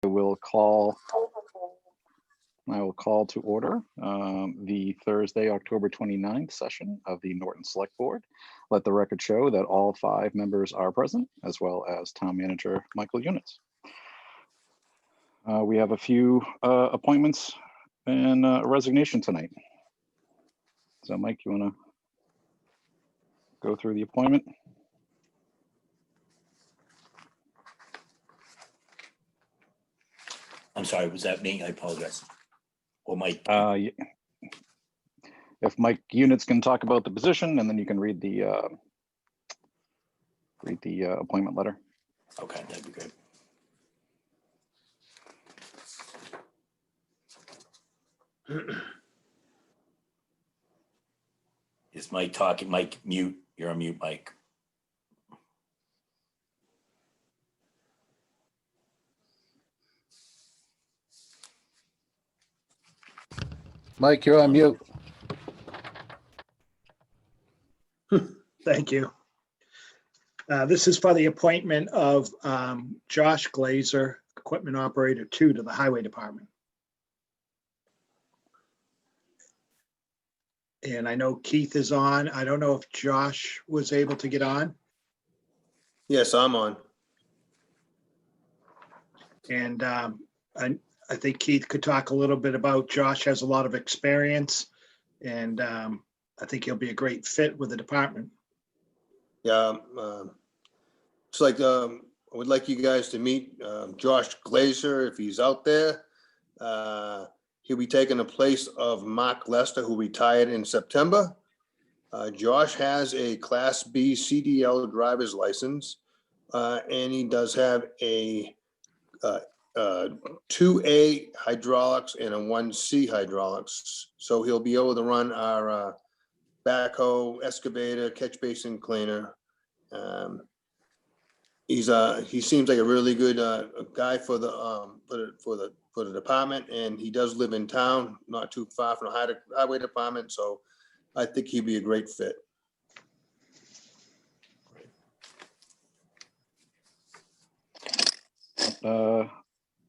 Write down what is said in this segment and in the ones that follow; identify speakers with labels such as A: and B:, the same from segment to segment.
A: I will call to order the Thursday, October 29th session of the Norton Select Board. Let the record show that all 5 members are present, as well as Town Manager Michael Units. We have a few appointments and a resignation tonight. So Mike, you want to go through the appointment?
B: I'm sorry, was that me? I apologize. Or Mike?
A: If Mike Units can talk about the position, and then you can read the appointment letter.
B: Okay, that'd be great. Is Mike talking? Mike, mute. You're on mute, Mike.
A: Mike, you're on mute.
C: Thank you. This is for the appointment of Josh Glazer, Equipment Operator 2 to the Highway Department. And I know Keith is on. I don't know if Josh was able to get on.
D: Yes, I'm on.
C: And I think Keith could talk a little bit about Josh has a lot of experience, and I think he'll be a great fit with the department.
D: Yeah, it's like I would like you guys to meet Josh Glazer if he's out there. He'll be taking the place of Mark Lester, who retired in September. Josh has a Class B CDL driver's license, and he does have a 2A hydraulics and a 1C hydraulics. So he'll be able to run our backhoe, excavator, catch basin cleaner. He seems like a really good guy for the department, and he does live in town, not too far from the highway department. So I think he'd be a great fit.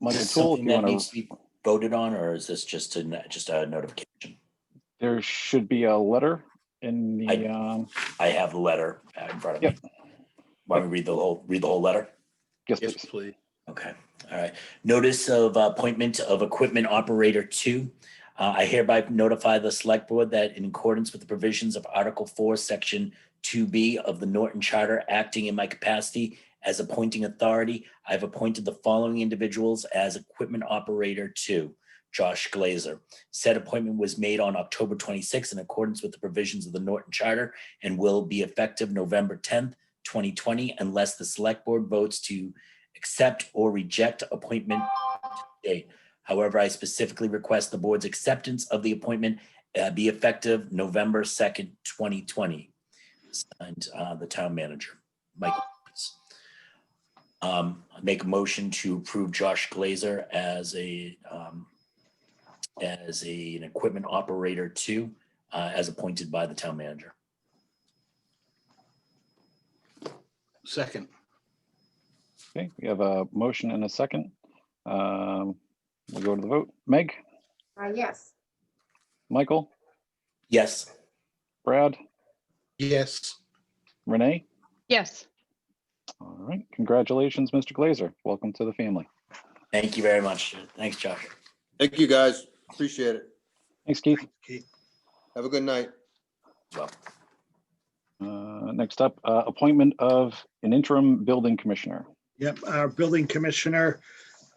A: Michael
B: Is this
A: Tool, if
B: something
A: you
B: that
A: want
B: needs
A: to.
B: to be voted on, or is this just a notification?
A: There should be a letter in the.
B: I have the letter in front of me. Want me to read the whole letter?
A: Yes,
D: Yes,
A: please.
D: please.
B: Okay, all right. Notice of appointment of Equipment Operator 2. I hereby notify the Select Board that in accordance with the provisions of Article 4, Section 2B of the Norton Charter, acting in my capacity as appointing authority, I've appointed the following individuals as Equipment Operator 2. Josh Glazer. Said appointment was made on October 26th in accordance with the provisions of the Norton Charter and will be effective November 10th, 2020, unless the Select Board votes to accept or reject appointment date. However, I specifically request the board's acceptance of the appointment be effective November 2nd, 2020. And the Town Manager, Michael. I make a motion to approve Josh Glazer as an Equipment Operator 2 as appointed by the Town Manager.
D: Second.
A: Okay, we have a motion and a second. We'll go to the vote. Meg?
E: Yes.
A: Michael?
B: Yes.
A: Brad?
D: Yes.
A: Renee?
E: Yes.
A: All right, congratulations, Mr. Glazer. Welcome to the family.
B: Thank you very much. Thanks, Josh.
D: Thank you, guys. Appreciate it.
A: Thanks, Keith.
D: Have a good night.
B: Well,
A: Next up, appointment of an interim building commissioner.
C: Yep, our building commissioner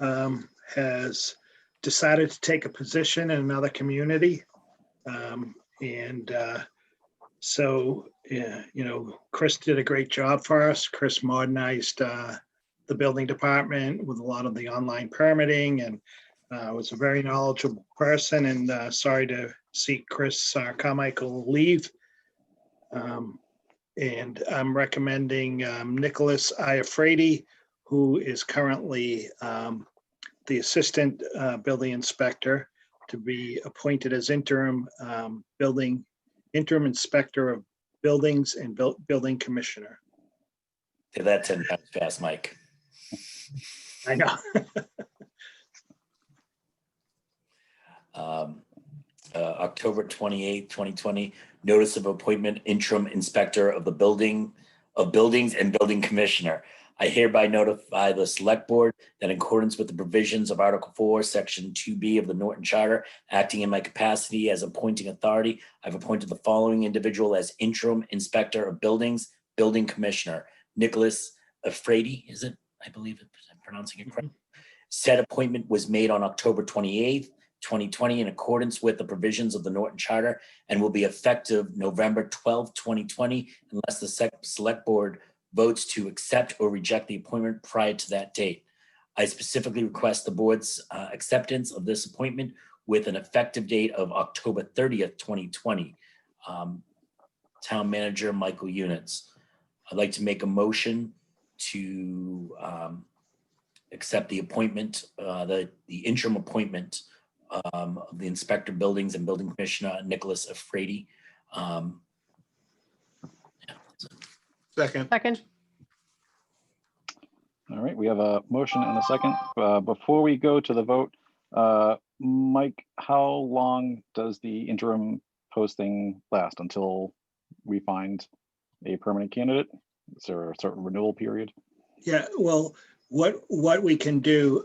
C: has decided to take a position in another community. So, Chris did a great job for us. Chris modernized the building department with a lot of the online permitting, and was a very knowledgeable person, and sorry to see Chris Carmichael leave. And I'm recommending Nicholas Iafredi, who is currently the assistant building inspector, to be appointed as interim inspector of buildings and building commissioner.
B: say that 10 times fast, Mike.
C: I know.
B: October 28th, 2020, notice of appointment interim inspector of the buildings and building commissioner. I hereby notify the select board that in accordance with the provisions of Article 4, Section 2B of the Norton Charter, acting in my capacity as appointing authority, I've appointed the following individual as interim inspector of buildings, building commissioner, Nicholas Afraidy, is it? I believe I'm pronouncing it correct. Said appointment was made on October 28th, 2020 in accordance with the provisions of the Norton Charter and will be effective November 12th, 2020, unless the select board votes to accept or reject the appointment prior to that date. I specifically request the board's acceptance of this appointment with an effective date of October 30th, 2020. Town Manager Michael Units. I'd like to make a motion to accept the appointment, the interim appointment of the Inspector Buildings and Building Commissioner Nicholas Afraidy.
F: Second.
E: Second.
A: All right, we have a motion and a second. Before we go to the vote, Mike, how long does the interim posting last until we find a permanent candidate? Is there a certain renewal period?
C: Yeah, well, what we can do,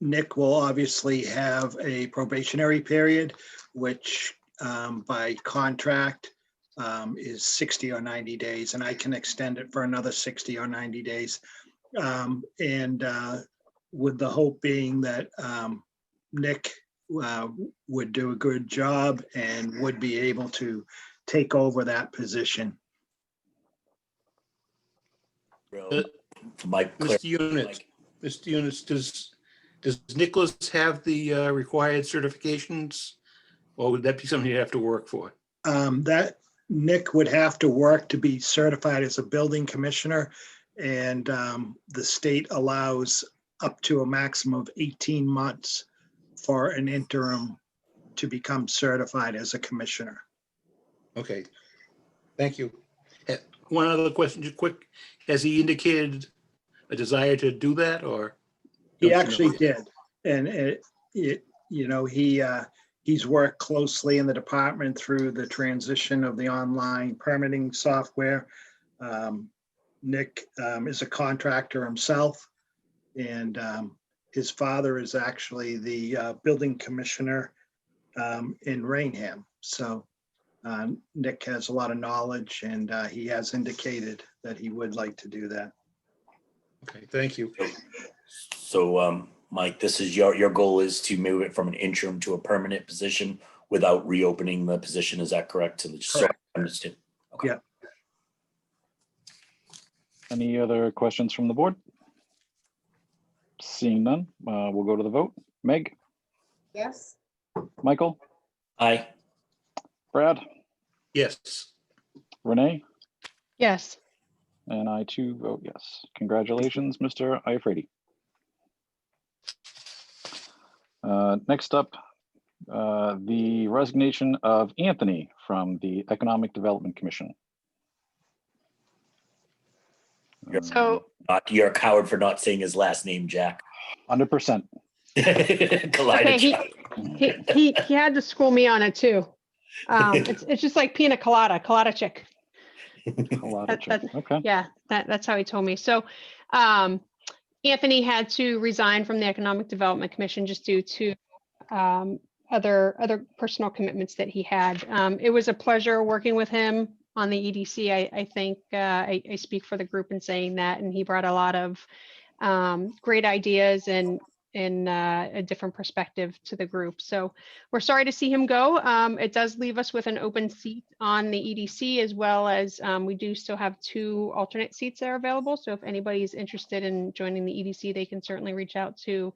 C: Nick will obviously have a probationary period, which by contract is 60 or 90 days, and I can extend it for another 60 or 90 days. And with the hope being that Nick would do a good job and would be able to take over that position.
B: Mike,
F: Mr. Units, Mr. Units, does Nicholas have the required certifications? Or would that be something you have to work for?
C: That Nick would have to work to be certified as a building commissioner, and the state allows up to a maximum of 18 months for an interim to become certified as a commissioner.
F: Okay, thank you. One other question, just quick. Has he indicated a desire to do that, or?
C: He
F: don't you know?
C: actually did, and he's worked closely in the department through the transition of the online permitting software. Nick is a contractor himself, and his father is actually the building commissioner in Rainham. So Nick has a lot of knowledge, and he has indicated that he would like to do that.
F: Okay, thank you.
B: So Mike, this is your goal is to move it from an interim to a permanent position without reopening the position. Is that correct? So I understood. Okay.
C: Yeah.
A: Any other questions from the board? Seeing none, we'll go to the vote. Meg,
E: Yes.
A: Michael,
B: Aye.
A: Brad,
F: Yes,
A: Renee,
E: Yes.
A: and I too vote yes. Congratulations, Mr. Iafredi. Next up, the resignation of Anthony from the Economic Development Commission.
E: So
B: You're a coward for not saying his last name, Jack.
A: 100%.
B: Collided.
E: he had to school me on it too. It's just like pina colada chick.
A: Okay.
E: Yeah, that's how he told me. So Anthony had to resign from the Economic Development Commission just due to other personal commitments that he had. It was a pleasure working with him on the EDC. I think I speak for the group in saying that, and he brought a lot of great ideas and a different perspective to the group. So we're sorry to see him go. It does leave us with an open seat on the EDC, as well as we do still have 2 alternate seats that are available. So if anybody's interested in joining the EDC, they can certainly reach out to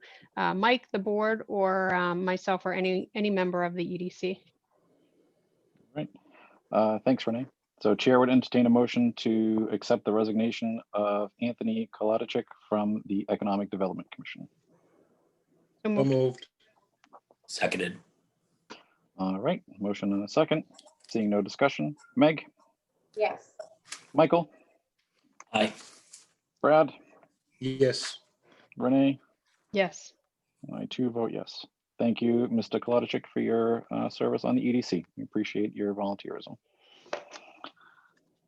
E: Mike, the board, or myself, or any member of the EDC.
A: Right. Thanks, Renee. So Chair would entertain a motion to accept the resignation of Anthony Kolatichik from the Economic Development Commission.
E: So
F: so
E: moved.
F: moved.
B: Seconded.
A: All right, motion and a second. Seeing no discussion. Meg,
E: Yes.
A: Michael,
B: Aye.
A: Brad,
F: Yes,
A: Renee,
E: Yes.
A: I too vote yes. Thank you, Mr. Kolodичek, for your service on the EDC. We appreciate your volunteerism.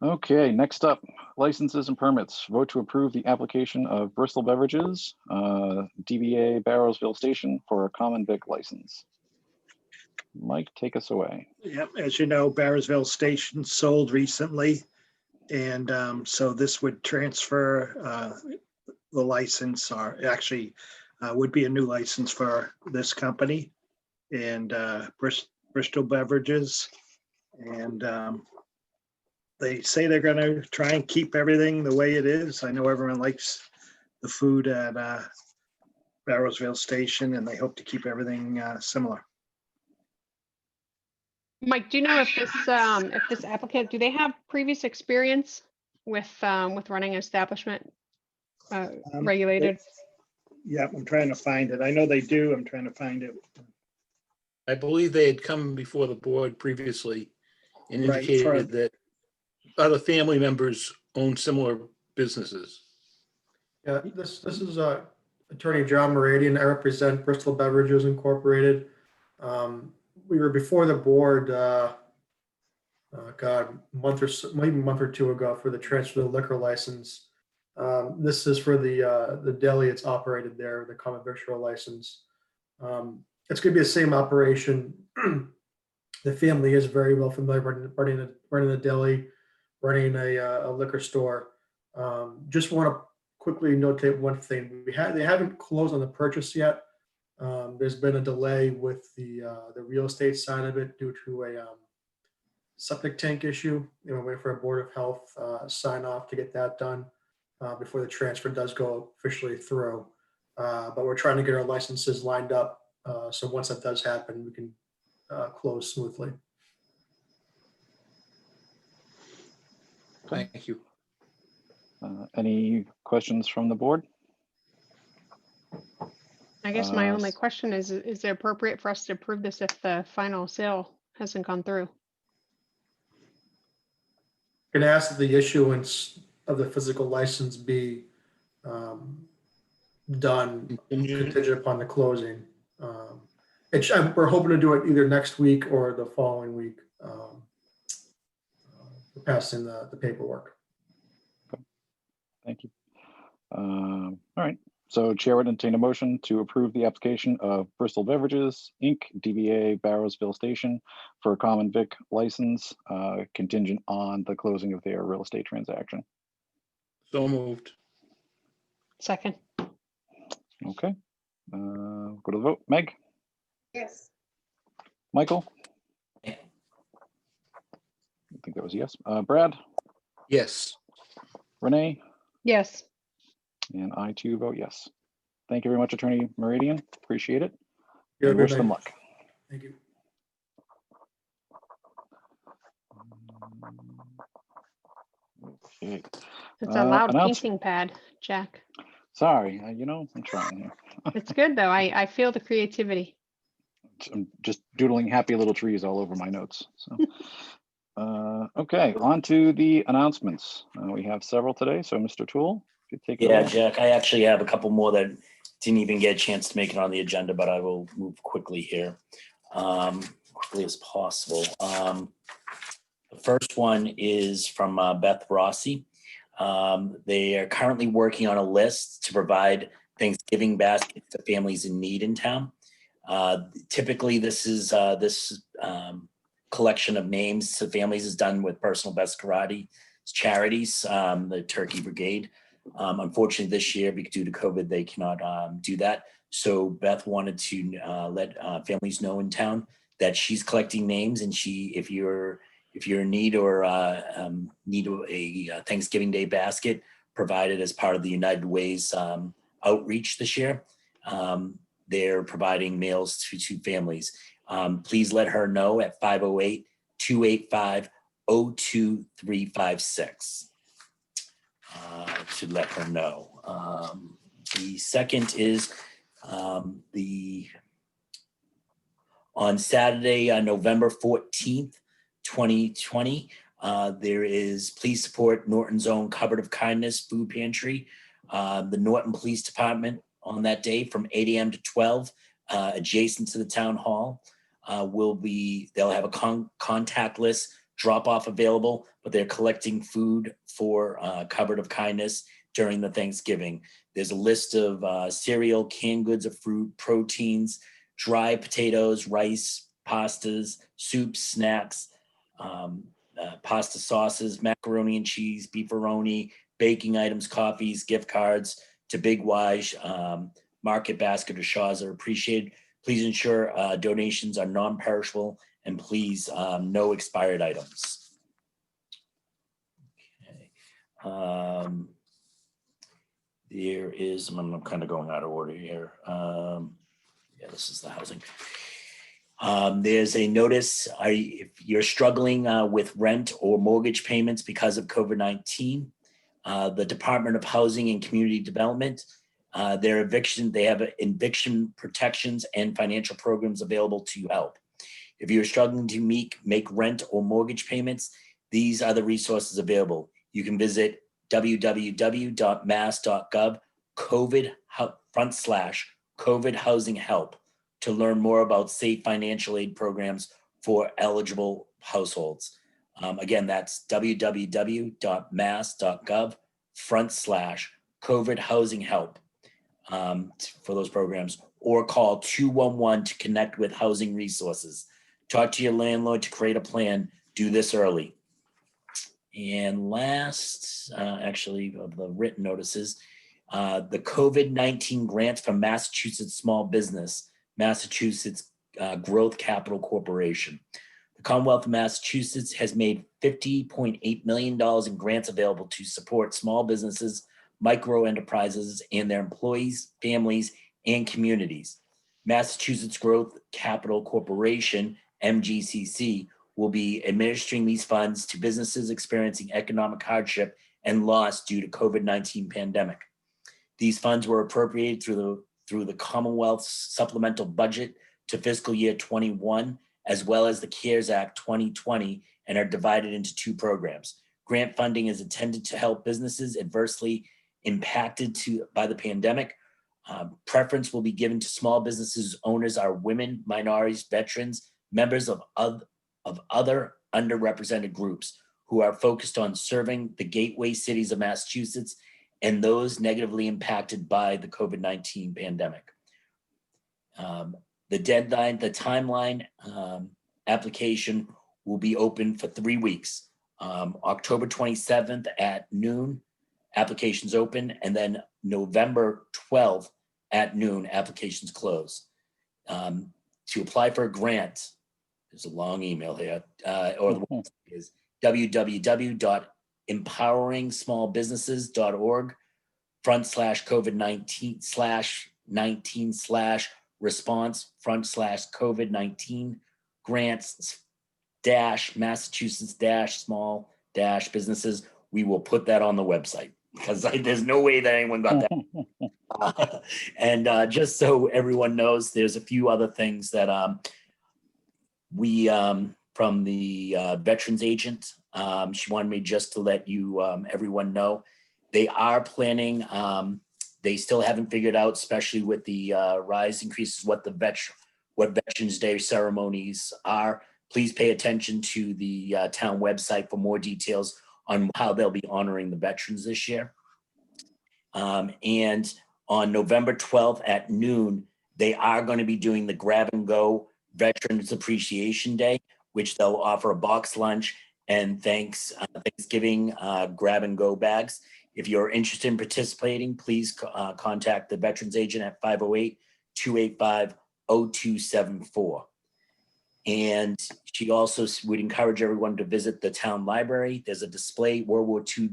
A: Okay, next up, licenses and permits. Vote to approve the application of Bristol Beverages, DBA Barrosville Station for a common vic license. Mike, take us away.
C: Yep, as you know, Barrosville Station sold recently. And so this would transfer the license, or actually would be a new license for this company and Bristol Beverages. And they say they're going to try and keep everything the way it is. I know everyone likes the food at Barrosville Station, and they hope to keep everything similar.
E: Mike, do you know if this applicant, do they have previous experience with running an establishment regulated?
C: Yeah, I'm trying to find it. I know they do. I'm trying to find it.
F: I believe they had come before the board previously and
C: Right,
F: indicated that other family members own similar businesses.
G: Yeah, this is Attorney John Meridian. I represent Bristol Beverages Incorporated. We were before the board, month or so, maybe a month or two ago for the transfer of the liquor license. This is for the deli it's operated there, the common victual license. It's going to be the same operation. The family is very well familiar running a deli, running a liquor store. Just want to quickly notate one thing. They haven't closed on the purchase yet. There's been a delay with the real estate side of it due to a septic tank issue. We're waiting for a Board of Health sign off to get that done before the transfer does go officially through. But we're trying to get our licenses lined up. So once that does happen, we can close smoothly.
F: Thank you.
A: Any questions from the board?
E: I guess my only question is it appropriate for us to approve this if the final sale hasn't gone through?
G: Can ask that the issuance of the physical license be done contingent upon the closing. We're hoping to do it either next week or the following week. We're passing the paperwork.
A: Thank you. All right. So Chair would entertain a motion to approve the application of Bristol Beverages, Inc., DBA Barrosville Station for a common vic license contingent on the closing of their real estate transaction.
F: So moved.
E: Second.
A: Okay. Go to the vote. Meg?
H: Yes.
A: Michael? I think that was a yes. Brad?
F: Yes.
A: Renee?
E: Yes.
A: And I too vote yes. Thank you very much, Attorney Meridian. Appreciate it.
G: Yeah,
A: And wish
G: good
A: them
G: night.
A: luck.
G: Thank you.
A: Okay.
E: It's a loud
A: announce-
E: painting pad, Jack.
A: Sorry, I'm trying here.
E: It's good though. I feel the creativity.
A: I'm just doodling happy little trees all over my notes. So, okay, on to the announcements. We have several today. So, Mr. Toole, if you take it
B: Yeah,
A: away.
B: Jack, I actually have a couple more that didn't even get a chance to make it on the agenda, but I will move quickly here, quickly as possible. The first one is from Beth Rossi. They are currently working on a list to provide Thanksgiving baskets to families in need in town. Typically, this is collection of names to families is done with Personal Best Karate charities, the Turkey Brigade. Unfortunately, this year, due to COVID, they cannot do that. So Beth wanted to let families know in town that she's collecting names, and if you're in need or need a Thanksgiving Day basket provided as part of the United Way's outreach this year, they're providing meals to families. Please let her know at 508-285-02356 to let her know. The second is on Saturday, November 14th, 2020, there is please support Norton's own Cupboard of Kindness food pantry. The Norton Police Department on that day from 8 a.m. to 12 adjacent to the town hall. They'll have a contactless drop-off available, but they're collecting food for Cupboard of Kindness during the Thanksgiving. There's a list of cereal, canned goods of fruit, proteins, dry potatoes, rice, pastas, soups, snacks, pasta sauces, macaroni and cheese, beefaroni, baking items, coffees, gift cards to Big Wise, Market Basket, or Shaw's are appreciated. Please ensure donations are non-perishable, and please no expired items. Okay. There is, I'm kind of going out of order here. Yeah, this is the housing. There's a notice, if you're struggling with rent or mortgage payments because of COVID-19, the Department of Housing and Community Development, they have eviction protections and financial programs available to help. If you're struggling to make rent or mortgage payments, these are the resources available. You can visit www.mass.gov COVID housing help to learn more about safe financial aid programs for eligible households. Again, that's www.mass.gov COVID housing help for those programs, or call 211 to connect with housing resources. Talk to your landlord to create a plan. Do this early. And last, actually, of the written notices, the COVID-19 grant from Massachusetts Small Business, Massachusetts Growth Capital Corporation. The Commonwealth of Massachusetts has made $50.8 million in grants available to support small businesses, micro enterprises, and their employees, families, and communities. Massachusetts Growth Capital Corporation, MGCC, will be administering these funds to businesses experiencing economic hardship and loss due to COVID-19 pandemic. These funds were appropriated through the Commonwealth's supplemental budget to fiscal year 21, as well as the CARES Act 2020, and are divided into two programs. Grant funding is intended to help businesses adversely impacted by the pandemic. Preference will be given to small businesses. Owners are women, minorities, veterans, members of other underrepresented groups who are focused on serving the gateway cities of Massachusetts and those negatively impacted by the COVID-19 pandemic. The timeline application will be open for 3 weeks. October 27th at noon, applications open, and then November 12th at noon, applications close. To apply for a grant, there's a long email here, or the website is www.empoweringsmallbusinesses.org /COVID-19/response/COVID-19 grants Massachusetts small businesses. We will put that on the website because there's no way that anyone got that. And just so everyone knows, there's a few other things that we from the veterans agent, she wanted me just to let you everyone know they are planning. They still haven't figured out, especially with the rise increases, what Veterans Day ceremonies are. Please pay attention to the town website for more details on how they'll be honoring the veterans this year. And on November 12th at noon, they are going to be doing the Grab and Go Veterans Appreciation Day, which they'll offer a box lunch and Thanksgiving grab and go bags. If you're interested in participating, please contact the veterans agent at 508-285-0274. And she also would encourage everyone to visit the town library. There's a display, World War II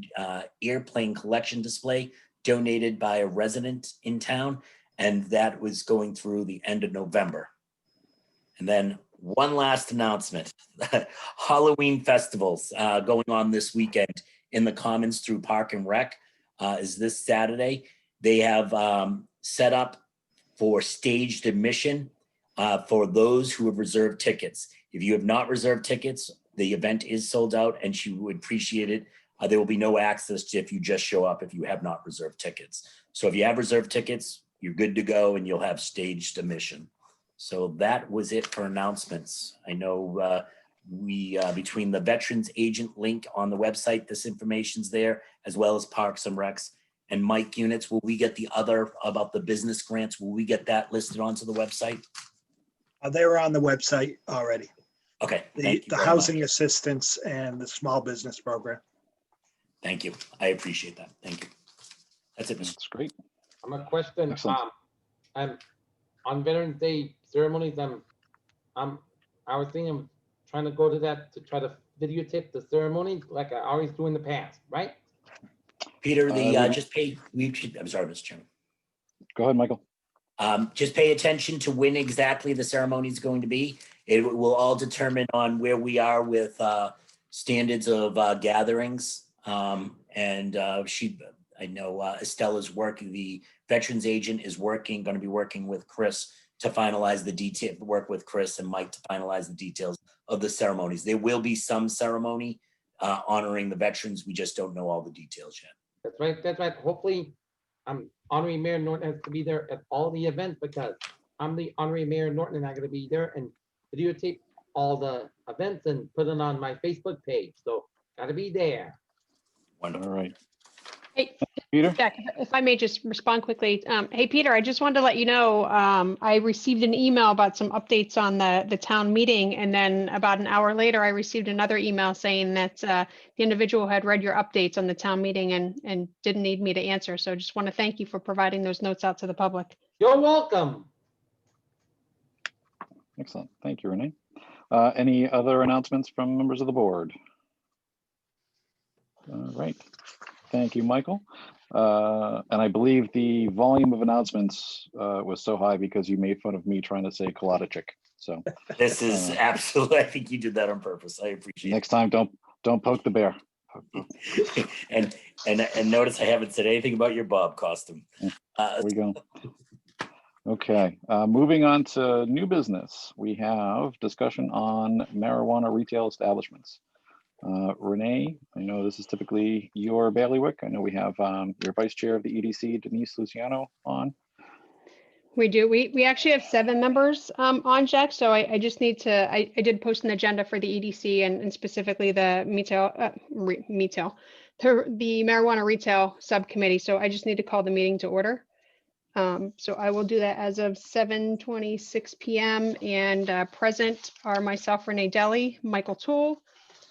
B: airplane collection display donated by a resident in town. And that was going through the end of November. And then one last announcement, Halloween festivals going on this weekend in the Commons through Park and Rec is this Saturday. They have set up for staged admission for those who have reserved tickets. If you have not reserved tickets, the event is sold out and she would appreciate it. There will be no access if you just show up if you have not reserved tickets. So if you have reserved tickets, you're good to go and you'll have staged admission. So that was it for announcements. I know we, between the Veterans Agent link on the website, this information's there, as well as Parks and Recs. And Mike Units, will we get the other about the business grants? Will we get that listed onto the website?
C: They were on the website already.
B: Okay,
C: The
B: thank you
C: the
B: very
C: housing
B: much.
C: assistance and the small business program.
B: Thank you. I appreciate that. Thank you. That's it, Mr.
A: That's great.
H: A question.
A: Excellent.
H: I'm on Veterans Day ceremonies. I was thinking of trying to go to that to try to videotape the ceremony like I always do in the past, right?
B: Peter, the
A: we-
B: just pay. I'm sorry, Mr. Chairman.
A: Go ahead, Michael.
B: Just pay attention to when exactly the ceremony is going to be. It will all determine on where we are with standards of gatherings. I know Estella's working, the Veterans Agent is going to be working with Chris to finalize the detail, work with Chris and Mike to finalize the details of the ceremonies. There will be some ceremony honoring the veterans. We just don't know all the details yet.
H: That's right. That's right. Hopefully, Honorary Mayor Norton has to be there at all the events because I'm the Honorary Mayor Norton and I got to be there and videotape all the events and put it on my Facebook page. So got to be there.
A: All
B: Wonderful.
A: right.
E: Hey,
A: Peter?
E: Jack, if I may just respond quickly. Hey, Peter, I just wanted to let you know, I received an email about some updates on the town meeting. And then about an hour later, I received another email saying that the individual had read your updates on the town meeting and didn't need me to answer. So just want to thank you for providing those notes out to the public.
H: You're welcome.
A: Excellent. Thank you, Renee. Any other announcements from members of the board? All right. Thank you, Michael. And I believe the volume of announcements was so high because you made fun of me trying to say Kolatichik. So
B: This is absolutely, I think you did that on purpose. I appreciate
A: next time, don't poke the bear.
B: it. And notice I haven't said anything about your Bob costume.
A: There we go. Okay, moving on to new business. We have discussion on marijuana retail establishments. Renee, I know this is typically your bailiwick. I know we have your vice chair of the EDC, Denise Luciano, on.
E: We do. We actually have 7 members on, Jack. So I just need to, I did post an agenda for the EDC and specifically the the marijuana retail subcommittee. So I just need to call the meeting to order. So I will do that as of 7:26 p.m. And present are myself, Renee Deli, Michael Toole,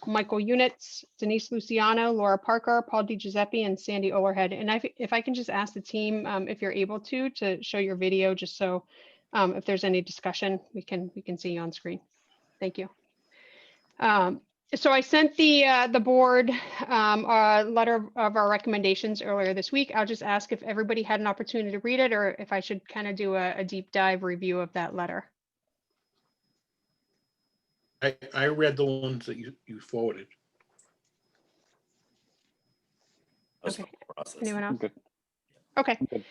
E: Michael Units, Denise Luciano, Laura Parker, Paul DiGiuseppe, and Sandy Overhead. And if I can just ask the team, if you're able to show your video, just so if there's any discussion, we can see you on screen. Thank you. So I sent the board a letter of our recommendations earlier this week. I'll just ask if everybody had an opportunity to read it or if I should kind of do a deep dive review of that letter.
F: I read the ones that you forwarded.
B: That's
E: Okay.
B: the process.
E: Anyone else?
A: Good.
E: Okay.
A: Good.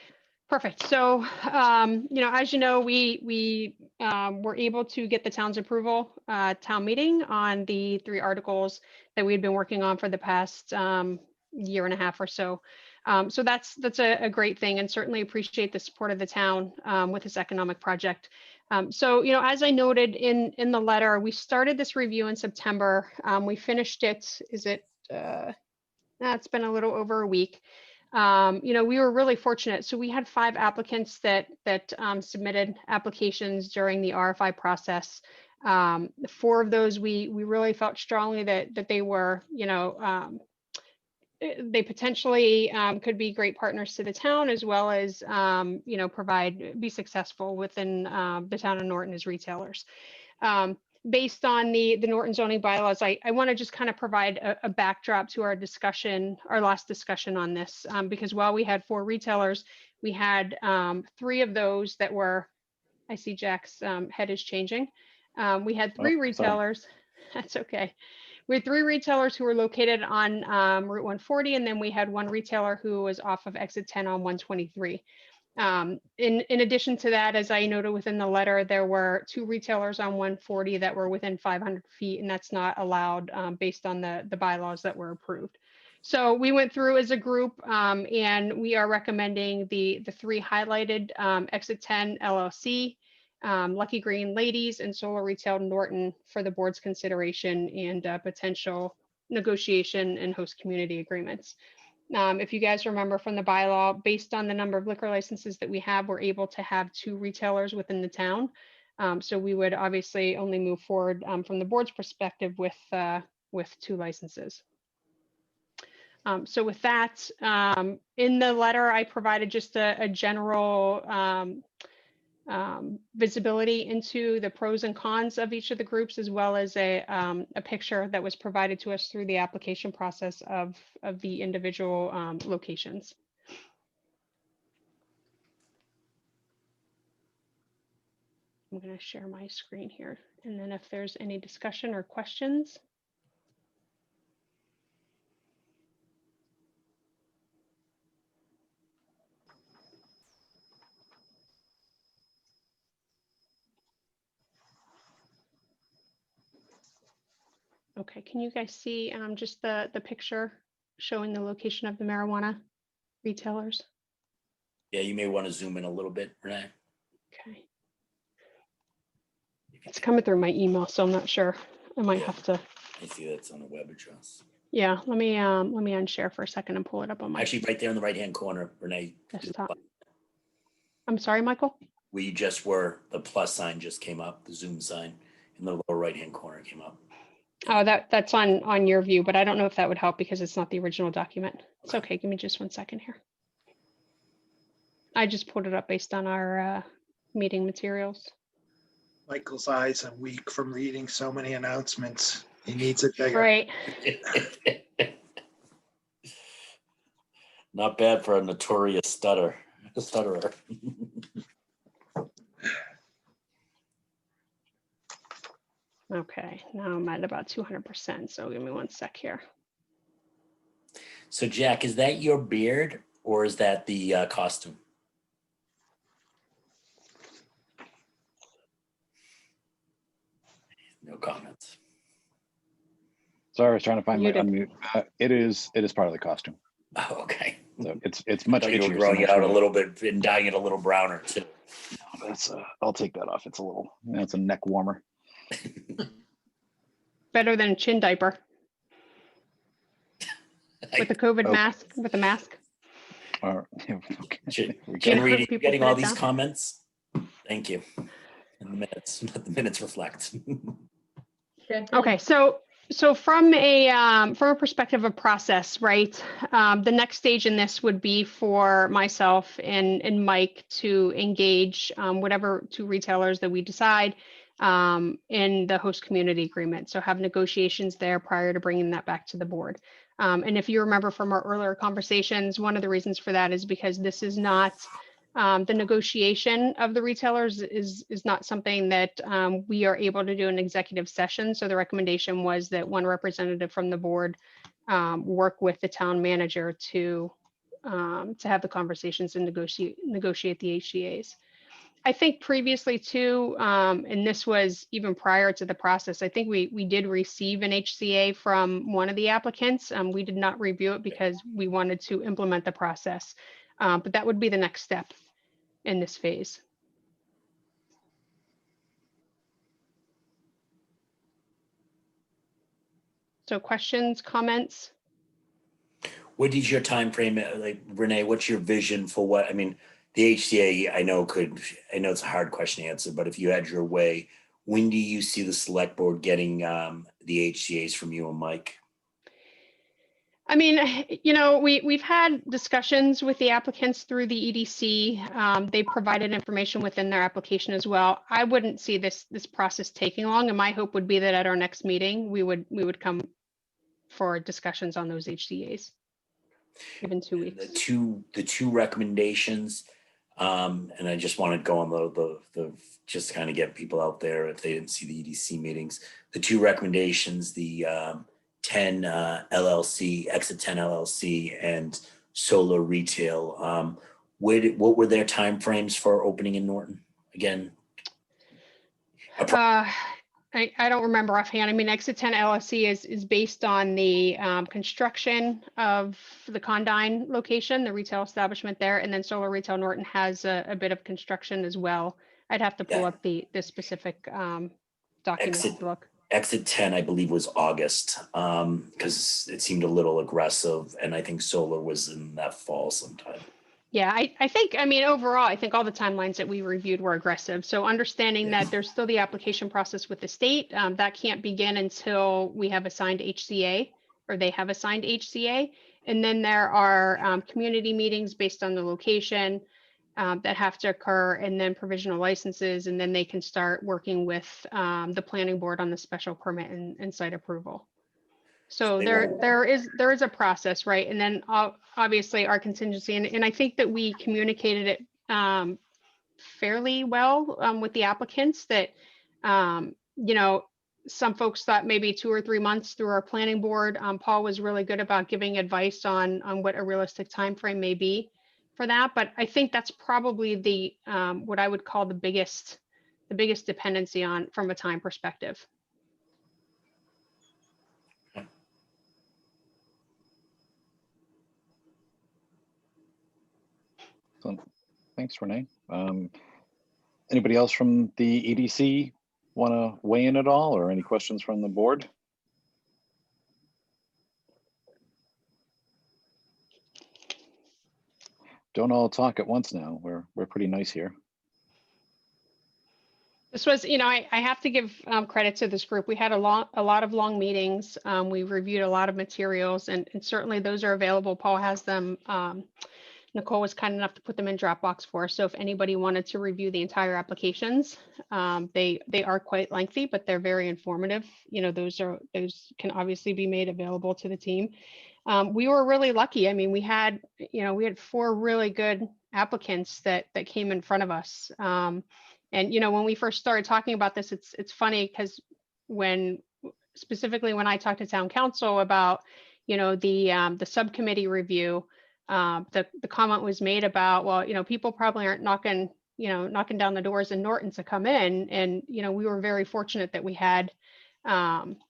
E: Perfect. So, as you know, we were able to get the town's approval town meeting on the 3 articles that we had been working on for the past year and a half or so. So that's a great thing, and certainly appreciate the support of the town with this economic project. So, as I noted in the letter, we started this review in September. We finished it. It's been a little over a week. We were really fortunate. So we had 5 applicants that submitted applications during the RFI process. 4 of those we really felt strongly that they were, they potentially could be great partners to the town as well as, be successful within the town of Norton as retailers. Based on the Norton zoning bylaws, I want to just kind of provide a backdrop to our last discussion on this, because while we had 4 retailers, we had 3 of those that were, I see Jack's head is changing. We had 3 retailers. That's okay. We had 3 retailers who were located on Route 140, and then we had 1 retailer who was off of exit 10 on 123. In addition to that, as I noted within the letter, there were 2 retailers on 140 that were within 500 feet, and that's not allowed based on the bylaws that were approved. So we went through as a group, and we are recommending the 3 highlighted, Exit 10 LLC, Lucky Green Ladies and Solar Retail Norton for the board's consideration and potential negotiation and host community agreements. If you guys remember from the bylaw, based on the number of liquor licenses that we have, we're able to have 2 retailers within the town. So we would obviously only move forward from the board's perspective with 2 licenses. So with that, in the letter, I provided just a general visibility into the pros and cons of each of the groups, as well as a picture that was provided to us through the application process of the individual locations. I'm going to share my screen here, and then if there's any discussion or questions. Okay, can you guys see just the picture showing the location of the marijuana retailers?
B: Yeah, you may want to zoom in a little bit, Renee.
E: Okay. It's coming through my email, so I'm not sure. I might
B: Yeah.
E: have to.
B: I see that's on the web address.
E: Yeah, let me unshare for a second and pull it up on my
B: Actually, right there in the right-hand corner, Renee,
E: desktop. I'm sorry, Michael.
B: where you just were, the plus sign just came up, the Zoom sign in the lower right-hand corner came up.
E: Oh, that's on your view, but I don't know if that would help because it's not the original document. It's okay. Give me just 1 second here. I just pulled it up based on our meeting materials.
C: Michael's eyes are weak from reading so many announcements. He needs it bigger.
E: Right.
B: Not bad for a notorious stutterer.
E: Okay, now I'm at about 200%. So give me 1 sec here.
B: So Jack, is that your beard or is that the costume? No comments.
A: Sorry, I was trying to find my
E: Muted.
A: unmute. It is part of the costume.
B: Oh, okay.
A: So it's much
B: Thought you were
A: itchier.
B: growing it out a little bit and dyeing it a little browner too.
A: That's I'll take that off. It's a little, it's a neck warmer.
E: Better than a chin diaper with a COVID
A: Okay.
E: mask, with a mask.
A: All right. Okay.
B: Jen Reed, you
E: People
B: getting
E: put
B: all
E: it
B: these
E: down.
B: comments? Thank you. And the minutes, let the minutes reflect.
E: Okay, so from a perspective of process, right? The next stage in this would be for myself and Mike to engage whatever 2 retailers that we decide in the host community agreement. So have negotiations there prior to bringing that back to the board. And if you remember from our earlier conversations, one of the reasons for that is because this is not the negotiation of the retailers is not something that we are able to do in executive session. So the recommendation was that one representative from the board work with the town manager to have the conversations and negotiate the HCA's. I think previously too, and this was even prior to the process, I think we did receive an HCA from one of the applicants. We did not review it because we wanted to implement the process. But that would be the next step in this phase. So questions, comments?
B: What is your time frame? Like Renee, what's your vision for what, I mean, the HCA, I know it's a hard question to answer, but if you had your way, when do you see the select board getting the HCA's from you and Mike?
E: I mean, we've had discussions with the applicants through the EDC. They provided information within their application as well. I wouldn't see this process taking long, and my hope would be that at our next meeting, we would come for discussions on those HCA's. Given 2 weeks.
B: The two recommendations, and I just want to go on the just to kind of get people out there if they didn't see the EDC meetings. The 2 recommendations, the 10 LLC, Exit 10 LLC, and Solar Retail. What were their timeframes for opening in Norton again?
E: I don't remember offhand. I mean, Exit 10 LLC is based on the construction of the Condyne location, the retail establishment there, and then Solar Retail Norton has a bit of construction as well. I'd have to pull
B: Yeah.
E: up the specific document
B: Exit
E: to look.
B: Exit 10, I believe, was August, because it seemed a little aggressive, and I think solar was in that fall sometime.
E: Yeah, I think, I mean, overall, I think all the timelines that we reviewed were aggressive. So understanding
B: Yeah.
E: that there's still the application process with the state, that can't begin until we have assigned HCA, or they have assigned HCA. And then there are community meetings based on the location that have to occur, and then provisional licenses, and then they can start working with the planning board on the special permit and site approval. So
B: they
E: there is a process, right? And then obviously our contingency, and I think that we communicated it fairly well with the applicants that, you know, some folks thought maybe 2 or 3 months through our planning board. Paul was really good about giving advice on what a realistic timeframe may be for that. But I think that's probably the what I would call the biggest dependency on from a time perspective.
A: So, thanks, Renee. Anybody else from the EDC want to weigh in at all, or any questions from the board? Don't all talk at once now. We're pretty nice here.
E: This was, you know, I have to give credit to this group. We had a lot of long meetings. We reviewed a lot of materials, and certainly those are available. Paul has them. Nicole was kind enough to put them in Dropbox for us. So if anybody wanted to review the entire applications, they are quite lengthy, but they're very informative. You know, those can obviously be made available to the team. We were really lucky. I mean, we had 4 really good applicants that came in front of us. And, you know, when we first started talking about this, it's funny because specifically when I talked to town council about, you know, the subcommittee review, the comment was made about, well, you know, people probably aren't knocking down the doors in Norton to come in. And, you know, we were very fortunate that we had 5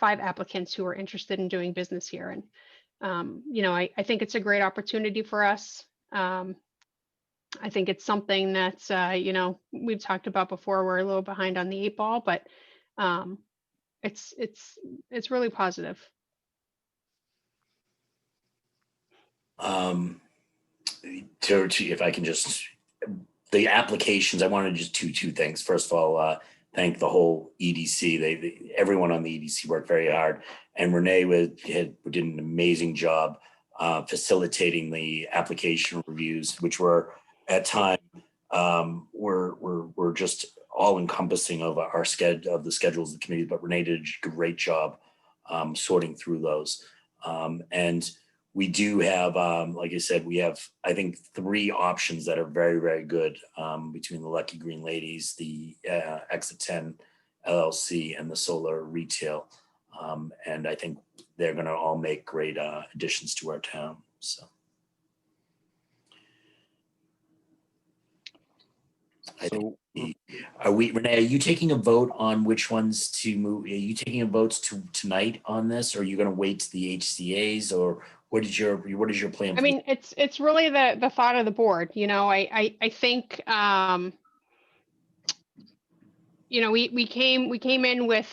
E: applicants who were interested in doing business here. And, you know, I think it's a great opportunity for us. I think it's something that's, you know, we've talked about before. We're a little behind on the 8 ball, but it's really positive.
B: If I can just, the applications, I wanted to just two things. First of all, thank the whole EDC. Everyone on the EDC worked very hard, and Renee did an amazing job facilitating the application reviews, which were at time were just all encompassing of the schedules of the committee. But Renee did a great job sorting through those, and we do have, like I said, we have, I think, 3 options that are very, very good between the Lucky Green Ladies, the Exit 10 LLC, and the Solar Retail. And I think they're going to all make great additions to our town. So. Renee, are you taking a vote on which ones to move? Are you taking a vote tonight on this, or are you going to wait to the HCAs, or what is your plan?
E: I mean, it's really the thought of the board. You know, I think you know, we came in with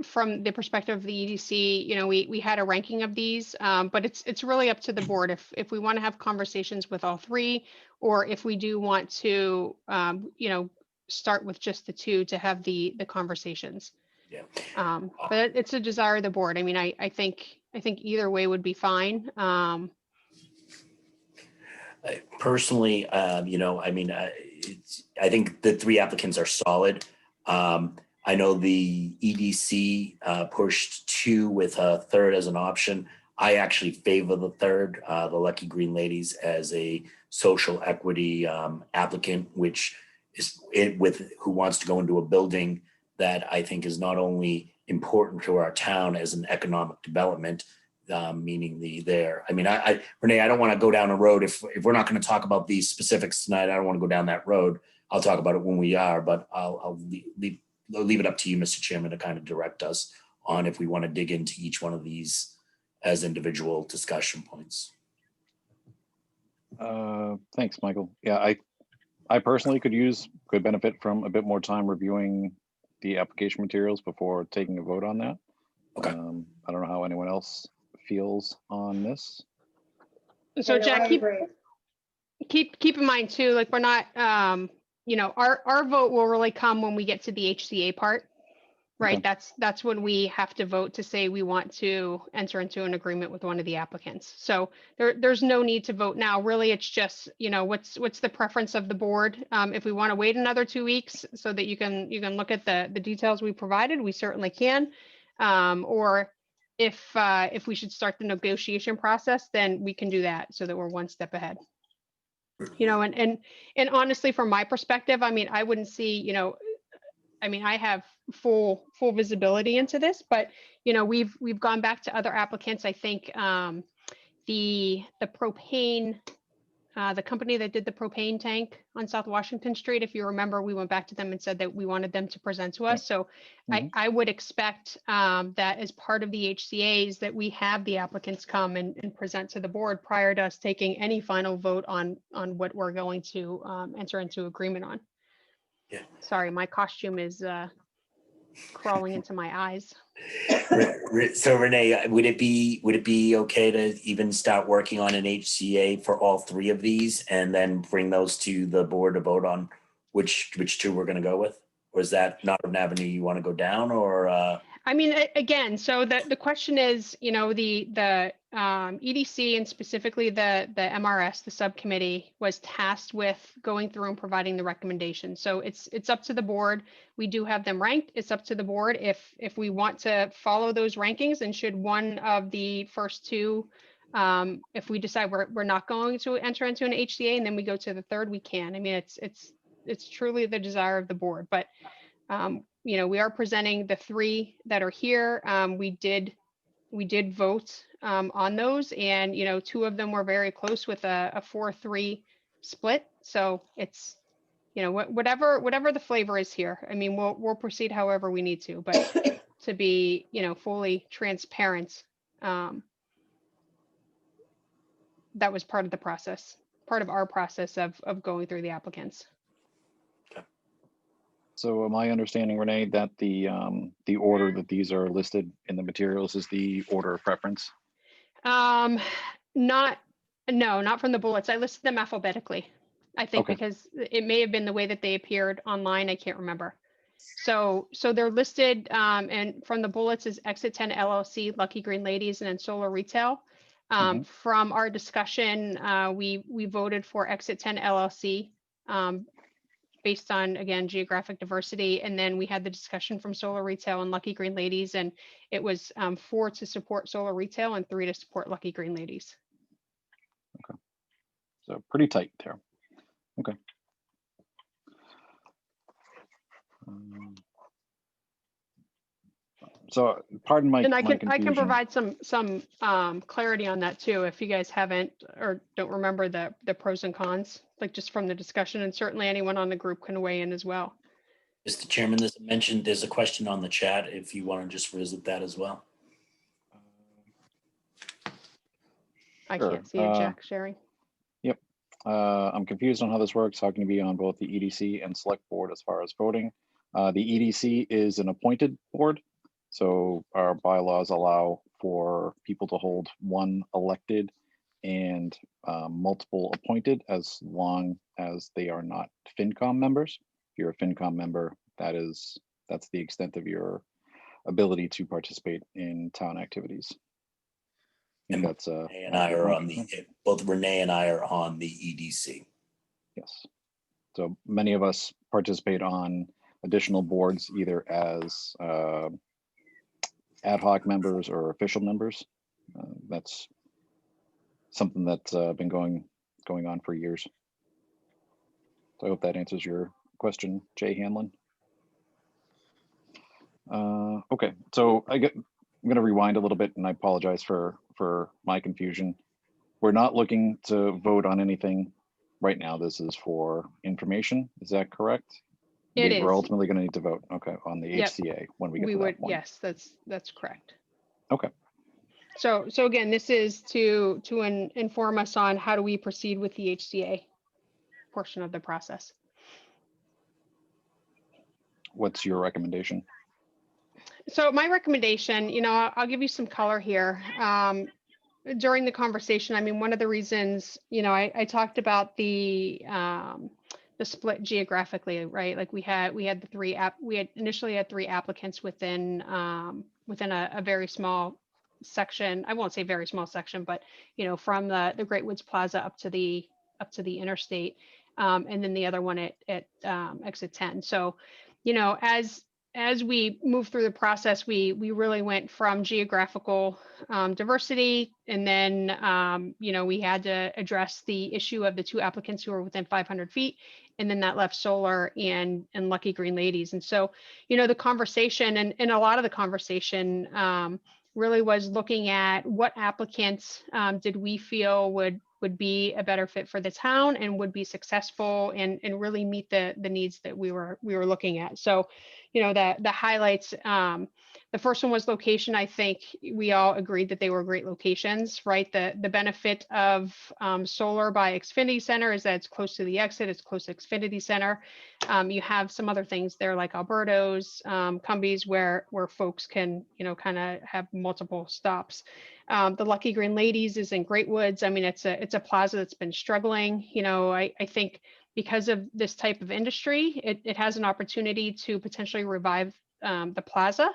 E: from the perspective of the EDC, you know, we had a ranking of these, but it's really up to the board if we want to have conversations with all 3, or if we do want to, you know, start with just the 2 to have the conversations.
B: Yeah.
E: But it's a desire of the board. I mean, I think either way would be fine.
B: Personally, you know, I mean, I think the 3 applicants are solid. I know the EDC pushed 2 with a 3rd as an option. I actually favor the 3rd, the Lucky Green Ladies, as a social equity applicant, which is who wants to go into a building that I think is not only important to our town as an economic development, meaning I mean, Renee, I don't want to go down a road. If we're not going to talk about these specifics tonight, I don't want to go down that road. I'll talk about it when we are, but I'll leave it up to you, Mr. Chairman, to kind of direct us on if we want to dig into each one of these as individual discussion points.
A: Thanks, Michael. Yeah, I personally could benefit from a bit more time reviewing the application materials before taking a vote on that.
B: Okay.
A: I don't know how anyone else feels on this.
E: So
I: I know,
E: Jack,
I: I agree.
E: keep in mind too, like we're not, our vote will really come when we get to the HCA part, right?
A: Okay.
E: That's when we have to vote to say we want to enter into an agreement with one of the applicants. So there's no need to vote now. Really, it's just, what's the preference of the board? If we want to wait another 2 weeks so that you can look at the details we provided, we certainly can. Or if we should start the negotiation process, then we can do that so that we're one step ahead. And honestly, from my perspective, I mean, I wouldn't see, I have full visibility into this, but we've gone back to other applicants. I think the propane, the company that did the propane tank on South Washington Street, if you remember, we went back to them and said that we wanted them to present to us. So
A: Mhm.
E: I would expect that as part of the HCAs that we have the applicants come and present to the board prior to us taking any final vote on what we're going to enter into agreement on.
B: Yeah.
E: Sorry, my costume is crawling into my eyes.
B: So Renee, would it be okay to even start working on an HCA for all three of these and then bring those to the board to vote on which two we're going to go with? Or is that not an avenue you want to go down, or?
E: I mean, again, so the question is, the EDC and specifically the MRS, the subcommittee, was tasked with going through and providing the recommendations. So it's up to the board. We do have them ranked. It's up to the board if we want to follow those rankings, and should one of the first two, if we decide we're not going to enter into an HCA and then we go to the third, we can. I mean, it's truly the desire of the board, but we are presenting the three that are here. We did vote on those, and two of them were very close with a 4-3 split. So it's whatever the flavor is here. I mean, we'll proceed however we need to, but to be fully transparent, that was part of the process, part of our process of going through the applicants.
A: So am I understanding, Renee, that the order that these are listed in the materials is the order of preference?
E: No, not from the bullets. I listed them alphabetically, I think,
A: Okay.
E: because it may have been the way that they appeared online. I can't remember. So they're listed, and from the bullets is Exit 10 LLC, Lucky Green Ladies, and then Solar Retail.
A: Mhm.
E: From our discussion, we voted for Exit 10 LLC, based on, again, geographic diversity. And then we had the discussion from Solar Retail and Lucky Green Ladies, and it was 4 to support Solar Retail and 3 to support Lucky Green Ladies.
A: So pretty tight there. Okay. So pardon my
E: And I can
A: confusion.
E: provide some clarity on that too, if you guys haven't or don't remember the pros and cons, like just from the discussion, and certainly anyone on the group can weigh in as well.
B: Mr. Chairman, there's a question on the chat if you want to just visit that as well.
E: I
A: Sure.
E: can't see it, Jack sharing.
A: Yep. I'm confused on how this works. How can you be on both the EDC and select board as far as voting? The EDC is an appointed board. So our bylaws allow for people to hold one elected and multiple appointed, as long as they are not FinCom members. If you're a FinCom member, that's the extent of your ability to participate in town activities. I think that's
B: Renee and I are on both Renee and I are on the EDC.
A: Yes. So many of us participate on additional boards, either as ad hoc members or official members. That's something that's been going on for years. So I hope that answers your question, Jay Hanlon. Okay, so I'm going to rewind a little bit, and I apologize for my confusion. We're not looking to vote on anything right now. This is for information. Is that correct?
E: It
A: We're
E: is.
A: ultimately going to need to vote. Okay, on the
E: Yep.
A: HCA when we get
E: We
A: to
E: would,
A: that point.
E: yes, that's correct.
A: Okay.
E: So again, this is to inform us on how do we proceed with the HCA portion of the process.
A: What's your recommendation?
E: So my recommendation, I'll give you some color here. During the conversation, I mean, one of the reasons, I talked about the split geographically, right? Like we had initially had 3 applicants within a very small section. I won't say very small section, but from the Great Woods Plaza up to the interstate, and then the other one at exit 10. So, as we move through the process, we really went from geographical diversity, and then we had to address the issue of the 2 applicants who were within 500 feet, and then that left Solar and Lucky Green Ladies. And so, the conversation and a lot of the conversation really was looking at what applicants did we feel would be a better fit for the town and would be successful and really meet the needs that we were looking at. So, the highlights, the first one was location. I think we all agreed that they were great locations, right? The benefit of Solar by Xfinity Center is that it's close to the exit, it's close to Xfinity Center. You have some other things there like Alberto's, Cumbies, where folks can, kind of have multiple stops. The Lucky Green Ladies is in Great Woods. I mean, it's a plaza that's been struggling. I think because of this type of industry, it has an opportunity to potentially revive the plaza.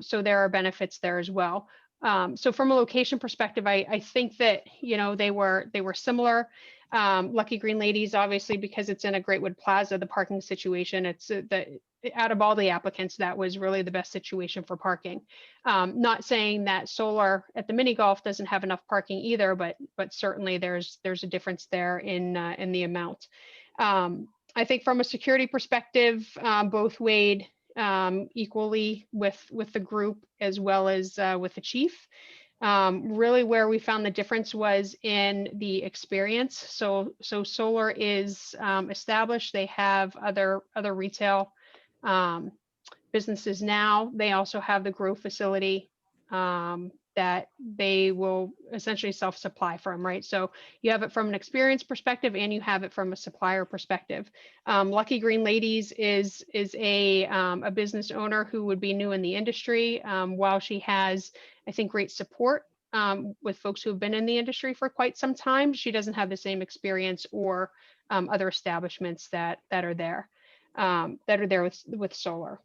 E: So there are benefits there as well. So from a location perspective, I think that, they were similar. Lucky Green Ladies, obviously, because it's in a Great Wood Plaza, the parking situation, it's out of all the applicants, that was really the best situation for parking. Not saying that Solar at the mini golf doesn't have enough parking either, but certainly there's a difference there in the amount. I think from a security perspective, both weighed equally with the group as well as with the chief. Really where we found the difference was in the experience. So Solar is established. They have other retail businesses now. They also have the grow facility that they will essentially self-supply from, right? So you have it from an experience perspective and you have it from a supplier perspective. Lucky Green Ladies is a business owner who would be new in the industry. While she has, I think, great support with folks who have been in the industry for quite some time, she doesn't have the same experience or other establishments that are there with Solar.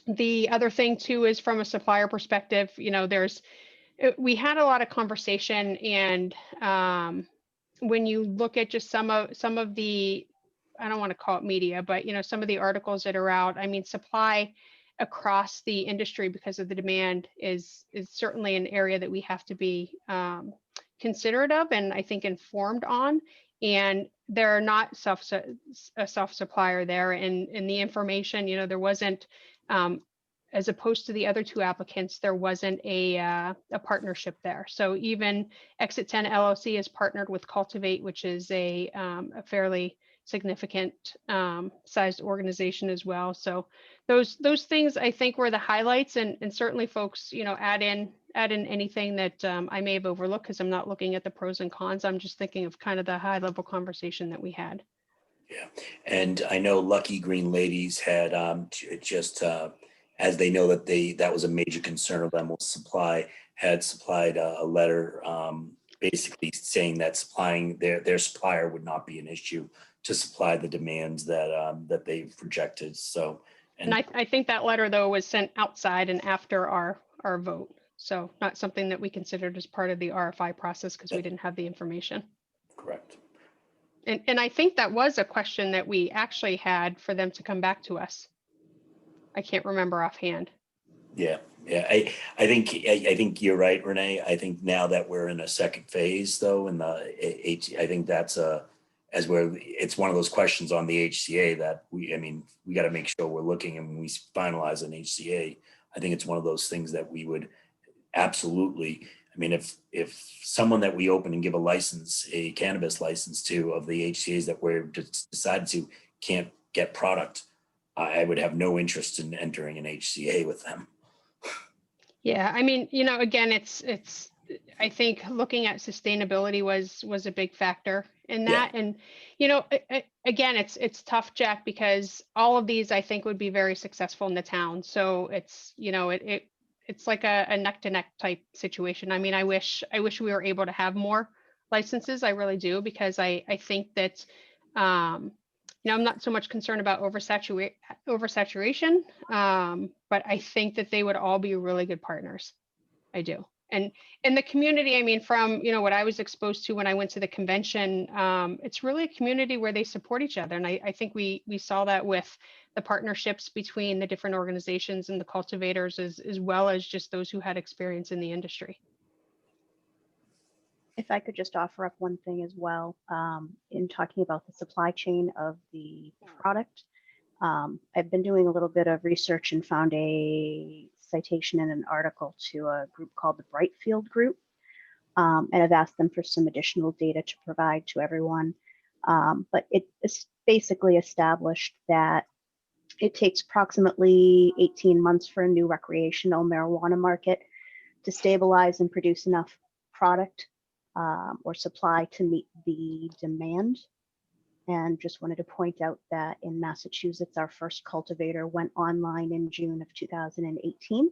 E: The other thing too is from a supplier perspective, we had a lot of conversation, and when you look at just some of the, I don't want to call it media, but some of the articles that are out, I mean, supply across the industry because of the demand is certainly an area that we have to be considerate of, and I think informed on. And they're not a self-supplier there, and the information, there wasn't, as opposed to the other 2 applicants, there wasn't a partnership there. So even Exit 10 LLC is partnered with Cultivate, which is a fairly significant sized organization as well. So those things I think were the highlights, and certainly folks, add in anything that I may have overlooked, because I'm not looking at the pros and cons. I'm just thinking of kind of the high level conversation that we had.
B: Yeah, and I know Lucky Green Ladies had as they know that was a major concern of them, had supplied a letter basically saying that supplying their supplier would not be an issue to supply the demands that they've projected. So,
E: and I think that letter though was sent outside and after our vote. So not something that we considered as part of the RFI process because we didn't have the information.
B: Correct.
E: And I think that was a question that we actually had for them to come back to us. I can't remember offhand.
B: Yeah. I think you're right, Renee. I think now that we're in a second phase, though, I think that's it's one of those questions on the HCA that we got to make sure we're looking, and when we finalize an HCA, I think it's one of those things that we would absolutely. I mean, if someone that we open and give a cannabis license to of the HCAs that we're decided to can't get product, I would have no interest in entering an HCA with them.
E: Yeah, I mean, again, I think looking at sustainability was a big factor in
B: Yeah.
E: that. And, again, it's tough, Jack, because all of these I think would be very successful in the town. So it's like a neck to neck type situation. I mean, I wish we were able to have more licenses. I really do, because I think that, I'm not so much concerned about oversaturation, but I think that they would all be really good partners. I do. And in the community, I mean, from, what I was exposed to when I went to the convention, it's really a community where they support each other. And I think we saw that with the partnerships between the different organizations and the cultivators, as well as just those who had experience in the industry.
I: If I could just offer up one thing as well, in talking about the supply chain of the product. I've been doing a little bit of research and found a citation in an article to a group called the Brightfield Group. And I've asked them for some additional data to provide to everyone. But it is basically established that it takes approximately 18 months for a new recreational marijuana market to stabilize and produce enough product or supply to meet the demand. And just wanted to point out that in Massachusetts, our first cultivator went online in June of 2018.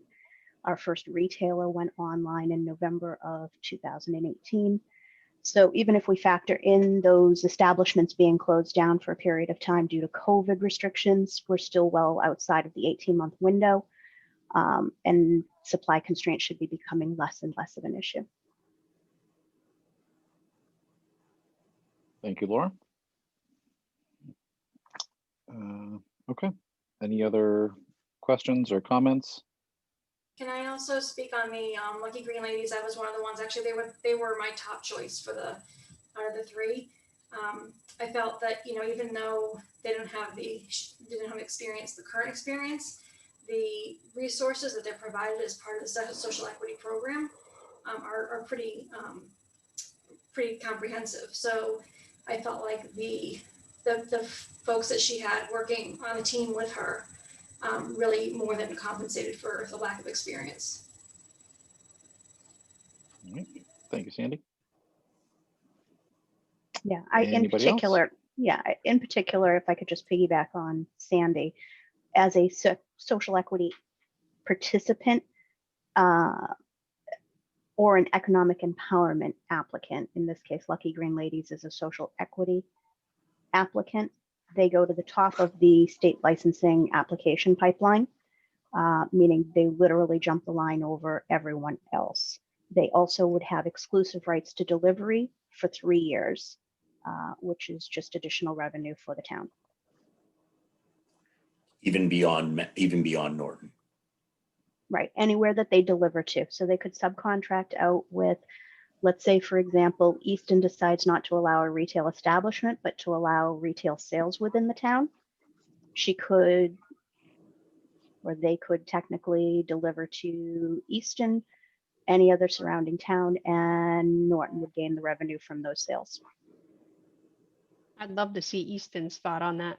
I: Our first retailer went online in November of 2018. So even if we factor in those establishments being closed down for a period of time due to COVID restrictions, we're still well outside of the 18-month window. And supply constraints should be becoming less and less of an issue.
A: Thank you, Laura. Okay, any other questions or comments?
J: Can I also speak on the Lucky Green Ladies? I was one of the ones, actually, they were my top choice for out of the three. I felt that, even though they didn't have experience, the current experience, the resources that they're provided as part of the social equity program are pretty comprehensive. So I felt like the folks that she had working on the team with her really more than compensated for the lack of experience.
A: All right. Thank you, Sandy.
I: Yeah,
A: Anybody else?
I: in particular, if I could just piggyback on Sandy, as a social equity participant or an economic empowerment applicant, in this case, Lucky Green Ladies is a social equity applicant. They go to the top of the state licensing application pipeline, meaning they literally jump the line over everyone else. They also would have exclusive rights to delivery for 3 years, which is just additional revenue for the town.
B: Even beyond Norton.
I: Right, anywhere that they deliver to. So they could subcontract out with, let's say, for example, Easton decides not to allow a retail establishment, but to allow retail sales within the town. She could, or they could technically deliver to Easton, any other surrounding town, and Norton would gain the revenue from those sales.
E: I'd love to see Easton's thought on that.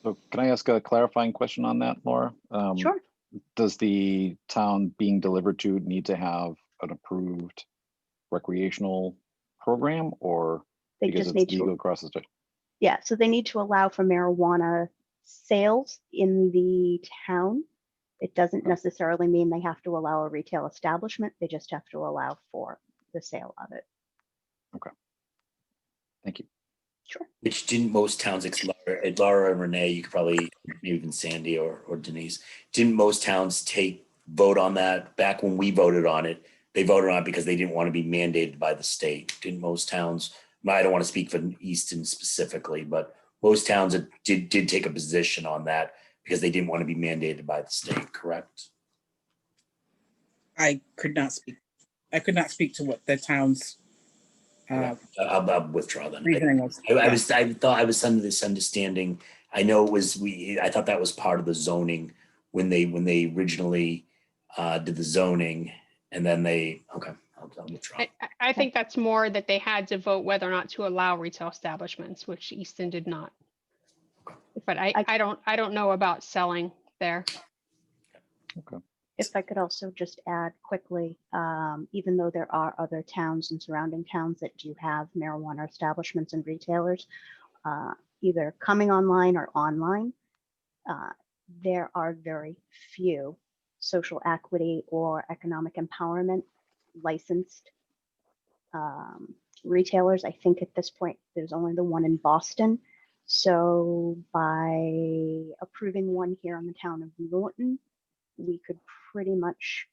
A: So can I ask a clarifying question on that, Laura?
I: Sure.
A: Does the town being delivered to need to have an approved recreational program, or
I: They
A: because
I: just
A: it's
I: need
A: legal
I: to,
A: across the state?
I: yeah, so they need to allow for marijuana sales in the town. It doesn't necessarily mean they have to allow a retail establishment. They just have to allow for the sale of it.
A: Okay. Thank you.
I: Sure.
B: Which didn't most towns, Laura and Renee, you could probably, maybe even Sandy or Denise, didn't most towns vote on that back when we voted on it? They voted on it because they didn't want to be mandated by the state. Didn't most towns, I don't want to speak for Easton specifically, but most towns did take a position on that because they didn't want to be mandated by the state, correct?
K: I could not speak to what the town's
B: I'll withdraw then.
K: reasoning was.
B: I thought I was under this understanding. I know it was I thought that was part of the zoning when they originally did the zoning, and then I'll withdraw.
E: I think that's more that they had to vote whether or not to allow retail establishments, which Easton did not. But I don't know about selling there.
I: If I could also just add quickly, even though there are other towns and surrounding towns that do have marijuana establishments and retailers, either coming online or online, there are very few social equity or economic empowerment licensed retailers. I think at this point, there's only the one in Boston. So by approving one here in the town of Norton, we could pretty much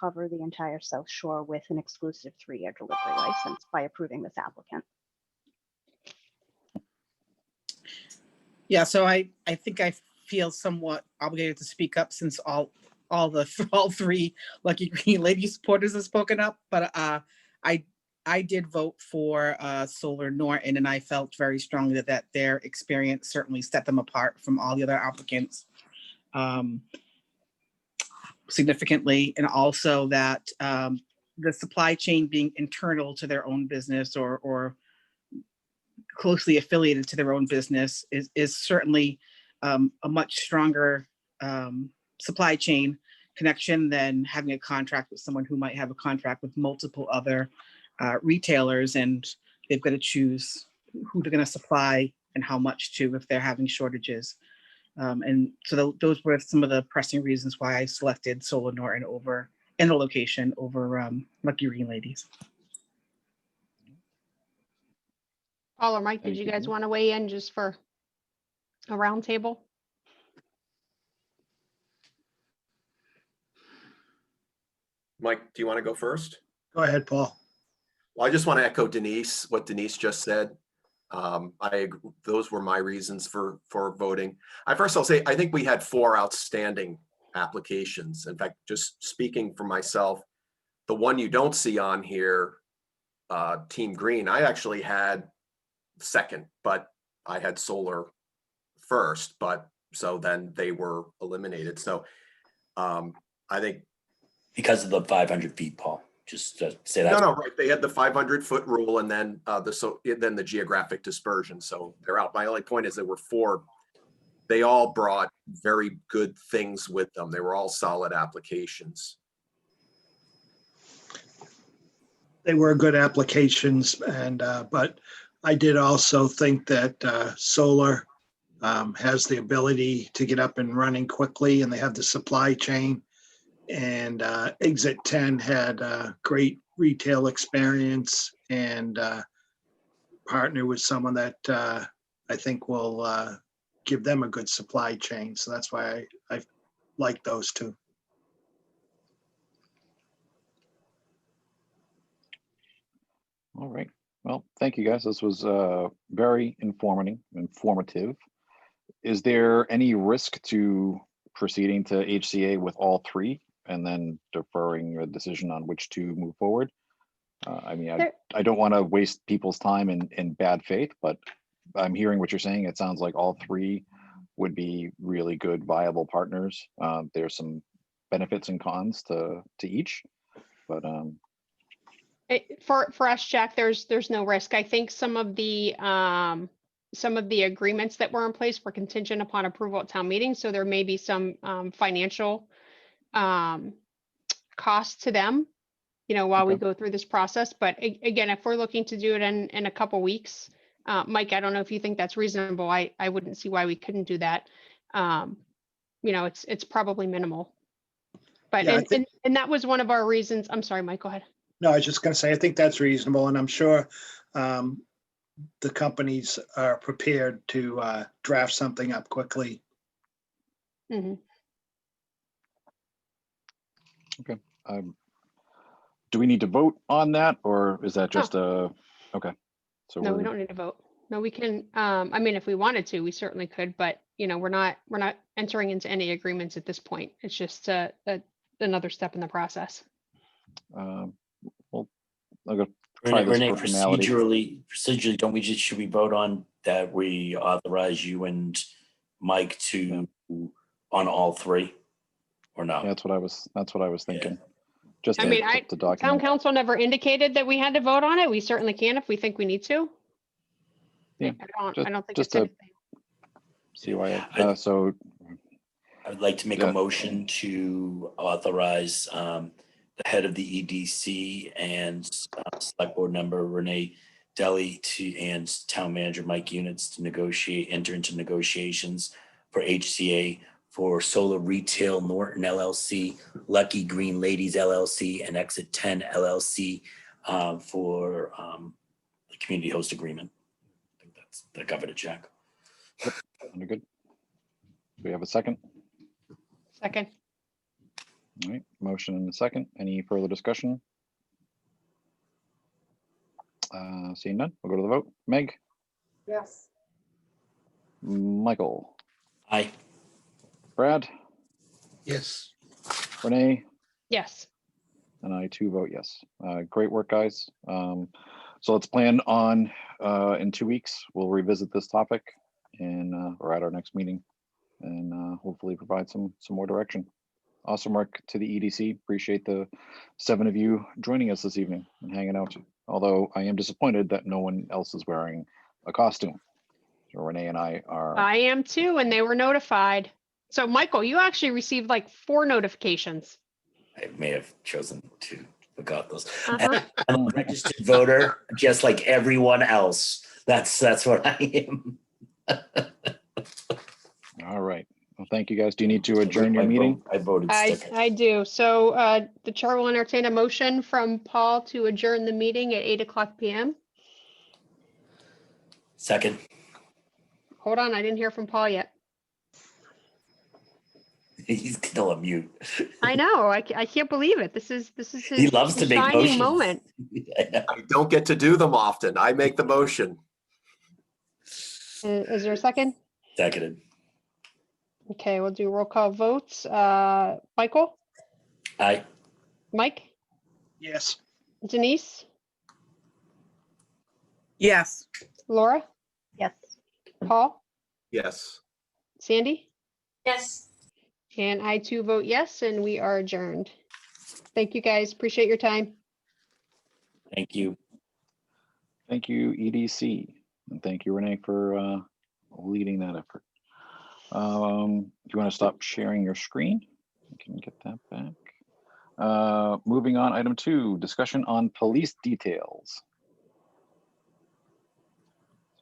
I: cover the entire South Shore with an exclusive 3-year delivery license by approving this applicant.
K: Yeah, so I think I feel somewhat obligated to speak up since all three Lucky Green Lady supporters have spoken up, but I did vote for Solar Norton, and I felt very strongly that their experience certainly set them apart from all the other applicants significantly, and also that the supply chain being internal to their own business or closely affiliated to their own business is certainly a much stronger supply chain connection than having a contract with someone who might have a contract with multiple other retailers, and they've got to choose who they're going to supply and how much to if they're having shortages. And so those were some of the pressing reasons why I selected Solar Norton over in the location over Lucky Green Ladies.
E: Paul or Mike, did
A: Thank
E: you
A: you.
E: guys want to weigh in just for a roundtable?
L: Mike, do you want to go first?
C: Go ahead, Paul.
L: Well, I just want to echo what Denise just said. Those were my reasons for voting. I'll say, I think we had 4 outstanding applications. In fact, just speaking for myself, the one you don't see on here, Team Green, I actually had second, but I had Solar first, but so then they were eliminated. So I think
B: Because of the 500 feet, Paul, just to say that.
L: no, right. They had the 500-foot rule and then the geographic dispersion. So they're out. My only point is there were 4. They all brought very good things with them. They were all solid applications.
C: They were good applications, and but I did also think that Solar has the ability to get up and running quickly, and they have the supply chain. And Exit 10 had great retail experience and partner with someone that I think will give them a good supply chain. So that's why I like those 2.
A: All right. Well, thank you guys. This was very informative. Is there any risk to proceeding to HCA with all 3 and then deferring a decision on which to move forward? I mean, I don't want to waste people's time in bad faith, but I'm hearing what you're saying. It sounds like all 3 would be really good, viable partners. There's some benefits and cons to each, but
E: For us, Jack, there's no risk. I think some of the agreements that were in place were contingent upon approval at town meeting, so there may be some financial cost to them, while we
A: Okay.
E: go through this process. But again, if we're looking to do it in a couple weeks, Mike, I don't know if you think that's reasonable. I wouldn't see why we couldn't do that. It's probably minimal. But
C: Yeah, I think-
E: and that was one of our reasons. I'm sorry, Mike, go ahead.
C: No, I was just going to say, I think that's reasonable, and I'm sure the companies are prepared to draft something up quickly.
E: Mm-hmm.
A: okay. Do we need to vote on that, or is that just okay? So
E: No, we don't need to vote. No, we can, I mean, if we wanted to, we certainly could, but we're not entering into any agreements at this point. It's just another step in the process.
A: Well, I'll go try this
B: Renee,
A: for formality.
B: procedurally, should we vote on that we authorize you and Mike to on all 3 or no?
A: Yeah, that's what I was thinking. Just
E: I mean,
A: to
E: town
A: document.
E: council never indicated that we had to vote on it. We certainly can if we think we need to.
A: Yeah,
E: I don't think
A: just
E: it's anything.
A: CYA.
B: I-
A: So
B: I would like to make
A: Yeah.
B: a motion to authorize the head of the EDC and select board member Renee Deli and town manager Mike Units to enter into negotiations for HCA for Solar Retail Norton LLC, Lucky Green Ladies LLC, and Exit 10 LLC for the community host agreement. I think that covered it, Jack.
A: Under good. Do we have a second?
E: Second.
A: All right, motion and a second. Any further discussion? Seeing none, we'll go to the vote. Meg,
M: Yes.
A: Michael,
B: Aye.
A: Brad,
F: Yes.
A: Renee,
E: Yes.
A: and I too vote yes. Great work, guys. So let's plan on in 2 weeks, we'll revisit this topic and or at our next meeting and hopefully provide some more direction. Awesome work to the EDC. Appreciate the 7 of you joining us this evening and hanging out. Although I am disappointed that no one else is wearing a costume. So Renee and I are.
E: I am too, and they were notified. So Michael, you actually received like 4 notifications.
B: I may have chosen to forgot those.
E: Uh-huh.
B: I'm a registered voter, just like everyone else. That's what I am.
A: All right. Well, thank you guys. Do you need to adjourn your meeting?
B: I voted sticker.
E: I do. So the chair will entertain a motion from Paul to adjourn the meeting at 8:00 p.m.
B: Second.
E: Hold on, I didn't hear from Paul yet.
B: He's still on mute.
E: I know. I can't believe it. This is his
B: He loves to make
E: shining
B: motions.
E: moment.
L: I don't get to do them often. I make the motion.
E: Is there a second?
B: Seconded.
E: Okay, we'll do roll call votes. Michael,
B: Aye.
E: Mike,
C: Yes.
E: Denise,
K: Yes.
E: Laura,
I: Yes.
E: Paul,
L: Yes.
E: Sandy,
J: Yes.
E: and I too vote yes, and we are adjourned. Thank you guys. Appreciate your time.
B: Thank you.
A: Thank you, EDC. And thank you, Renee, for leading that effort. If you want to stop sharing your screen, you can get that back. Moving on, item 2, discussion on police details.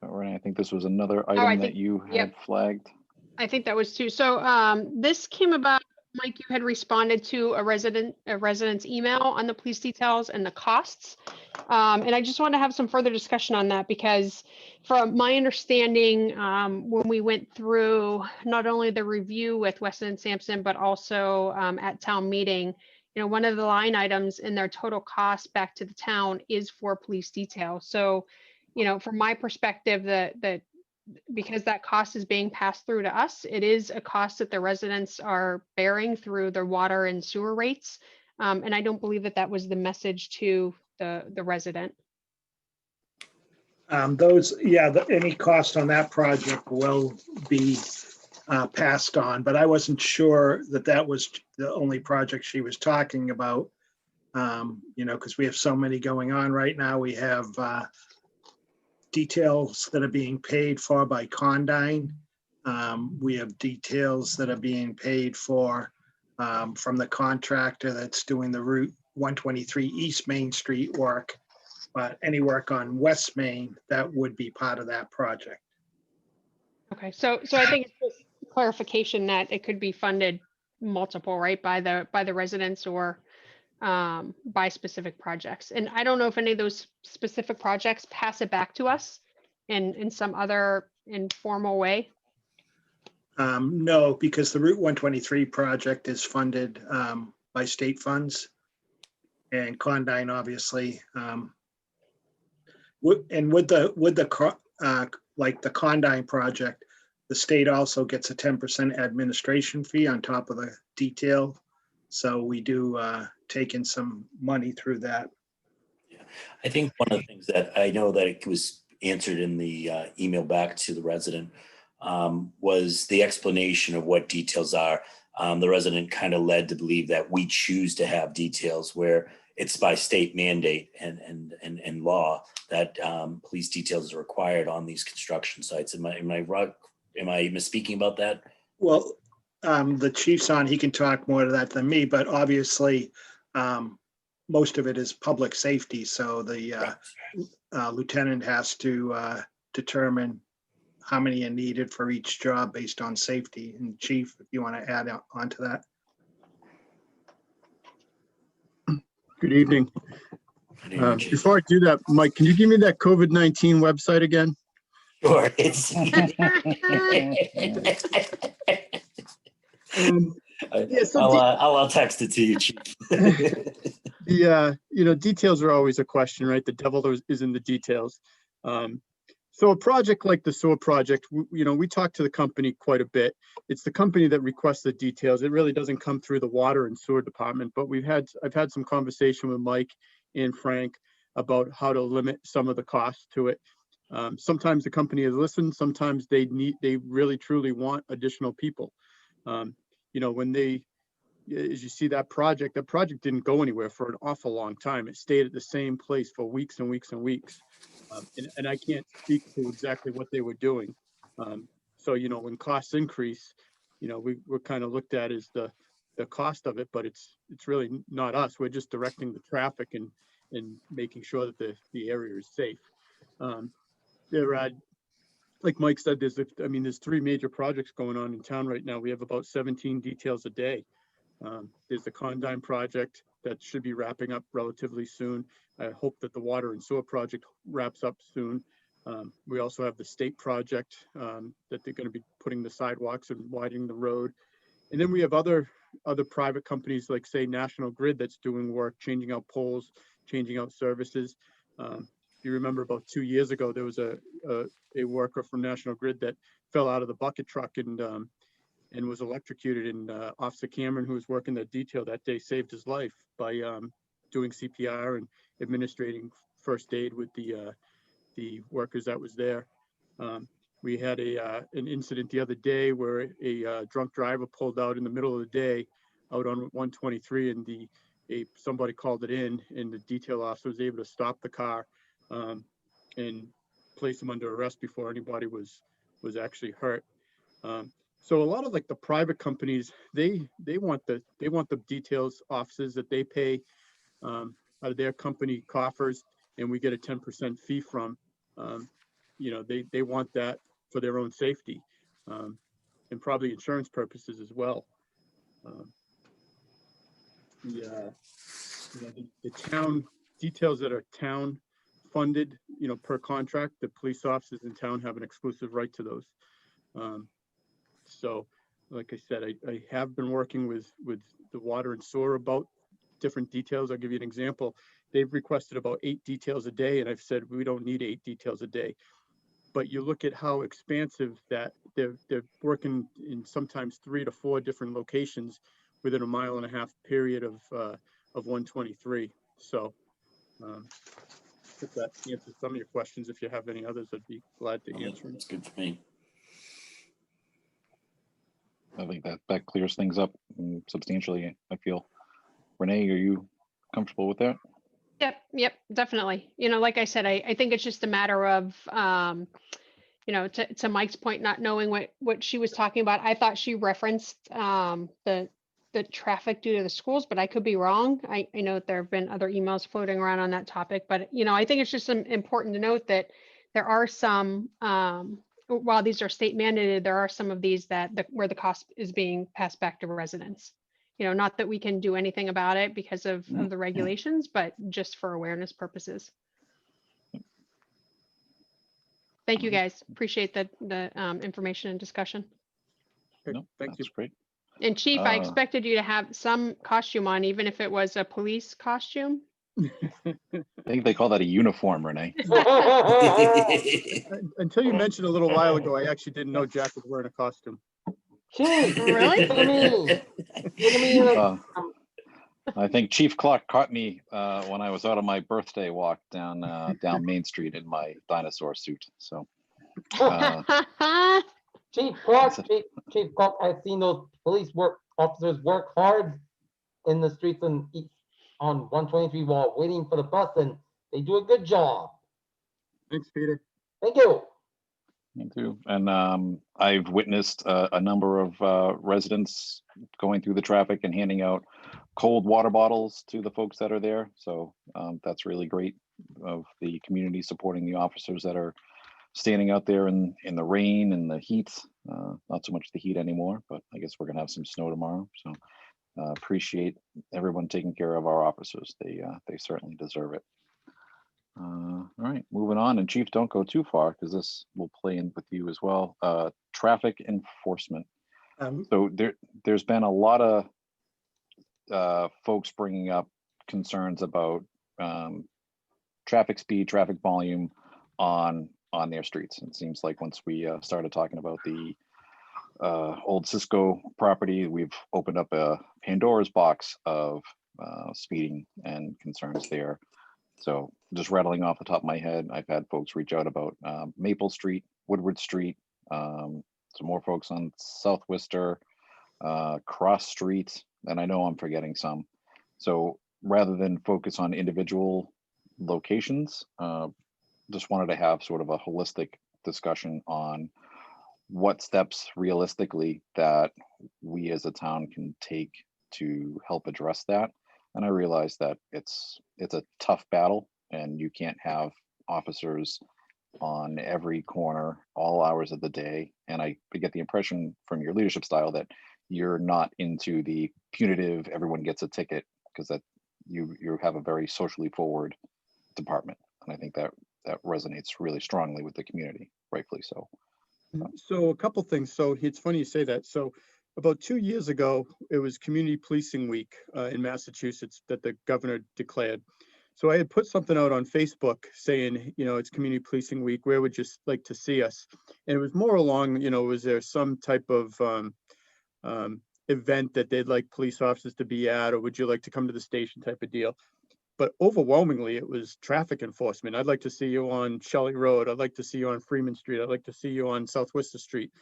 A: So Renee, I think this was another item
E: I
A: that
E: think-
A: you had
E: yep.
A: flagged.
E: I think that was too. So this came about, Mike, you had responded to a resident's email on the police details and the costs. And I just want to have some further discussion on that because from my understanding, when we went through not only the review with Weston and Sampson, but also at town meeting, you know, one of the line items in their total cost back to the town is for police detail. So, you know, from my perspective, that because that cost is being passed through to us, it is a cost that the residents are bearing through their water and sewer rates. And I don't believe that that was the message to the resident.
C: Any cost on that project will be passed on, but I wasn't sure that that was the only project she was talking about. You know, because we have so many going on right now. We have details that are being paid for by Condyne. We have details that are being paid for from the contractor that's doing the Route 123 East Main Street work. But any work on West Main, that would be part of that project.
E: Okay, so I think it's just clarification that it could be funded multiple, right, by the residents or by specific projects. And I don't know if any of those specific projects pass it back to us in some other informal way.
C: No, because the Route 123 project is funded by state funds. And Condyne, obviously, and with the like the Condyne project, the state also gets a 10% administration fee on top of the detail. So we do take in some money through that.
B: I think one of the things that I know that it was answered in the email back to the resident was the explanation of what details are. The resident kind of led to believe that we choose to have details where it's by state mandate and law that police details are required on these construction sites. Am I misspeaking about that?
C: Well, the chief's on, he can talk more to that than me, but obviously, most of it is public safety, so the lieutenant has to determine how many are needed for each job based on safety. And chief, if you want to add on to that.
M: Good evening.
B: Good evening, Chief.
M: Before I do that, Mike, can you give me that COVID-19 website again?
B: Sure, it's.
M: Yeah, so
B: I'll text it to you, Chief.
M: details are always a question, right? The devil is in the details. So a project like the sewer project, we talk to the company quite a bit. It's the company that requests the details. It really doesn't come through the water and sewer department, but I've had some conversation with Mike and Frank about how to limit some of the costs to it. Sometimes the company has listened, sometimes they really truly want additional people. When as you see that project didn't go anywhere for an awful long time. It stayed at the same place for weeks and weeks and weeks. And I can't speak to exactly what they were doing. So, when costs increase, we're kind of looked at as the cost of it, but it's really not us. We're just directing the traffic and making sure that the area is safe. Like Mike said, there's 3 major projects going on in town right now. We have about 17 details a day. There's the Condime project that should be wrapping up relatively soon. I hope that the water and sewer project wraps up soon. We also have the state project that they're going to be putting the sidewalks and widening the road. And then we have other private companies like, say, National Grid, that's doing work, changing out poles, changing out services. You remember about 2 years ago, there was a worker from National Grid that fell out of the bucket truck and was electrocuted, and Officer Cameron, who was working the detail that day, saved his life by doing CPR and administrating first aid with the workers that was there. We had an incident the other day where a drunk driver pulled out in the middle of the day out on 123, and somebody called it in, and the detail officer was able to stop the car and place him under arrest before anybody was actually hurt. So a lot of like the private companies, they want the details offices that they pay out of their company coffers, and we get a 10% fee from. They want that for their own safety, and probably insurance purposes as well. The town details that are town funded, per contract, the police officers in town have an exclusive right to those. So, like I said, I have been working with the water and sewer about different details. I'll give you an example. They've requested about 8 details a day, and I've said we don't need 8 details a day. But you look at how expansive that they're working in sometimes 3 to 4 different locations within a 1.5 mile period of 123. So, if that answers some of your questions, if you have any others, I'd be glad to answer them.
B: That's good for me.
A: I think that clears things up substantially, I feel. Renee, are you comfortable with that?
E: Yep, definitely. Like I said, I think it's just a matter of, to Mike's point, not knowing what she was talking about. I thought she referenced the traffic due to the schools, but I could be wrong. I know that there have been other emails floating around on that topic, but I think it's just important to note that there are some, while these are state mandated, there are some of these where the cost is being passed back to residents. Not that we can do anything about it because of the regulations, but just for awareness purposes. Thank you, guys. Appreciate the information and discussion.
A: No,
M: Thank you.
A: that's great.
E: And Chief, I expected you to have some costume on, even if it was a police costume.
A: I think they call that a uniform, Renee.
M: Until you mentioned a little while ago, I actually didn't know Jack was wearing a costume.
H: Chief,
E: Really?
H: look at me. Look at me like,
A: I think Chief Clark caught me when I was out on my birthday walk down Main Street in my dinosaur suit. So
H: Chief Clark, I've seen those police officers work hard in the streets on 123 while waiting for the bus, and they do a good job.
M: Thanks, Peter.
H: Thank you.
A: Me too. And I've witnessed a number of residents going through the traffic and handing out cold water bottles to the folks that are there. So that's really great of the community supporting the officers that are standing out there in the rain and the heat. Not so much the heat anymore, but I guess we're gonna have some snow tomorrow. So appreciate everyone taking care of our officers. They certainly deserve it. All right, moving on. And Chief, don't go too far because this will play in with you as well. Traffic enforcement. So there's been a lot of folks bringing up concerns about traffic speed, traffic volume on their streets. It seems like once we started talking about the old Cisco property, we've opened up a Pandora's box of speeding and concerns there. So just rattling off the top of my head, I've had folks reach out about Maple Street, Woodward Street, some more folks on South Worcester, Cross Street, and I know I'm forgetting some. So rather than focus on individual locations, just wanted to have sort of a holistic discussion on what steps realistically that we as a town can take to help address that. And I realize that it's a tough battle and you can't have officers on every corner all hours of the day. And I get the impression from your leadership style that you're not into the punitive, everyone gets a ticket, because that you have a very socially forward department. And I think that resonates really strongly with the community, rightfully so.
M: So a couple things. So it's funny you say that. So about 2 years ago, it was Community Policing Week in Massachusetts that the governor declared. So I had put something out on Facebook saying, it's Community Policing Week. Where would you like to see us? And it was more along, was there some type of event that they'd like police officers to be at, or would you like to come to the station type of deal? But overwhelmingly, it was traffic enforcement. I'd like to see you on Shelley Road. I'd like to see you on Freeman Street. I'd like to see you on South Worcester Street.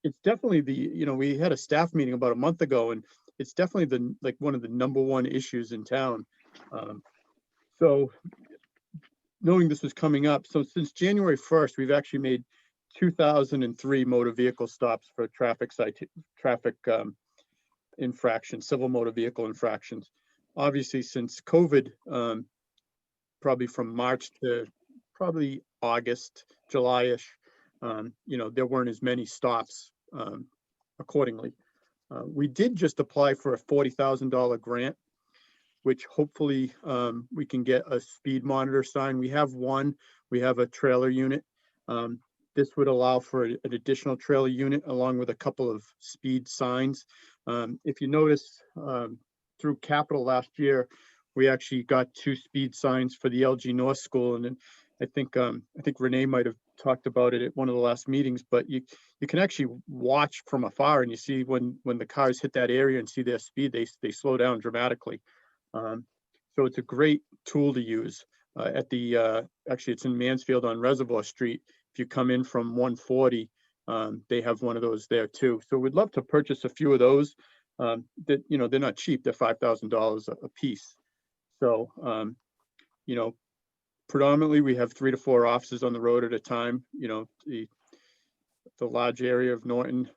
M: It's definitely we had a staff meeting about a month ago, and it's definitely one of the #1 issues in town. So knowing this was coming up, so since January 1st, we've actually made 2,003 motor vehicle stops for traffic infractions, civil motor vehicle infractions. Obviously, since COVID, probably from March to probably August, July-ish, there weren't as many stops accordingly. We did just apply for a $40,000 grant, which hopefully we can get a speed monitor sign. We have one, we have a trailer unit. This would allow for an additional trailer unit along with a couple of speed signs. If you notice, through capital last year, we actually got 2 speed signs for the LG North School, and then I think Renee might have talked about it at one of the last meetings. But you can actually watch from afar, and you see when the cars hit that area and see their speed, they slow down dramatically. So it's a great tool to use. At the actually, it's in Mansfield on Reservoir Street. If you come in from 140, they have one of those there too. So we'd love to purchase a few of those. That they're not cheap. They're $5,000 a piece. So predominantly we have 3 to 4 officers on the road at a time. The large area of Norton,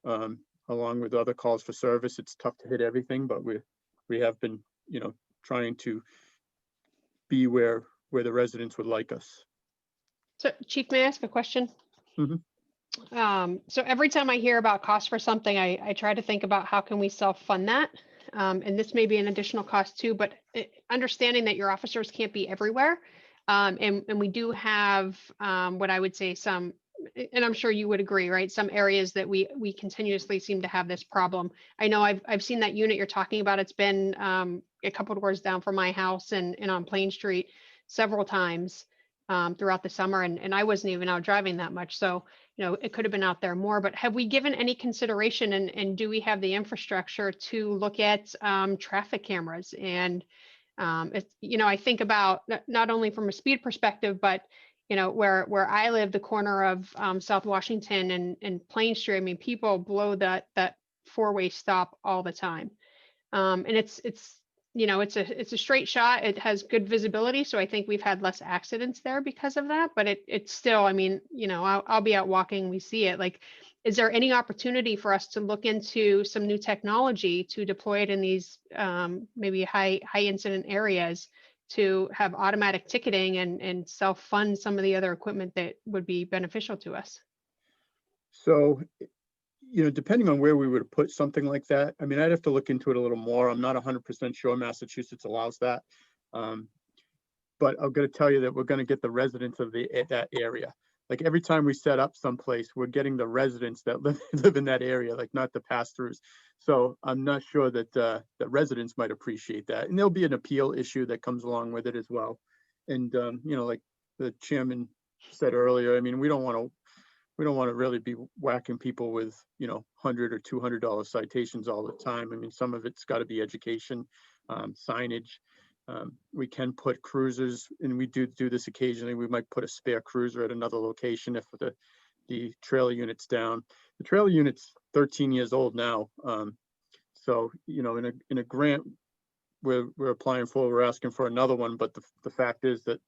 M: along with other calls for service, it's tough to hit everything, but we have been trying to be where the residents would like us.
E: So Chief, may I ask a question?
M: Mhm.
E: So every time I hear about cost for something, I try to think about how can we self-fund that? And this may be an additional cost too, but understanding that your officers can't be everywhere. And we do have what I would say some, and I'm sure you would agree, right? Some areas that we continuously seem to have this problem. I know I've seen that unit you're talking about. It's been a couple of doors down from my house and on Plain Street several times throughout the summer. And I wasn't even out driving that much. So, it could have been out there more, but have we given any consideration and do we have the infrastructure to look at traffic cameras? And I think about not only from a speed perspective, but where I live, the corner of South Washington and Plain Street. I mean, people blow that 4-way stop all the time, and it's you know, it's a straight shot. It has good visibility. So I think we've had less accidents there because of that, but it's still, I mean, you know, I'll be out walking, we see it. Like, is there any opportunity for us to look into some new technology to deploy it in these maybe high incident areas to have automatic ticketing and self-fund some of the other equipment that would be beneficial to us?
M: So, you know, depending on where we would put something like that, I mean, I'd have to look into it a little more. I'm not 100% sure Massachusetts allows that. But I'm going to tell you that we're going to get the residents of that area. Like every time we set up someplace, we're getting the residents that live in that area, like not the pass-throughs. So I'm not sure that the residents might appreciate that. And there'll be an appeal issue that comes along with it as well. And, you know, like the chairman said earlier, I mean, we don't want to really be whacking people with, you know, $100 or $200 citations all the time. I mean, some of it's got to be education, signage. We can put cruisers, and we do this occasionally. We might put a spare cruiser at another location if the trailer unit's down. The trailer unit's 13 years old now. So, you know, in a grant we're applying for, we're asking for another one. But the fact is that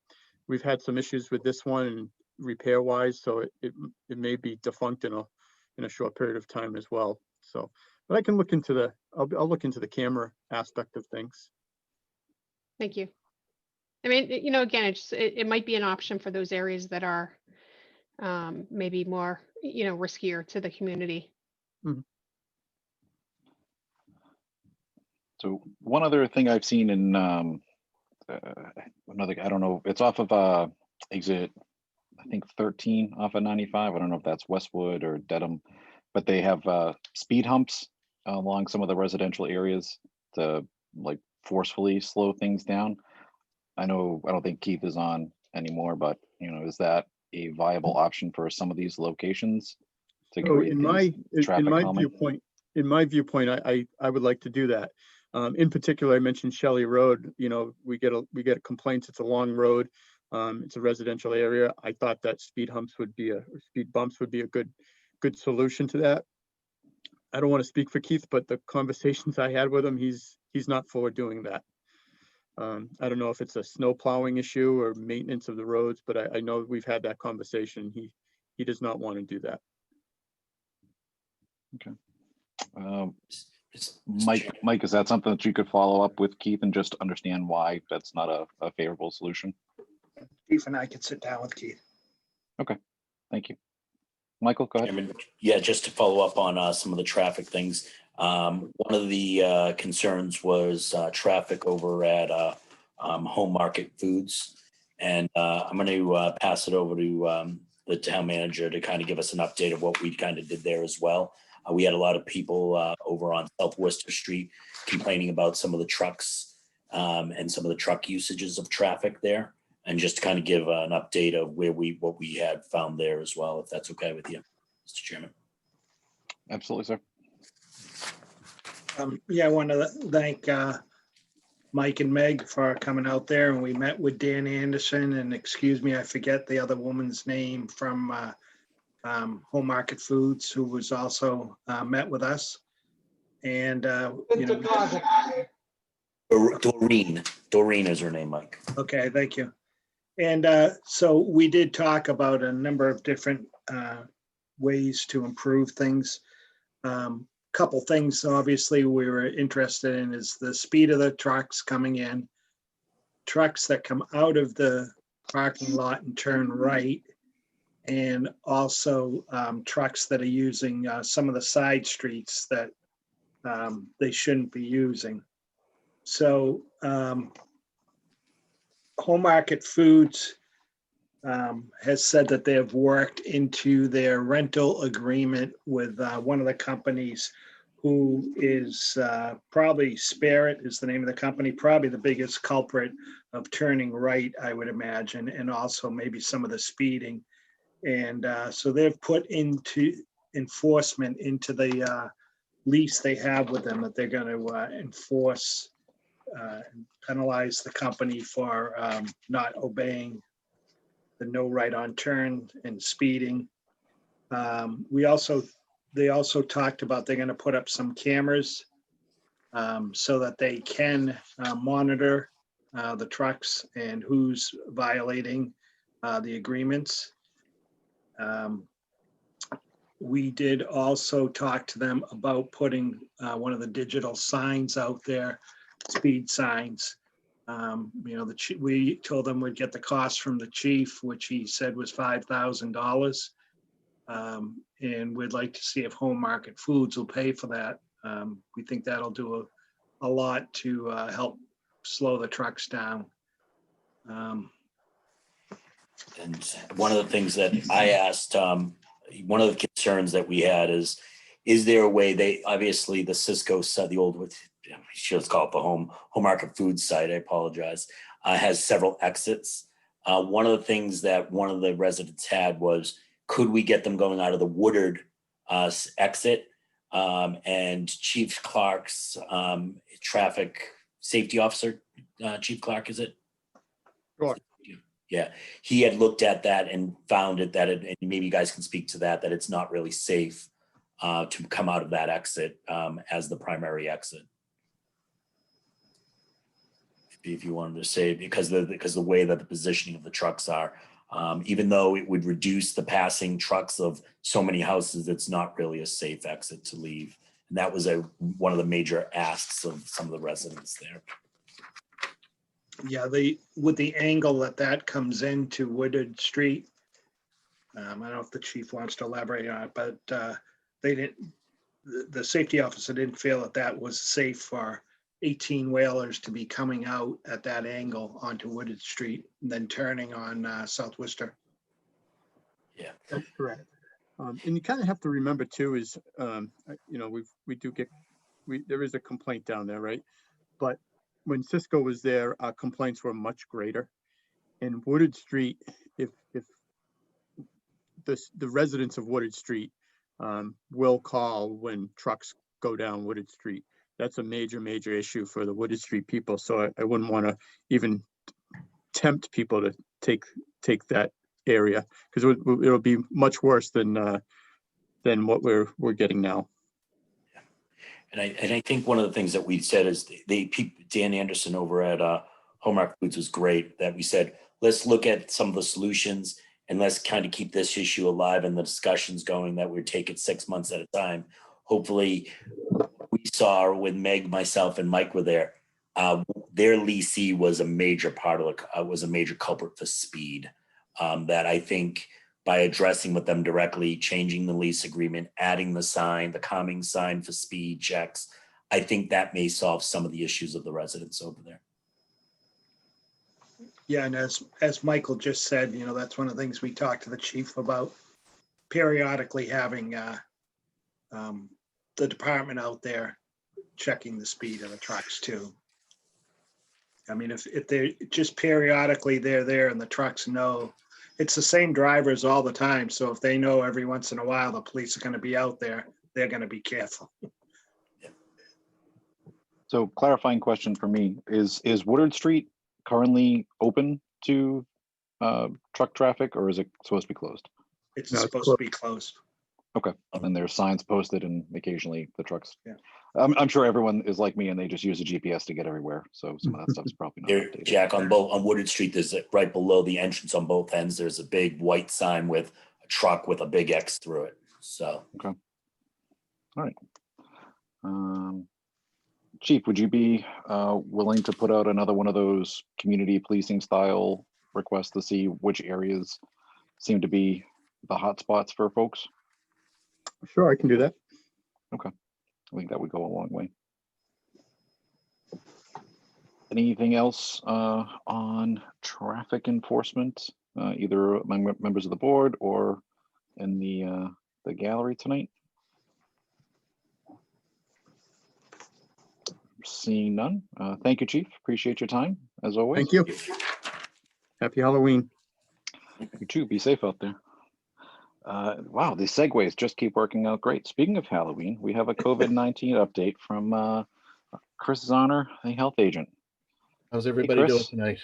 M: we've had some issues with this one and repair wise, so it may be defunct in a short period of time as well. So, but I can look into I'll look into the camera aspect of things.
E: Thank you. I mean, you know, again, it might be an option for those areas that are maybe more, you know, riskier to the community.
M: Mm-hmm.
A: So one other thing I've seen in another, I don't know, it's off of exit, I think 13 off of 95. I don't know if that's Westwood or Dedham, but they have speed humps along some of the residential areas to like forcefully slow things down. I don't think Keith is on anymore, but you know, is that a viable option for some of these locations to
M: So
A: create traffic calming?
M: In my viewpoint, I would like to do that. In particular, I mentioned Shelley Road. You know, we get complaints. It's a long road. It's a residential area. I thought that speed bumps would be a good solution to that. I don't want to speak for Keith, but the conversations I had with him, he's not for doing that. I don't know if it's a snow plowing issue or maintenance of the roads, but I know we've had that conversation. He does not want to do that.
A: Okay. Mike, is that something that you could follow up with Keith and just understand why that's not a favorable solution?
C: Keith and I could sit down with Keith.
A: Okay, thank you. Michael, go ahead.
B: Chairman, yeah, just to follow up on some of the traffic things. One of the concerns was traffic over at Home Market Foods. And I'm going to pass it over to the town manager to kind of give us an update of what we kind of did there as well. We had a lot of people over on South Worcester Street complaining about some of the trucks and some of the truck usages of traffic there. And just to kind of give an update of what we had found there as well, if that's okay with you, Mr. Chairman.
A: Absolutely, sir.
C: Yeah, I want to thank Mike and Meg for coming out there, and we met with Dan Anderson, and excuse me, I forget the other woman's name from Home Market Foods, who was also met with us. And you know,
B: Doreen is her name, Mike.
C: Okay, thank you. And so we did talk about a number of different ways to improve things. Couple things obviously we were interested in is the speed of the trucks coming in, trucks that come out of the parking lot and turn right, and also trucks that are using some of the side streets that they shouldn't be using. So Home Market Foods has said that they have worked into their rental agreement with one of the companies who is probably Spirit is the name of the company, probably the biggest culprit of turning right, I would imagine, and also maybe some of the speeding. And so they've put into enforcement into the lease they have with them that they're going to enforce and penalize the company for not obeying the no right on turn and speeding. They also talked about they're going to put up some cameras so that they can monitor the trucks and who's violating the agreements. We did also talk to them about putting one of the digital signs out there, speed signs. We told them we'd get the cost from the chief, which he said was $5,000. And we'd like to see if Home Market Foods will pay for that. We think that'll do a lot to help slow the trucks down.
B: And one of the things that I asked, one of the concerns that we had is there a way obviously the Cisco site, the old, let's call it the Home Market Foods site, I apologize, has several exits. One of the things that one of the residents had was, could we get them going out of the Woodard exit? And Chief Clark's traffic safety officer, Chief Clark, is it?
M: Sure.
B: Yeah, he had looked at that and found it that and maybe you guys can speak to that it's not really safe to come out of that exit as the primary exit. If you wanted to say, because the way that the positioning of the trucks are, even though it would reduce the passing trucks of so many houses, it's not really a safe exit to leave. And that was one of the major asks of some of the residents there.
C: Yeah, with the angle that comes into Woodard Street, I don't know if the chief wants to elaborate on it, but the safety officer didn't feel that was safe for 18 whalers to be coming out at that angle onto Woodard Street and then turning on South Worcester.
B: Yeah,
M: that's correct. And you kind of have to remember too is, there is a complaint down there, right? But when Cisco was there, our complaints were much greater. In Woodard Street, if the residents of Woodard Street will call when trucks go down Woodard Street. That's a major issue for the Woodard Street people. So I wouldn't want to even tempt people to take that area, because it'll be much worse than what we're getting now.
B: And I think one of the things that we said is Dan Anderson over at Home Market Foods was great, that we said, let's look at some of the solutions and let's kind of keep this issue alive and the discussions going, that we'd take it 6 months at a time. Hopefully we saw when Meg, myself, and Mike were there, their leasee was a major part of was a major culprit for speed. That I think by addressing with them directly, changing the lease agreement, adding the sign, the calming sign for speed checks, I think that may solve some of the issues of the residents over there.
C: Yeah, and as Michael just said, that's one of the things we talked to the chief about, periodically having the department out there checking the speed of the trucks too. I mean, if they're just periodically they're there and the trucks know, it's the same drivers all the time. So if they know every once in a while the police are going to be out there, they're going to be careful.
A: So clarifying question for me, is Woodard Street currently open to truck traffic, or is it supposed to be closed?
C: It's supposed to be closed.
A: Okay, and there's signs posted and occasionally the trucks.
C: Yeah.
A: I'm sure everyone is like me and they just use a GPS to get everywhere. So some of that stuff's probably not
B: There,
A: updated.
B: Jack, on Woodard Street, there's right below the entrance on both ends, there's a big white sign with a truck with a big X through it. So.
A: Okay. All right. Chief, would you be willing to put out another one of those community policing style requests to see which areas seem to be the hot spots for folks?
M: Sure, I can do that.
A: Okay. I think that would go a long way. Anything else on traffic enforcement, either among members of the board or in the gallery tonight? Seeing none. Thank you, Chief. Appreciate your time, as always.
M: Thank you. Happy Halloween.
A: You too. Be safe out there. Wow, these segues just keep working out great. Speaking of Halloween, we have a COVID-19 update from Chris Zahner, the health agent.
N: How's everybody doing
A: Chris.
N: tonight?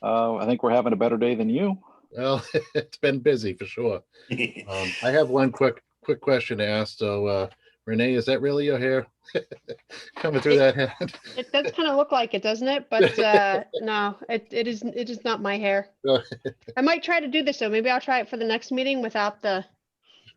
A: I think we're having a better day than you.
N: Well, it's been busy for sure. I have one quick question to ask. So Renee, is that really your hair? Coming through that hand?
E: It does kind of look like it, doesn't it? But no, it is not my hair.
N: Go
E: I might try to do this though. Maybe I'll try it for the next meeting without the,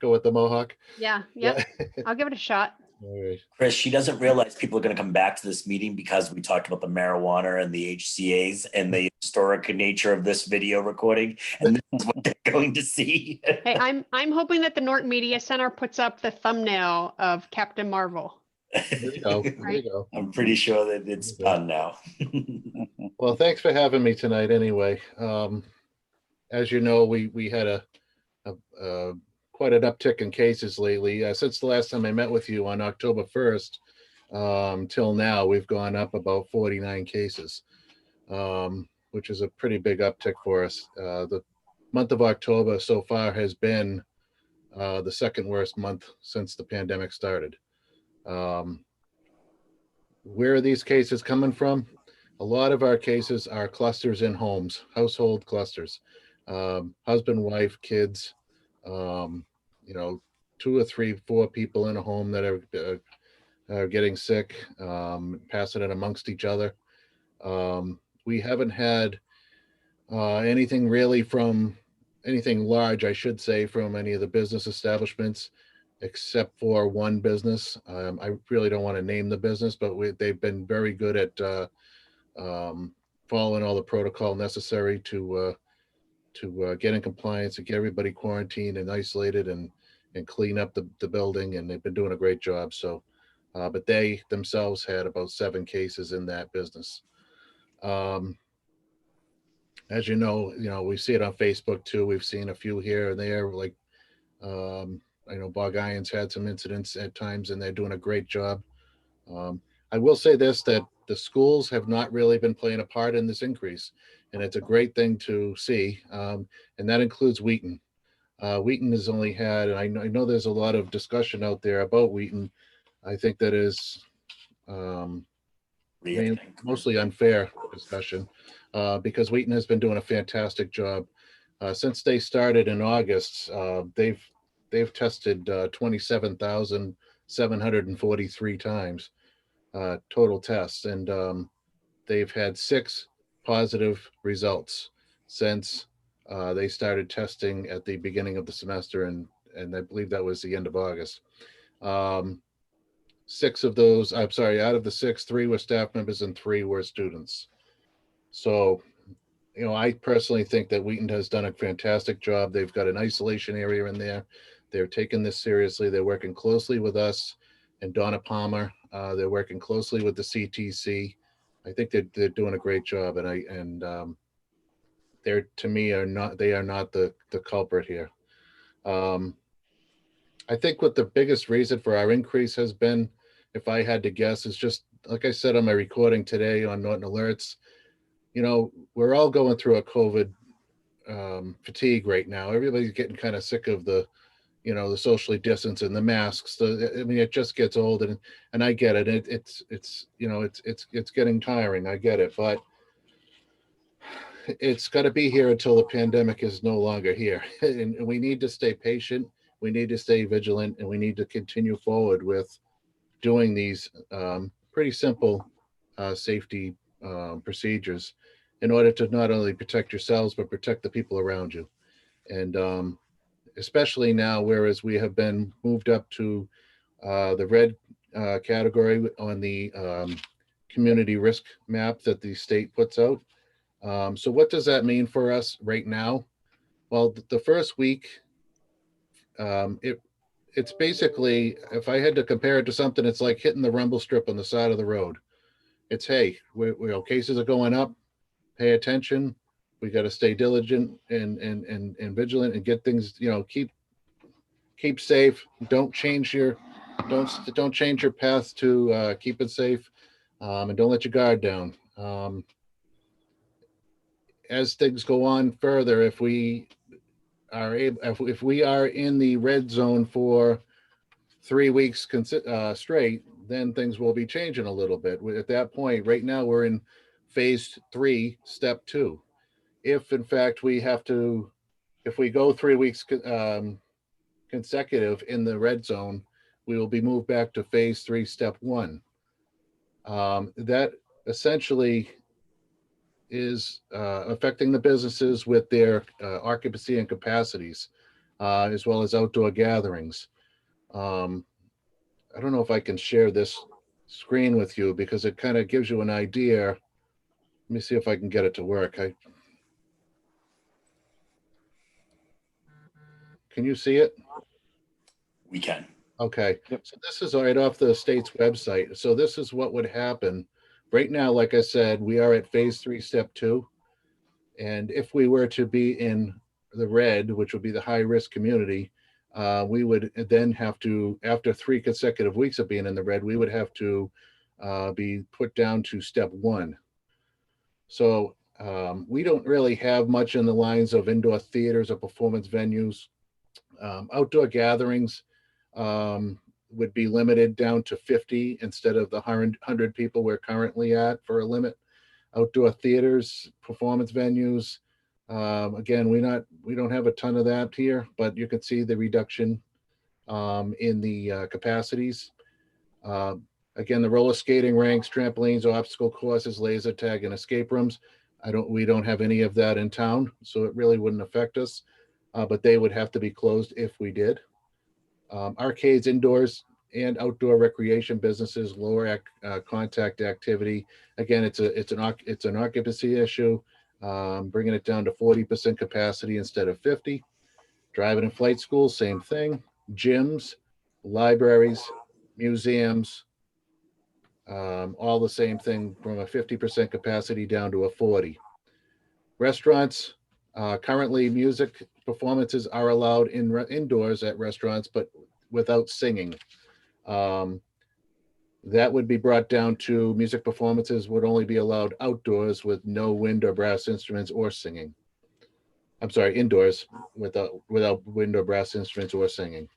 N: with the mohawk.
E: yeah, yep. I'll give it a shot.
N: All right.
B: Chris, she doesn't realize people are going to come back to this meeting because we talked about the marijuana and the HCAs and the historic nature of this video recording. And this is what they're going to see.
E: Hey, I'm hoping that the Norton Media Center puts up the thumbnail of Captain Marvel.
N: There you go. There you go.
B: I'm pretty sure that it's done now.
N: Well, thanks for having me tonight anyway. As you know, we had a quite an uptick in cases lately. Since the last time I met with you on October 1st, till now, we've gone up about 49 cases, which is a pretty big uptick for us. The month of October so far has been the second worst month since the pandemic started. Where are these cases coming from? A lot of our cases are clusters in homes, household clusters, husband, wife, kids, you know, 2 or 3, 4 people in a home that are getting sick, passing it amongst each other. We haven't had anything really from anything large, I should say, from any of the business establishments, except for one business. I really don't want to name the business, but they've been very good at following all the protocol necessary to get in compliance and get everybody quarantined and isolated and clean up the building, and they've been doing a great job. So, but they themselves had about 7 cases in that business. As you know, we see it on Facebook too. We've seen a few here and there. Like, I know Bog Iron's had some incidents at times, and they're doing a great job. I will say this, that the schools have not really been playing a part in this increase, and it's a great thing to see. And that includes Wheaton. Wheaton has only had, and I know there's a lot of discussion out there about Wheaton. I think that is mostly unfair discussion, because Wheaton has been doing a fantastic job. Since they started in August, they've tested 27,743 times total tests, and they've had 6 positive results since they started testing at the beginning of the semester, and I believe that was the end of August. 6 of those, I'm sorry, out of the 6, 3 were staff members and 3 were students. So, I personally think that Wheaton has done a fantastic job. They've got an isolation area in there. They're taking this seriously. They're working closely with us and Donna Palmer. They're working closely with the CTC. I think they're doing a great job, and they're, to me, they are not the culprit here. I think what the biggest reason for our increase has been, if I had to guess, is just like I said on my recording today on Norton Alerts. We're all going through a COVID fatigue right now. Everybody's getting kind of sick of the socially distance and the masks. It just gets old, and I get it. It's getting tiring. I get it, but it's got to be here until the pandemic is no longer here. And we need to stay patient. We need to stay vigilant, and we need to continue forward with doing these pretty simple safety procedures in order to not only protect yourselves, but protect the people around you. And especially now, whereas we have been moved up to the red category on the community risk map that the state puts out. So what does that mean for us right now? Well, the first week, it's basically, if I had to compare it to something, it's like hitting the rumble strip on the side of the road. It's, hey, cases are going up, pay attention. We got to stay diligent and vigilant and get things, keep safe. Don't change your path to keep it safe, and don't let your guard down. As things go on further, if we are in the red zone for 3 weeks straight, then things will be changing a little bit. At that point, right now we're in phase 3, step 2. If in fact if we go 3 weeks consecutive in the red zone, we will be moved back to phase 3, step 1. That essentially is affecting the businesses with their occupancy and capacities, as well as outdoor gatherings. I don't know if I can share this screen with you because it kind of gives you an idea. Let me see if I can get it to work. Can you see it?
B: We can.
N: Okay, so this is right off the state's website. So this is what would happen. Right now, like I said, we are at phase 3, step 2. And if we were to be in the red, which would be the high-risk community, we would then have to, after 3 consecutive weeks of being in the red, we would have to be put down to step 1. So we don't really have much in the lines of indoor theaters or performance venues. Outdoor gatherings would be limited down to 50 instead of the 100 people we're currently at for a limit. Outdoor theaters, performance venues, again, we don't have a ton of that here, but you can see the reduction in the capacities. Again, the roller skating rinks, trampolines, obstacle courses, laser tag, and escape rooms. We don't have any of that in town, so it really wouldn't affect us. But they would have to be closed if we did. Arcades, indoors and outdoor recreation businesses, lower contact activity. Again, it's an occupancy issue, bringing it down to 40% capacity instead of 50. Driving and flight schools, same thing. Gyms, libraries, museums, all the same thing, from a 50% capacity down to a 40. Restaurants, currently music performances are allowed indoors at restaurants, but without singing. That would be brought down to music performances would only be allowed outdoors with no wind or brass instruments or singing. I'm sorry, indoors without wind or brass instruments or singing.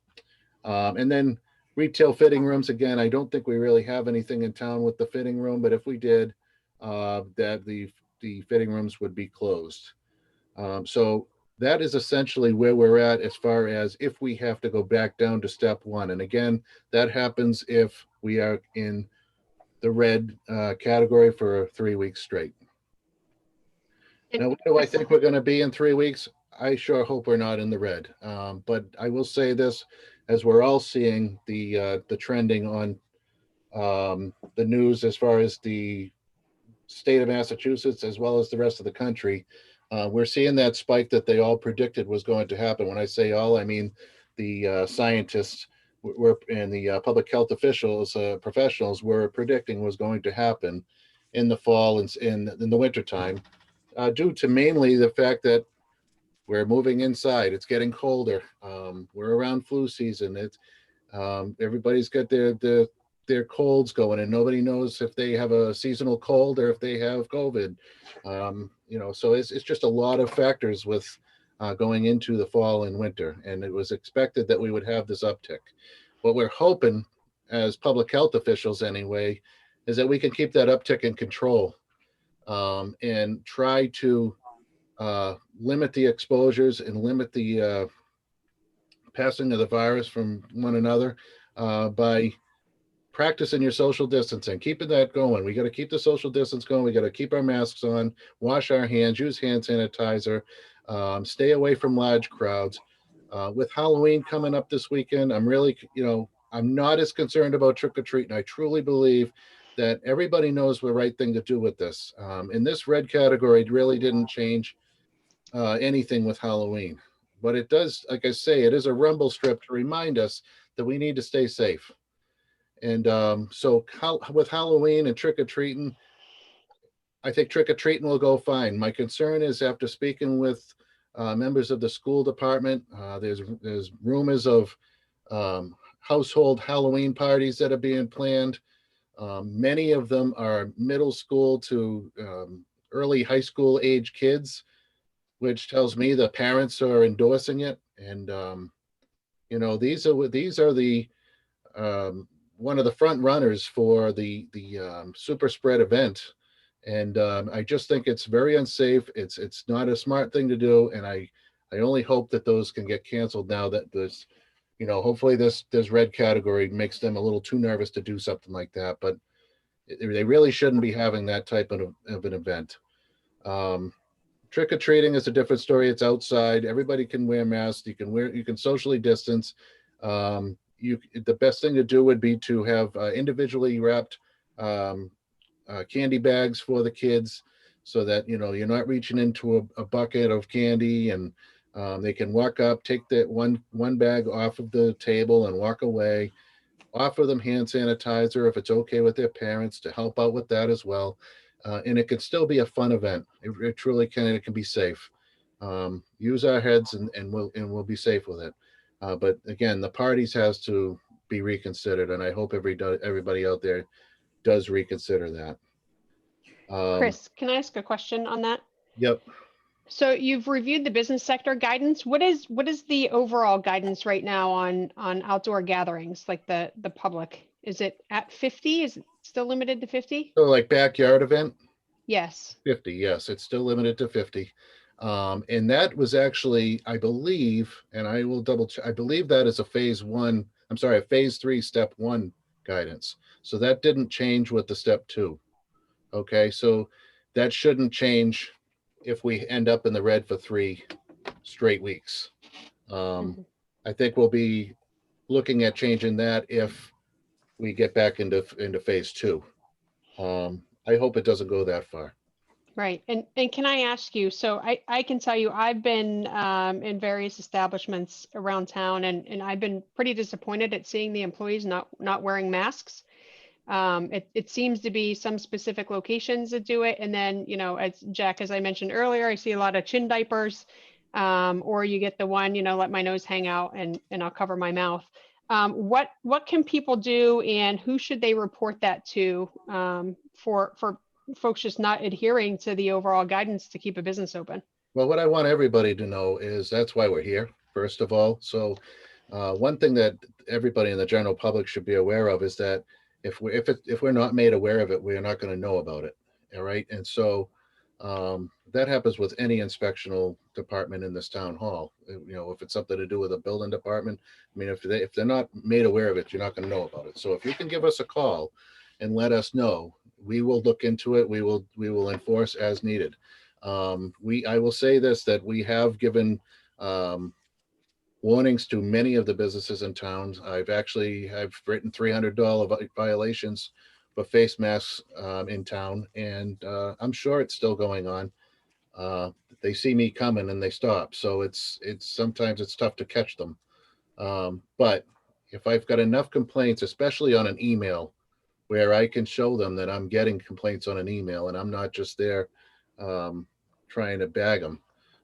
N: And then retail fitting rooms, again, I don't think we really have anything in town with the fitting room, but if we did, that the fitting rooms would be closed. So that is essentially where we're at as far as if we have to go back down to step 1. And again, that happens if we are in the red category for 3 weeks straight. Now, what do I think we're going to be in 3 weeks? I sure hope we're not in the red. But I will say this, as we're all seeing the trending on the news as far as the state of Massachusetts, as well as the rest of the country, we're seeing that spike that they all predicted was going to happen. When I say all, I mean the scientists and the public health officials, professionals were predicting was going to happen in the fall and in the wintertime, due to mainly the fact that we're moving inside. It's getting colder. We're around flu season. It's everybody's got their colds going, and nobody knows if they have a seasonal cold or if they have COVID. So it's just a lot of factors with going into the fall and winter, and it was expected that we would have this uptick. What we're hoping, as public health officials anyway, is that we can keep that uptick in control, and try to limit the exposures and limit the passing of the virus from one another by practicing your social distancing, keeping that going. We got to keep the social distance going. We got to keep our masks on, wash our hands, use hand sanitizer, stay away from large crowds. With Halloween coming up this weekend, I'm really, I'm not as concerned about trick-or-treating. I truly believe that everybody knows the right thing to do with this. In this red category, it really didn't change anything with Halloween. But it does, like I say, it is a rumble strip to remind us that we need to stay safe. And so with Halloween and trick-or-treating, I think trick-or-treating will go fine. My concern is, after speaking with members of the school department, there's rumors of household Halloween parties that are being planned. Many of them are middle school to early high school age kids, which tells me the parents are endorsing it. And these are the one of the front runners for the super spread event. And I just think it's very unsafe. It's not a smart thing to do. And I only hope that those can get canceled now that this hopefully this red category makes them a little too nervous to do something like that, but they really shouldn't be having that type of an event. Trick or treating is a different story. It's outside. Everybody can wear masks. You can socially distance. The best thing to do would be to have individually wrapped candy bags for the kids, so that you're not reaching into a bucket of candy, and they can walk up, take that one bag off of the table and walk away. Offer them hand sanitizer if it's okay with their parents to help out with that as well. And it can still be a fun event. It truly can. It can be safe. Use our heads and we'll be safe with it. But again, the parties has to be reconsidered, and I hope everybody out there does reconsider that.
E: Chris, can I ask a question on that?
N: Yep.
E: So you've reviewed the business sector guidance. What is the overall guidance right now on outdoor gatherings, like the public? Is it at 50? Is it still limited to 50?
N: So like backyard event?
E: Yes.
N: 50, yes, it's still limited to 50. And that was actually, I believe, and I will double check, I believe that is a phase 3, step 1 guidance. So that didn't change with the step 2. Okay, so that shouldn't change if we end up in the red for 3 straight weeks. I think we'll be looking at changing that if we get back into phase 2. I hope it doesn't go that far.
E: Right. And can I ask you, so I can tell you, I've been in various establishments around town, and I've been pretty disappointed at seeing the employees not wearing masks. It seems to be some specific locations that do it. And then, as Jack, as I mentioned earlier, I see a lot of chin diapers, or you get the one, let my nose hang out and I'll cover my mouth. What can people do, and who should they report that to for folks just not adhering to the overall guidance to keep a business open?
N: Well, what I want everybody to know is that's why we're here, first of all. So one thing that everybody in the general public should be aware of is that if we're not made aware of it, we're not going to know about it. All right. And so that happens with any inspectional department in this town hall. If it's something to do with a building department, I mean, if they're not made aware of it, you're not going to know about it. So if you can give us a call and let us know, we will look into it. We will enforce as needed. I will say this, that we have given warnings to many of the businesses in town. I've written $300 violations for face masks in town, and I'm sure it's still going on. They see me coming and they stop. So it's sometimes it's tough to catch them. But if I've got enough complaints, especially on an email, where I can show them that I'm getting complaints on an email and I'm not just there trying to bag them,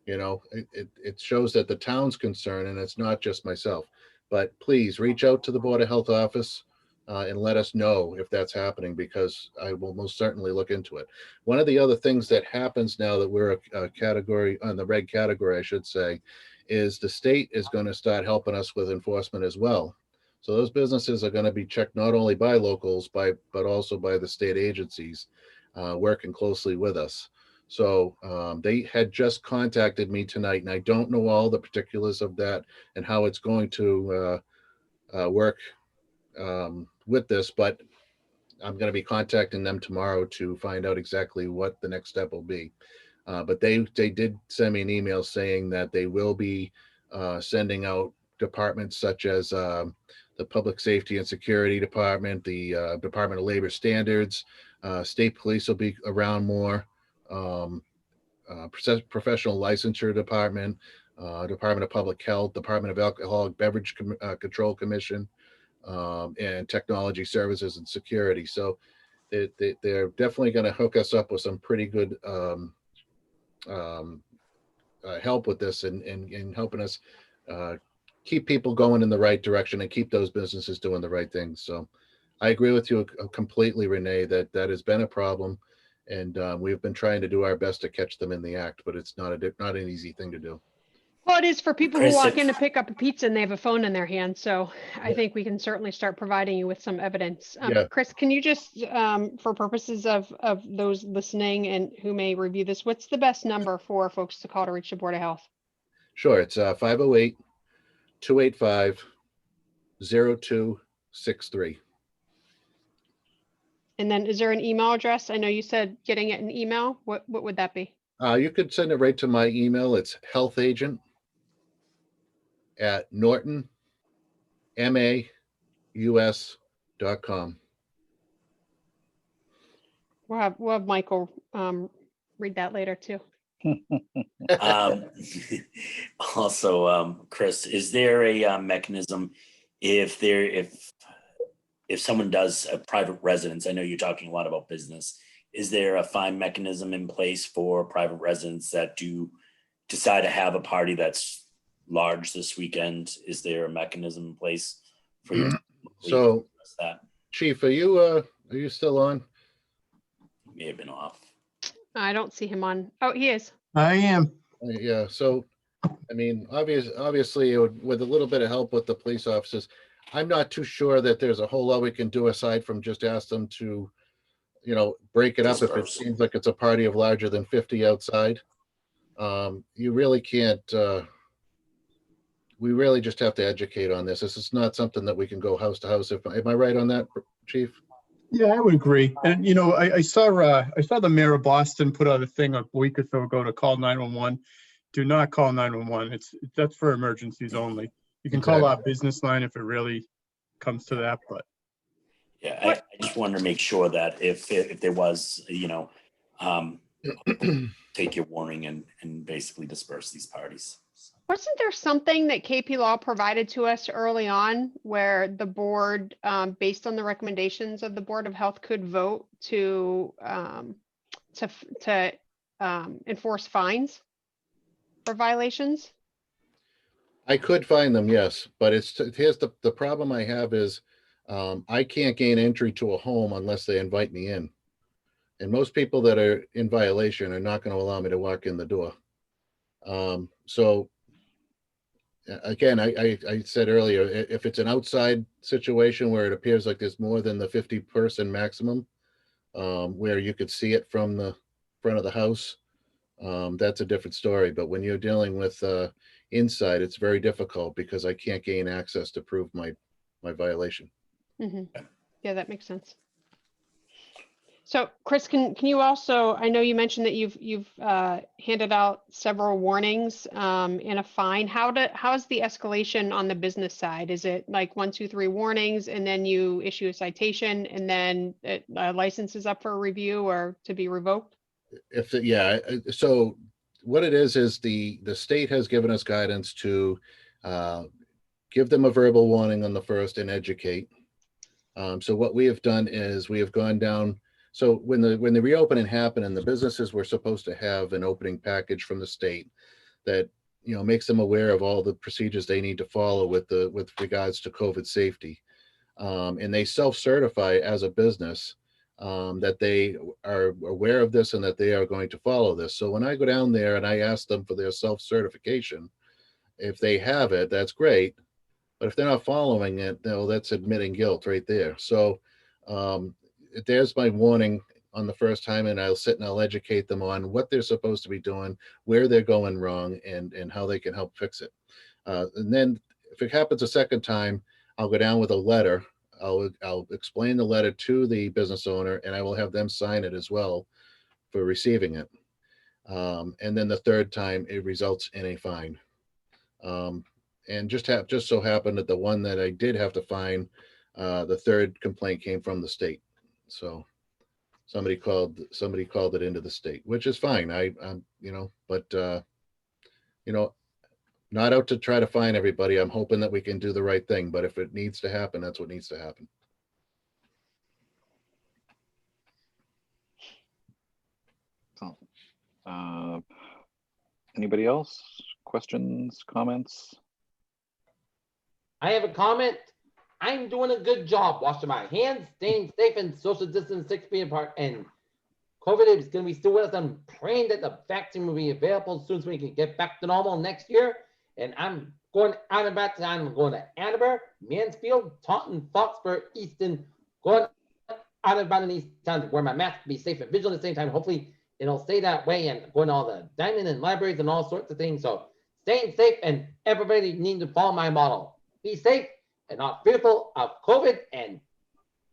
N: it shows that the town's concerned, and it's not just myself. But please reach out to the Board of Health office and let us know if that's happening, because I will most certainly look into it. One of the other things that happens now that we're a category, on the red category, I should say, is the state is going to start helping us with enforcement as well. So those businesses are going to be checked not only by locals, but also by the state agencies working closely with us. So they had just contacted me tonight, and I don't know all the particulars of that and how it's going to work with this, but I'm going to be contacting them tomorrow to find out exactly what the next step will be. But they did send me an email saying that they will be sending out departments such as the Public Safety and Security Department, the Department of Labor Standards, state police will be around more, professional licensure department, Department of Public Health, Department of Alcoholic Beverage Control Commission, and Technology Services and Security. So they're definitely going to hook us up with some pretty good help with this and helping us keep people going in the right direction and keep those businesses doing the right things. So I agree with you completely, Renee, that has been a problem, and we've been trying to do our best to catch them in the act, but it's not an easy thing to do.
E: Well, it is for people who
B: Chris,
E: walk in to pick up a pizza and they have a phone in their hand. So I
N: Yeah.
E: think we can certainly start providing you with some evidence.
N: Yeah.
E: Chris, can you just, for purposes of those listening and who may review this, what's the best number for folks to call to reach the Board of Health?
N: Sure. It's 508-285-5333. 0263.
E: And then is there an email address? I know you said getting it in email. What would that be?
N: You could send it right to my email. It's healthagent@nortonmaus.com.
E: We'll have Michael read that later too.
B: Um, Also, Chris, is there a mechanism if someone does a private residence? I know you're talking a lot about business. Is there a fine mechanism in place for private residents that do decide to have a party that's large this weekend? Is there a mechanism in place for you?
N: So,
B: That
N: Chief, are you still on?
B: may have been off.
E: I don't see him on. Oh, he is.
M: I am.
N: Yeah, so, I mean, obviously, with a little bit of help with the police officers, I'm not too sure that there's a whole lot we can do aside from just ask them to, break it up if it
B: Disperse.
N: seems like it's a party of larger than 50 outside. You really can't, we really just have to educate on this. This is not something that we can go house to house. Am I right on that, Chief?
M: Yeah, I would agree. And I saw the mayor of Boston put out a thing a week or so ago to call 911. Do not call 911. That's for emergencies only. You can call our business line if it really comes to that, but
B: Yeah, I just wanted to make sure that if there was, take your warning and basically disperse these parties.
E: Wasn't there something that KP Law provided to us early on where the board, based on the recommendations of the Board of Health, could vote to enforce fines for violations?
N: I could find them, yes, but here's the problem I have is I can't gain entry to a home unless they invite me in. And most people that are in violation are not going to allow me to walk in the door. So again, I said earlier, if it's an outside situation where it appears like there's more than the 50-person maximum, where you could see it from the front of the house, that's a different story. But when you're dealing with inside, it's very difficult because I can't gain access to prove my violation.
E: Mm-hmm. Yeah, that makes sense. So Chris, can you also, I know you mentioned that you've handed out several warnings and a fine. How is the escalation on the business side? Is it like 1, 2, 3 warnings and then you issue a citation and then a license is up for a review or to be revoked?
N: So what it is the state has given us guidance to give them a verbal warning on the first and educate. So what we have done is we have gone down. So when the reopening happened and the businesses were supposed to have an opening package from the state that makes them aware of all the procedures they need to follow with regards to COVID safety, and they self-certify as a business that they are aware of this and that they are going to follow this. So when I go down there and I ask them for their self-certification, if they have it, that's great. But if they're not following it, that's admitting guilt right there. So there's my warning on the first time, and I'll sit and I'll educate them on what they're supposed to be doing, where they're going wrong, and how they can help fix it. And then if it happens a second time, I'll go down with a letter. I'll explain the letter to the business owner, and I will have them sign it as well for receiving it. And then the third time, it results in a fine. And just so happened that the one that I did have to fine, the third complaint came from the state. So somebody called it into the state, which is fine. Not out to try to fine everybody. I'm hoping that we can do the right thing, but if it needs to happen, that's what needs to happen.
A: So, anybody else? Questions, comments?
H: I have a comment. I'm doing a good job washing my hands, staying safe and social distance 6 feet apart. And COVID is going to be still with us. I'm praying that the vaccine will be available as soon as we can get back to normal next year. And I'm going out and back. I'm going to Annabelle, Mansfield, Taunton, Foxborough, Easton, going out and about in these towns where my mask to be safe and vigilant at the same time. Hopefully it'll stay that way, and going to all the dining and libraries and all sorts of things. So staying safe, and everybody needs to follow my model. Be safe and not fearful of COVID, and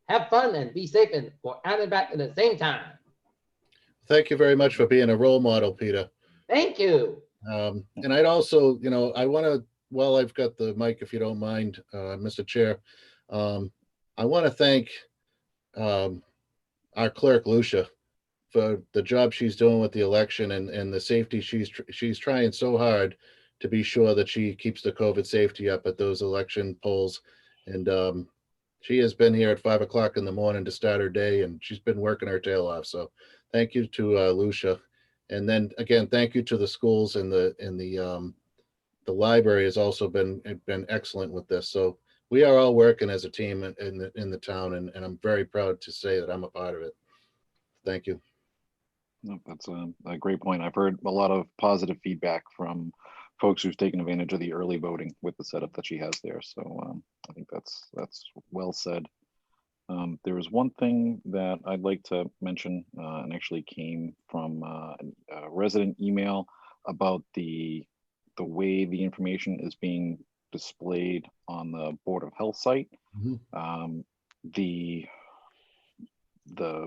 H: have fun and be safe and for out and back at the same time.
N: Thank you very much for being a role model, Peter.
H: Thank you.
N: And I'd also, I want to, while I've got the mic, if you don't mind, Mr. Chair, I want to thank our clerk, Lucia, for the job she's doing with the election and the safety. She's trying so hard to be sure that she keeps the COVID safety up at those election polls. And she has been here at 5 o'clock in the morning to start her day, and she's been working her tail off. So thank you to Lucia. And then again, thank you to the schools and the library has also been excellent with this. So we are all working as a team in the town, and I'm very proud to say that I'm a part of it. Thank you.
A: No, that's a great point. I've heard a lot of positive feedback from folks who've taken advantage of the early voting with the setup that she has there. So I think that's well said. There was one thing that I'd like to mention, and actually came from a resident email about the way the information is being displayed on the Board of Health site.
N: Mhm.
A: The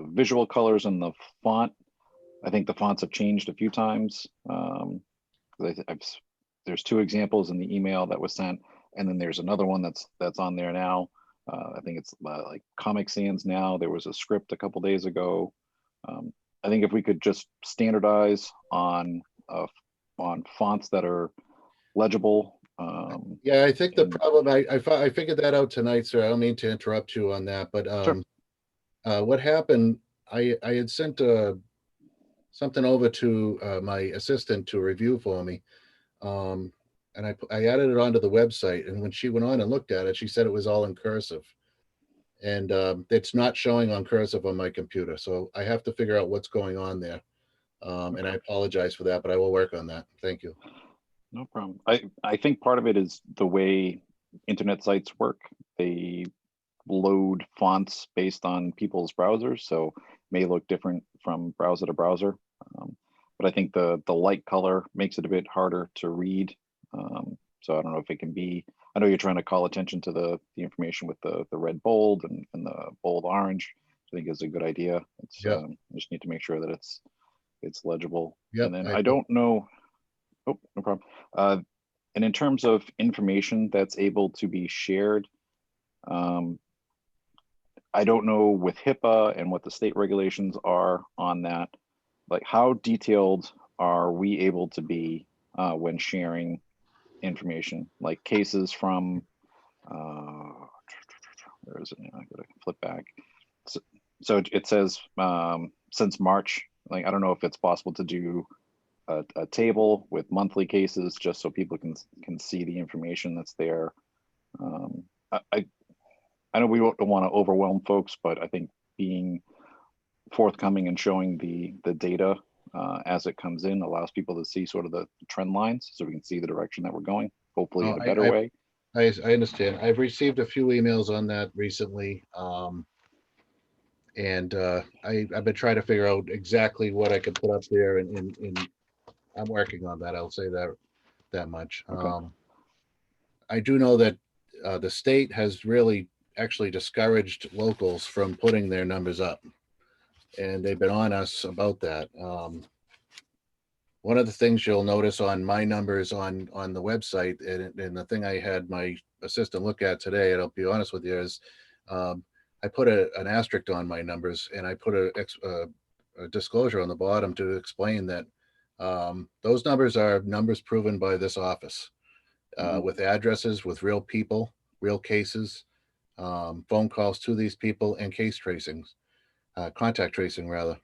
A: visual colors and the font, I think the fonts have changed a few times. There's two examples in the email that was sent, and then there's another one that's on there now. I think it's like Comic Sans now. There was a script a couple days ago. I think if we could just standardize on fonts that are legible.
N: Yeah, I think the problem, I figured that out tonight, sir. I don't mean to interrupt you on that, but
A: Sure.
N: what happened, I had sent something over to my assistant to review for me. And I added it onto the website, and when she went on and looked at it, she said it was all in cursive. And it's not showing on cursive on my computer. So I have to figure out what's going on there. And I apologize for that, but I will work on that. Thank you.
A: No problem. I think part of it is the way internet sites work. They load fonts based on people's browsers, so it may look different from browser to browser. But I think the light color makes it a bit harder to read. So I don't know if it can be, I know you're trying to call attention to the information with the red bold and the bold orange. I think is a good idea. It's
N: Yep.
A: I just need to make sure that it's legible.
N: Yep,
A: And then
N: I
A: I don't know. Oh, no problem. And in terms of information that's able to be shared, I don't know with HIPAA and what the state regulations are on that. Like, how detailed are we able to be when sharing information? Like cases from, where is it now? I gotta flip back. So it says since March. Like, I don't know if it's possible to do a table with monthly cases just so people can see the information that's there. I know we don't want to overwhelm folks, but I think being forthcoming and showing the data as it comes in allows people to see sort of the trend lines, so we can see the direction that we're going, hopefully in a better way.
N: I understand. I've received a few emails on that recently. And I've been trying to figure out exactly what I could put up there, and I'm working on that. I'll say that much.
A: Okay.
N: I do know that the state has really actually discouraged locals from putting their numbers up, and they've been on us about that. One of the things you'll notice on my numbers on the website, and the thing I had my assistant look at today, and I'll be honest with you, is I put an asterisk on my numbers, and I put a disclosure on the bottom to explain that those numbers are numbers proven by this office, with addresses, with real people, real cases, phone calls to these people, and case tracings, contact tracing rather.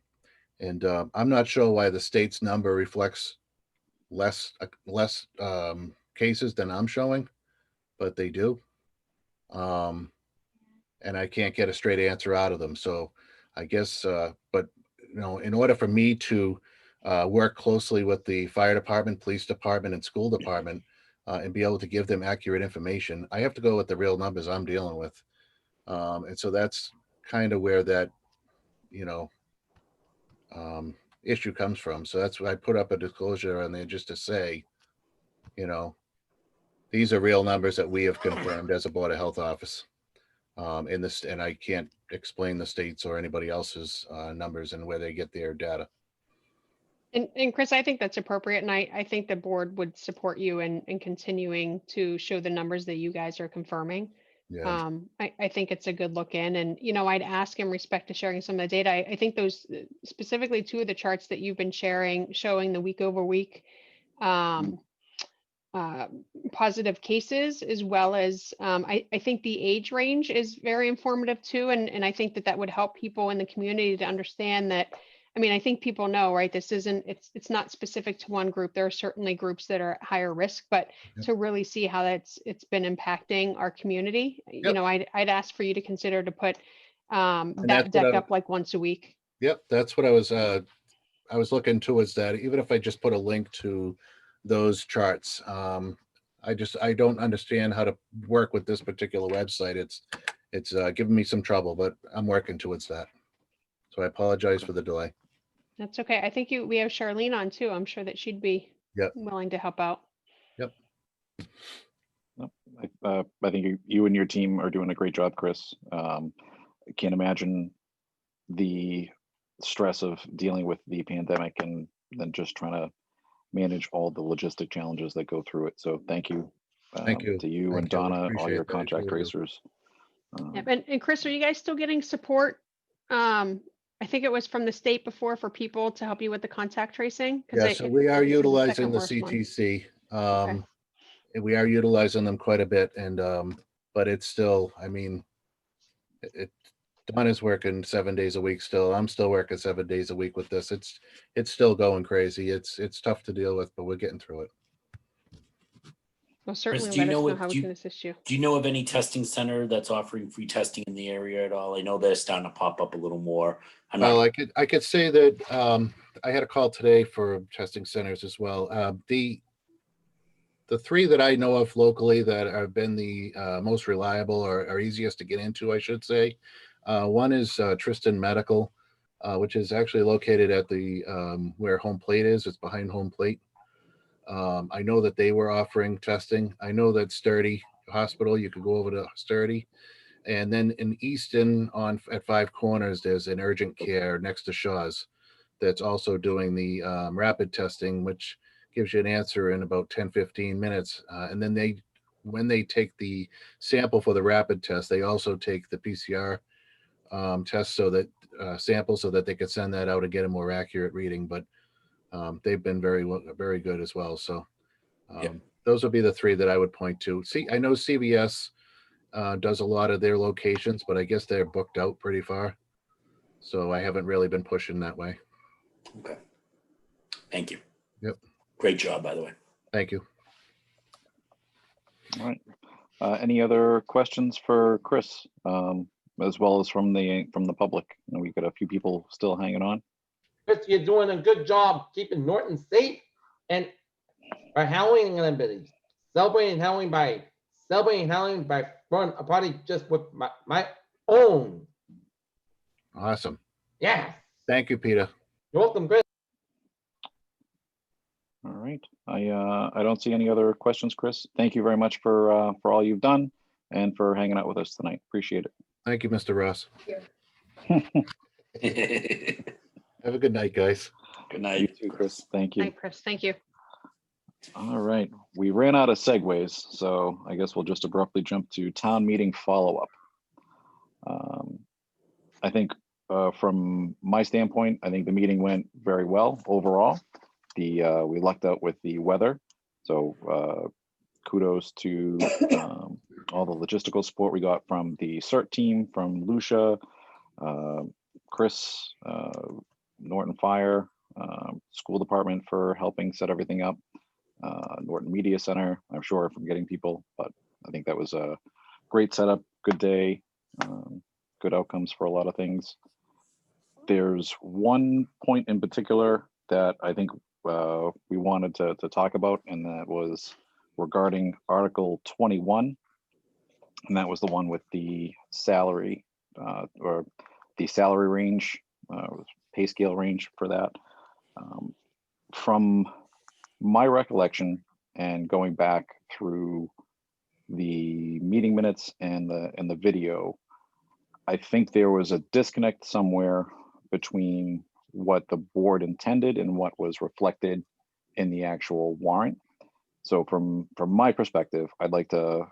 N: And I'm not sure why the state's number reflects less cases than I'm showing, but they do. And I can't get a straight answer out of them. So I guess, but in order for me to work closely with the fire department, police department, and school department, and be able to give them accurate information, I have to go with the real numbers I'm dealing with. And so that's kind of where that, issue comes from. So that's why I put up a disclosure on there just to say, These are real numbers that we have confirmed as a Board of Health office. In this, and I can't explain the states or anybody else's numbers and where they get their data.
E: And Chris, I think that's appropriate, and I think the board would support you in continuing to show the numbers that you guys are confirming.
N: Yeah,
E: I think it's a good look in, and, you know, I'd ask in respect to sharing some of the data. I think those, specifically two of the charts that you've been sharing, showing the week over week positive cases, as well as I think the age range is very informative too. And I think that that would help people in the community to understand that. I mean, I think people know, right? This isn't, it's not specific to one group. There are certainly groups that are at higher risk, but
N: Yep.
E: to really see how it's been impacting our community, you
N: Yep.
E: know, I'd ask for you to consider to put
N: that's
E: that
N: what
E: deck
N: I-
E: up like once a week.
N: Yep, that's what I was looking towards that. Even if I just put a link to those charts, I don't understand how to work with this particular website. It's giving me some trouble, but I'm working towards that. So I apologize for the delay.
E: That's okay. I think we have Charlene on too. I'm sure that she'd be
N: Yep.
E: willing to help out.
N: Yep.
A: I think you and your team are doing a great job, Chris. I can't imagine the stress of dealing with the pandemic and then just trying to manage all the logistic challenges that go through it. So thank you.
N: Thank you.
A: To you
N: Thank
A: and
N: you. I
A: Donna, all
N: appreciate
A: your
N: that. I
A: contact
N: truly do.
A: tracers.
E: Yep. And Chris, are you guys still getting support? I think it was from the state before for people to help you with the contact tracing. 'Cause
N: Yeah, so we are
E: this is the
N: utilizing
E: second
N: the
E: worst one.
N: CTC.
E: Okay.
N: And we are utilizing them quite a bit, and but it's still, I mean, Donna's working 7 days a week still. I'm still working 7 days a week with this. It's still going crazy. It's tough to deal with, but we're getting through it.
E: Well,
B: Chris,
E: certainly
B: do you
E: let us
B: know
E: know
B: if
E: how we
B: you
E: can assist you.
B: do you know of any testing center that's offering free testing in the area at all? I know they're starting to pop up a little more. I'm
N: Well,
B: not.
N: I could say that I had a call today for testing centers as well. The three that I know of locally that have been the most reliable or easiest to get into, I should say. One is Tristan Medical, which is actually located at the where Home Plate is. It's behind Home Plate. I know that they were offering testing. I know that Sturdy Hospital, you could go over to Sturdy. And then in Easton at Five Corners, there's an urgent care next to Shaw's that's also doing the rapid testing, which gives you an answer in about 10, 15 minutes. And then when they take the sample for the rapid test, they also take the PCR test so that sample so that they could send that out and get a more accurate reading. But they've been very good as well. So those would be the three that I would point to. See, I know CVS does a lot of their locations, but I guess they're booked out pretty far. So I haven't really been pushing that way.
B: Okay. Thank you.
N: Yep.
B: Great job, by the way.
N: Thank you.
A: All right. Any other questions for Chris, as well as from the public? And we got a few people still hanging on.
H: Chris, you're doing a good job keeping Norton safe and our Halloween abilities. Celebrating Halloween by throwing a party just with my own.
N: Awesome.
H: Yeah.
N: Thank you, Peter.
H: You're welcome, Chris.
A: All right. I don't see any other questions, Chris. Thank you very much for all you've done and for hanging out with us tonight. Appreciate it.
N: Thank you, Mr. Ross. Have a good night, guys.
B: Good
A: You
B: night.
A: too, Chris. Thank you.
E: Hi, Chris. Thank you.
A: All right. We ran out of segues, so I guess we'll just abruptly jump to town meeting follow-up. I think from my standpoint, I think the meeting went very well overall. We lucked out with the weather, so kudos to all the logistical support we got from the CERT team, from Lucia, Chris, Norton Fire, school department for helping set everything up, Norton Media Center. I'm sure I'm forgetting people, but I think that was a great setup, good day, good outcomes for a lot of things. There's one point in particular that I think we wanted to talk about, and that was regarding Article 21. And that was the one with the salary or the salary range, pay scale range for that. From my recollection and going back through the meeting minutes and the video, I think there was a disconnect somewhere between what the board intended and what was reflected in the actual warrant. So from my perspective, I'd like to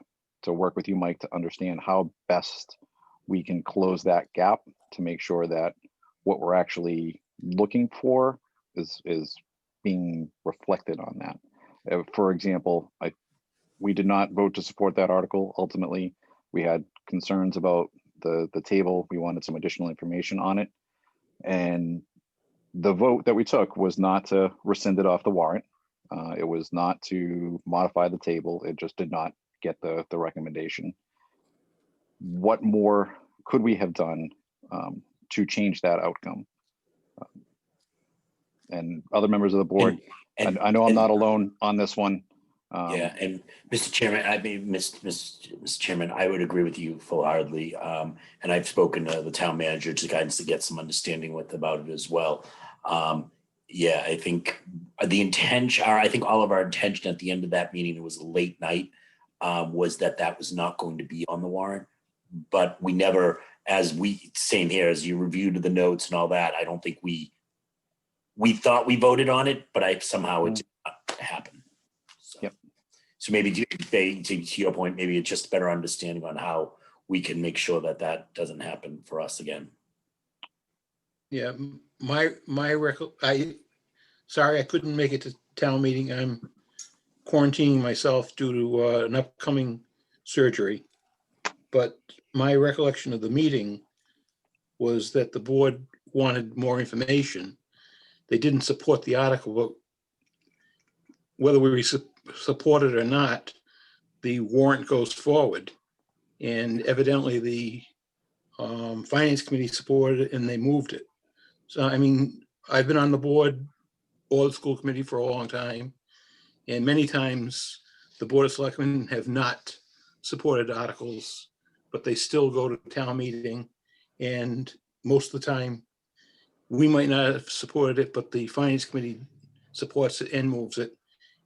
A: work with you, Mike, to understand how best we can close that gap to make sure that what we're actually looking for is being reflected on that. For example, we did not vote to support that article. Ultimately, we had concerns about the table. We wanted some additional information on it. And the vote that we took was not to rescind it off the warrant. It was not to modify the table. It just did not get the recommendation. What more could we have done to change that outcome? And other members of the board, and I know I'm not alone on this one.
B: Yeah, and Mr. Chairman, Mr. Chairman, I would agree with you full-heartedly. And I've spoken to the town manager to guidance to get some understanding about it as well. Yeah, I think the intention, I think all of our intention at the end of that meeting, it was a late night, was that was not going to be on the warrant. But we never, same here, as you reviewed the notes and all that, I don't think we thought we voted on it, but somehow it did not happen. So,
A: yep.
B: So maybe to your point, maybe it's just a better understanding on how we can make sure that doesn't happen for us again.
F: Yeah, sorry, I couldn't make it to town meeting. I'm quarantining myself due to an upcoming surgery. But my recollection of the meeting was that the board wanted more information. They didn't support the article, but whether we support it or not, the warrant goes forward. And evidently the Finance Committee supported it and they moved it. So, I mean, I've been on the board or the school committee for a long time. And many times the Board of Selectmen have not supported articles, but they still go to town meeting. And most of the time, we might not have supported it, but the Finance Committee supports it and moves it.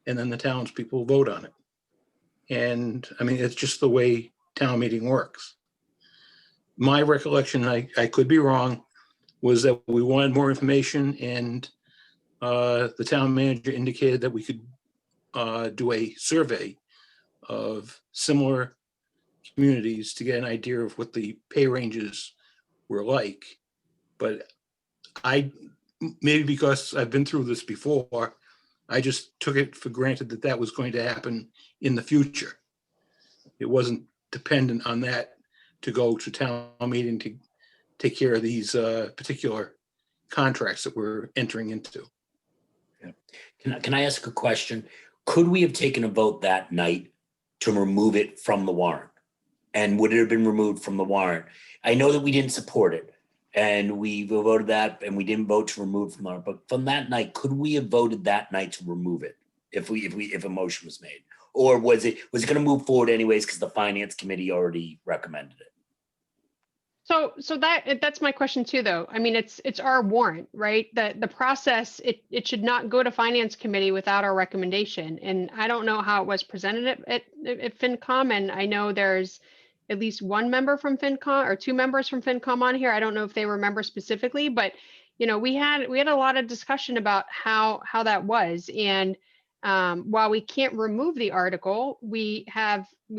F: And then the townspeople vote on it. And I mean, it's just the way town meeting works. My recollection, I could be wrong, was that we wanted more information, and the town manager indicated that we could do a survey of similar communities to get an idea of what the pay ranges were like. But maybe because I've been through this before, I just took it for granted that was going to happen in the future. It wasn't dependent on that to go to town meeting to take care of these particular contracts that we're entering into.
B: Yeah. Can I ask a question? Could we have taken a vote that night to remove it from the warrant? And would it have been removed from the warrant? I know that we didn't support it and we voted that and we didn't vote to remove from the warrant, but from that night, could we have voted that night to remove it if a motion was made? Or was it going to move forward anyways because the Finance Committee already recommended it?
E: So that's my question too, though. I mean, it's our warrant, right? The process, it should not go to Finance Committee without our recommendation. And I don't know how it was presented at FinCom. And I know there's at least one member from FinCom or two members from FinCom on here. I don't know if they remember specifically, but you know, we had a lot of discussion about how that was. And while we can't remove the article, we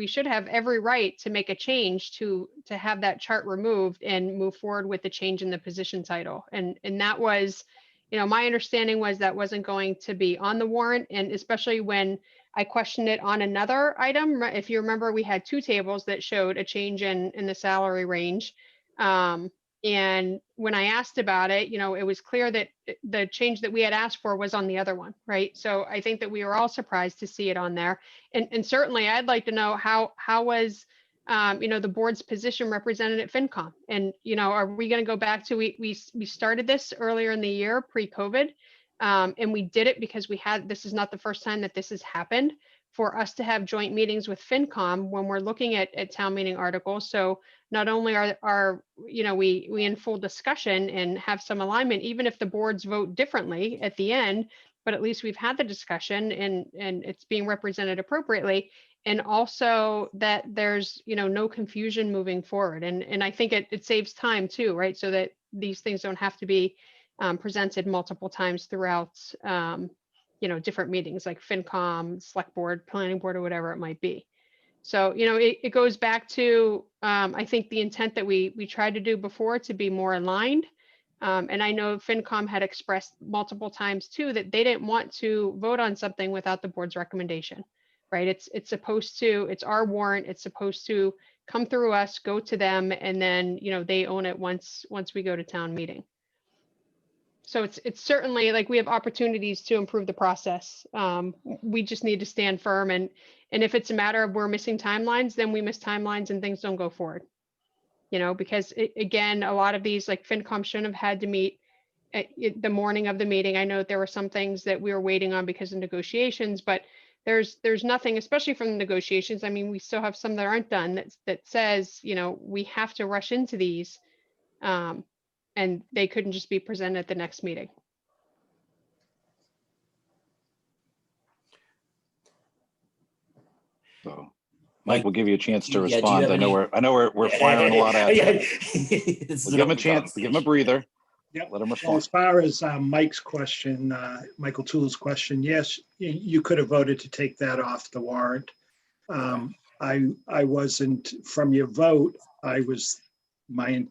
E: should have every right to make a change to have that chart removed and move forward with the change in the position title. And that was, you know, my understanding was that wasn't going to be on the warrant. And especially when I questioned it on another item, if you remember, we had two tables that showed a change in the salary range. And when I asked about it, you know, it was clear that the change that we had asked for was on the other one, right? So I think that we were all surprised to see it on there. And certainly I'd like to know how was, you know, the board's position represented at FinCom? And, you know, are we going to go back to, we started this earlier in the year pre-COVID, and we did it because this is not the first time that this has happened, for us to have joint meetings with FinCom when we're looking at town meeting articles. So not only are you know, we in full discussion and have some alignment, even if the boards vote differently at the end, but at least we've had the discussion and it's being represented appropriately. and also that there's, no confusion moving forward. And I think it saves time too, right? So that these things don't have to be presented multiple times throughout, different meetings like FinCom, Select Board, Planning Board, or whatever it might be. So, it goes back to, I think the intent that we tried to do before to be more aligned. And I know FinCom had expressed multiple times too, that they didn't want to vote on something without the board's recommendation, right? It's our warrant. It's supposed to come through us, go to them, and then, they own it once we go to town meeting. So it's certainly like we have opportunities to improve the process. We just need to stand firm, and if it's a matter of we're missing timelines, then we miss timelines and things don't go forward. Because again, a lot of these, like FinCom shouldn't have had to meet the morning of the meeting. I know there were some things that we were waiting on because of negotiations, but there's nothing, especially from the negotiations. I mean, we still have some that aren't done that says, we have to rush into these. And they couldn't just be presented at the next meeting.
A: So
B: Mike,
A: Mike, we'll give you a chance to
B: yeah, do you
A: respond.
B: have
A: I know
B: any-
A: we're firing a lot at you.
B: This is
A: We'll give him a
B: open
A: chance, give him a breather.
C: Yep.
A: Let him
C: Well,
A: respond.
C: as far as Mike's question, Michael Toole's question, yes, you could have voted to take that off the warrant. I wasn't, from your vote, my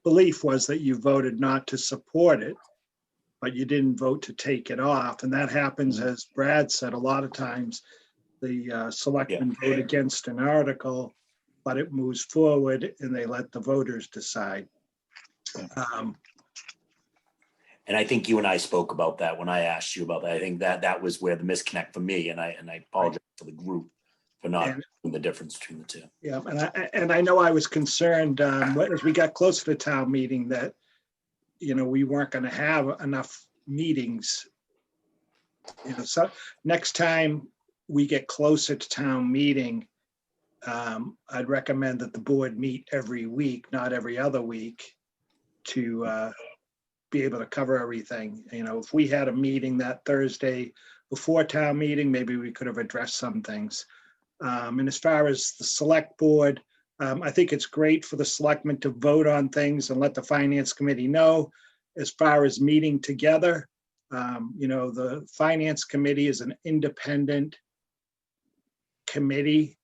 C: belief was that you voted not to support it, but you didn't vote to take it off. And that happens, as Brad said, a lot of times the selectmen vote against an article, but it moves forward and they let the voters decide.
B: And I think you and I spoke about that when I asked you about that. I think that was where the disconnect for me, and I apologize to the group for not knowing the difference between the two.
C: Yeah, and I know I was concerned as we got closer to town meeting that, we weren't going to have enough meetings. So next time we get closer to town meeting, I'd recommend that the board meet every week, not every other week, to be able to cover everything. If we had a meeting that Thursday before town meeting, maybe we could have addressed some things. And as far as the select board, I think it's great for the selectmen to vote on things and let the finance committee know. As far as meeting together, the finance committee is an independent committee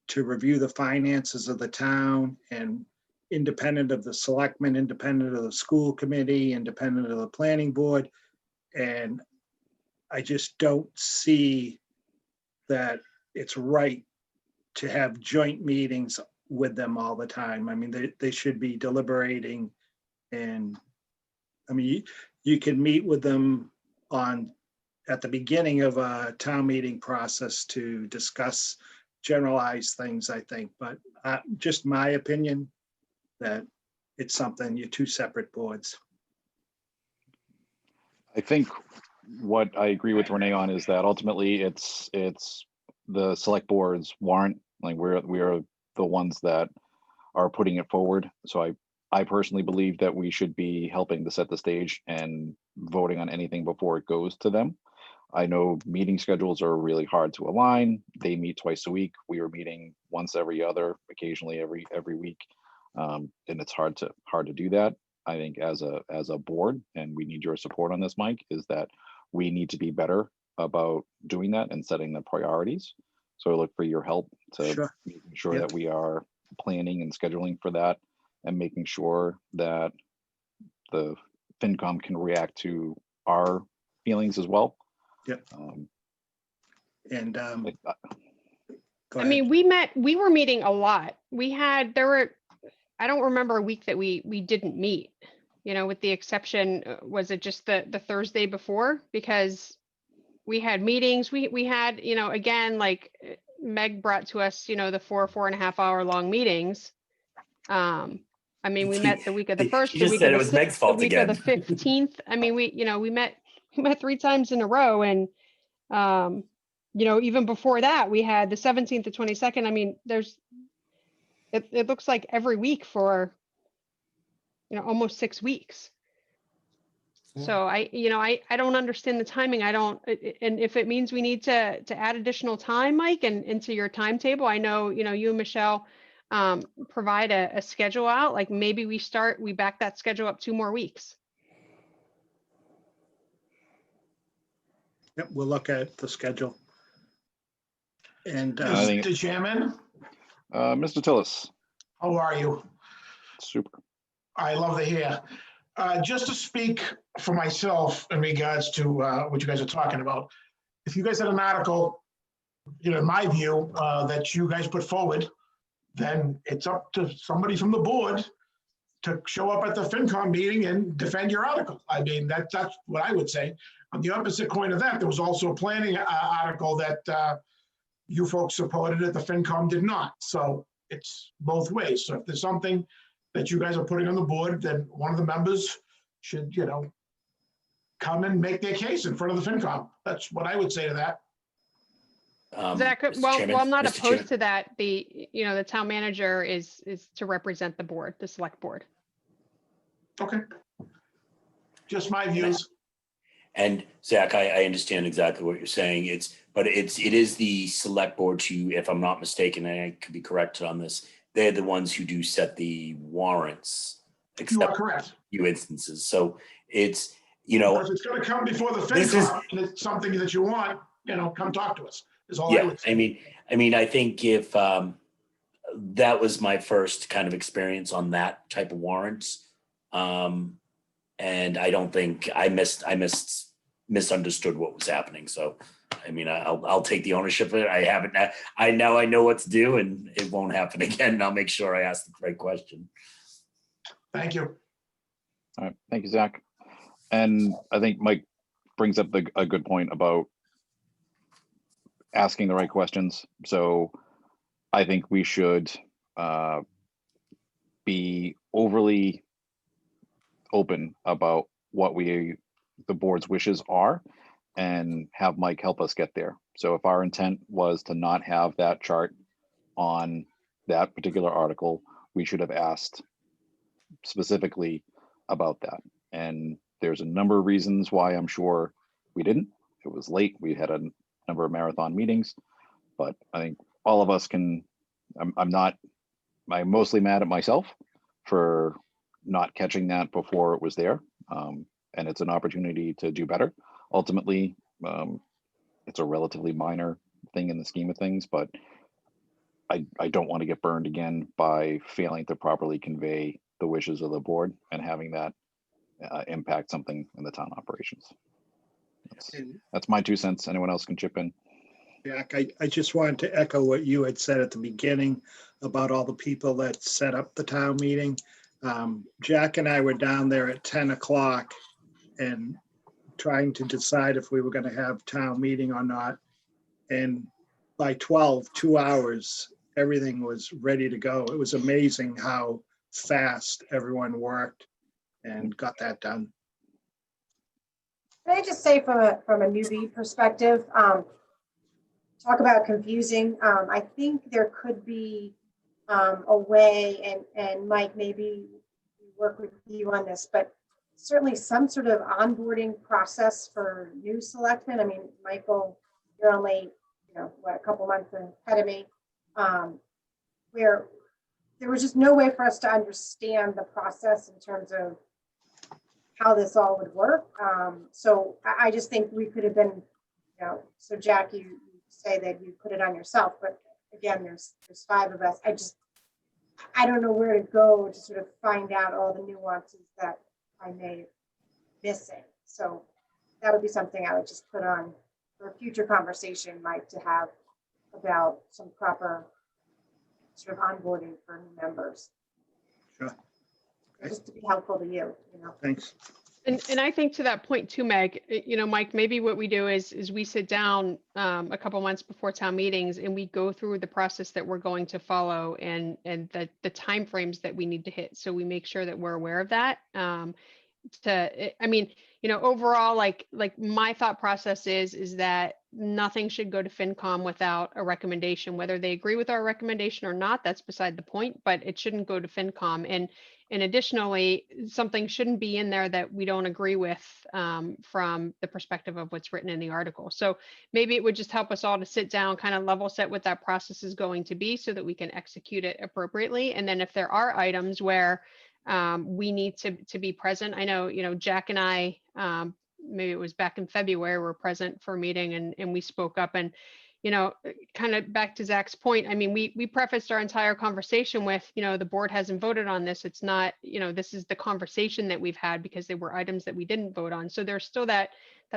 C: to review the finances of the town, and independent of the selectmen, independent of the school committee, independent of the planning board. And I just don't see that it's right to have joint meetings with them all the time. I mean, they should be deliberating, and I mean, you can meet with them at the beginning of a town meeting process to discuss generalized things, I think, but just my opinion that it's something, you're two separate boards.
A: I think what I agree with Renee on is that ultimately it's the select board's warrant. Like we are the ones that are putting it forward. So I personally believe that we should be helping to set the stage and voting on anything before it goes to them. I know meeting schedules are really hard to align. They meet twice a week. We are meeting once every other, occasionally every week. And it's hard to do that. I think as a board, and we need your support on this, Mike, is that we need to be better about doing that and setting the priorities. So I look for your help to making sure that we are planning and scheduling for that, and making sure that the FinCom can react to our feelings as well.
C: Yep. And
E: I mean, we were meeting a lot. I don't remember a week that we didn't meet, with the exception, was it just the Thursday before? Because we had meetings, we had, again, like Meg brought to us, the 4.5 hour long meetings. I mean, we met the week of the first,
B: You just said it was Meg's fault
E: the week
B: again.
E: of the 15th. I mean, we met 3 times in a row, and even before that, we had the 17th, the 22nd. I mean, it looks like every week for, almost 6 weeks. So I don't understand the timing. I don't, and if it means we need to add additional time, Mike, and into your timetable, I know, you and Michelle provide a schedule out, like maybe we back that schedule up 2 more weeks.
C: Yep, we'll look at the schedule. And
A: I think-
O: Mr. Chairman,
A: Mr. Tillis,
O: how are you?
A: super.
O: I love to hear. Just to speak for myself in regards to what you guys are talking about, if you guys had an article, in my view, that you guys put forward, then it's up to somebody from the board to show up at the FinCom meeting and defend your article. I mean, that's what I would say. On the opposite coin of that, there was also a planning article that you folks supported that the FinCom did not. So it's both ways. So if there's something that you guys are putting on the board, then one of the members should, come and make their case in front of the FinCom. That's what I would say to that.
E: Zach,
B: Mr.
E: well,
B: Chairman,
E: I'm not
B: Mr. Chair.
E: opposed to that. The town manager is to represent the board, the select board.
O: Okay. Just my views.
B: And Zach, I understand exactly what you're saying. It is the select board who, if I'm not mistaken, and I could be corrected on this, they're the ones who do set the warrants.
O: You are
B: Except
O: correct.
B: few instances. So it's,
O: If it's gonna come before the
B: This is-
O: FinCom and it's something that you want, come talk to us, is all I
B: yeah,
O: would say.
B: I mean, I think if that was my first kind of experience on that type of warrants. And I don't think I misunderstood what was happening. So, I mean, I'll take the ownership of it. I haven't, I know what to do and it won't happen again. And I'll make sure I ask the right question.
O: Thank you.
A: All right, thank you, Zach. And I think Mike brings up a good point about asking the right questions. So I think we should be overly open about what the board's wishes are and have Mike help us get there. So if our intent was to not have that chart on that particular article, we should have asked specifically about that. And there's a number of reasons why I'm sure we didn't. It was late. We had a number of marathon meetings, but I think all of us can, I'm mostly mad at myself for not catching that before it was there. And it's an opportunity to do better. Ultimately, it's a relatively minor thing in the scheme of things, but I don't want to get burned again by failing to properly convey the wishes of the board and having that impact something in the town operations. That's my 2 cents. Anyone else can chip in.
C: Jack, I just wanted to echo what you had said at the beginning about all the people that set up the town meeting. Jack and I were down there at 10 o'clock and trying to decide if we were going to have town meeting or not. And by 12, 2 hours, everything was ready to go. It was amazing how fast everyone worked and got that done.
P: Can I just say from a newbie perspective, talk about confusing. I think there could be a way, and Mike, maybe work with you on this, but certainly some sort of onboarding process for new selectmen. I mean, Michael, you're only, a couple months ahead of me, where there was just no way for us to understand the process in terms of how this all would work. So I just think we could have been, so Jack, you say that you put it on yourself, but again, there's 5 of us. I don't know where to go to sort of find out all the nuances that I may be missing. So that would be something I would just put on for a future conversation, Mike, to have about some proper sort of onboarding for new members.
C: Sure. Okay.
P: Just to be helpful to you,
C: Thanks.
E: And I think to that point too, Meg, Mike, maybe what we do is we sit down a couple months before town meetings and we go through the process that we're going to follow and the timeframes that we need to hit. So we make sure that we're aware of that. I mean, overall, like my thought process is that nothing should go to FinCom without a recommendation, whether they agree with our recommendation or not, that's beside the point, but it shouldn't go to FinCom. And additionally, something shouldn't be in there that we don't agree with from the perspective of what's written in the article. So maybe it would just help us all to sit down, kind of level set what that process is going to be so that we can execute it appropriately. And then if there are items where we need to be present. I know, Jack and I, maybe it was back in February, were present for a meeting and we spoke up and, kind of back to Zach's point. I mean, we prefaced our entire conversation with, the board hasn't voted on this. It's not, this is the conversation that we've had because there were items that we didn't vote on. So there's still that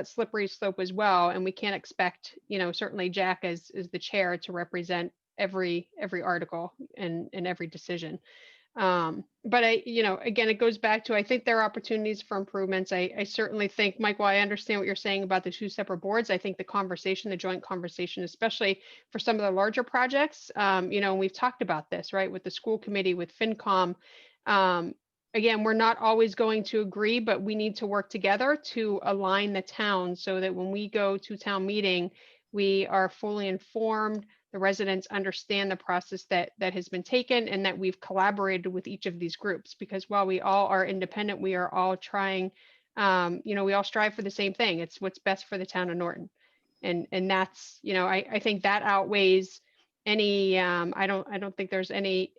E: slippery slope as well. And we can't expect, certainly Jack as the chair to represent every article and every decision. But again, it goes back to, I think there are opportunities for improvements. I certainly think, Mike, while I understand what you're saying about the two separate boards, I think the joint conversation, especially for some of the larger projects, and we've talked about this, right, with the school committee, with FinCom. Again, we're not always going to agree, but we need to work together to align the town so that when we go to town meeting, we are fully informed. The residents understand the process that has been taken and that we've collaborated with each of these groups, because while we all are independent, we are all trying, we all strive for the same thing. It's what's best for the town of Norton. And that's, I think that outweighs any, I don't think there's any,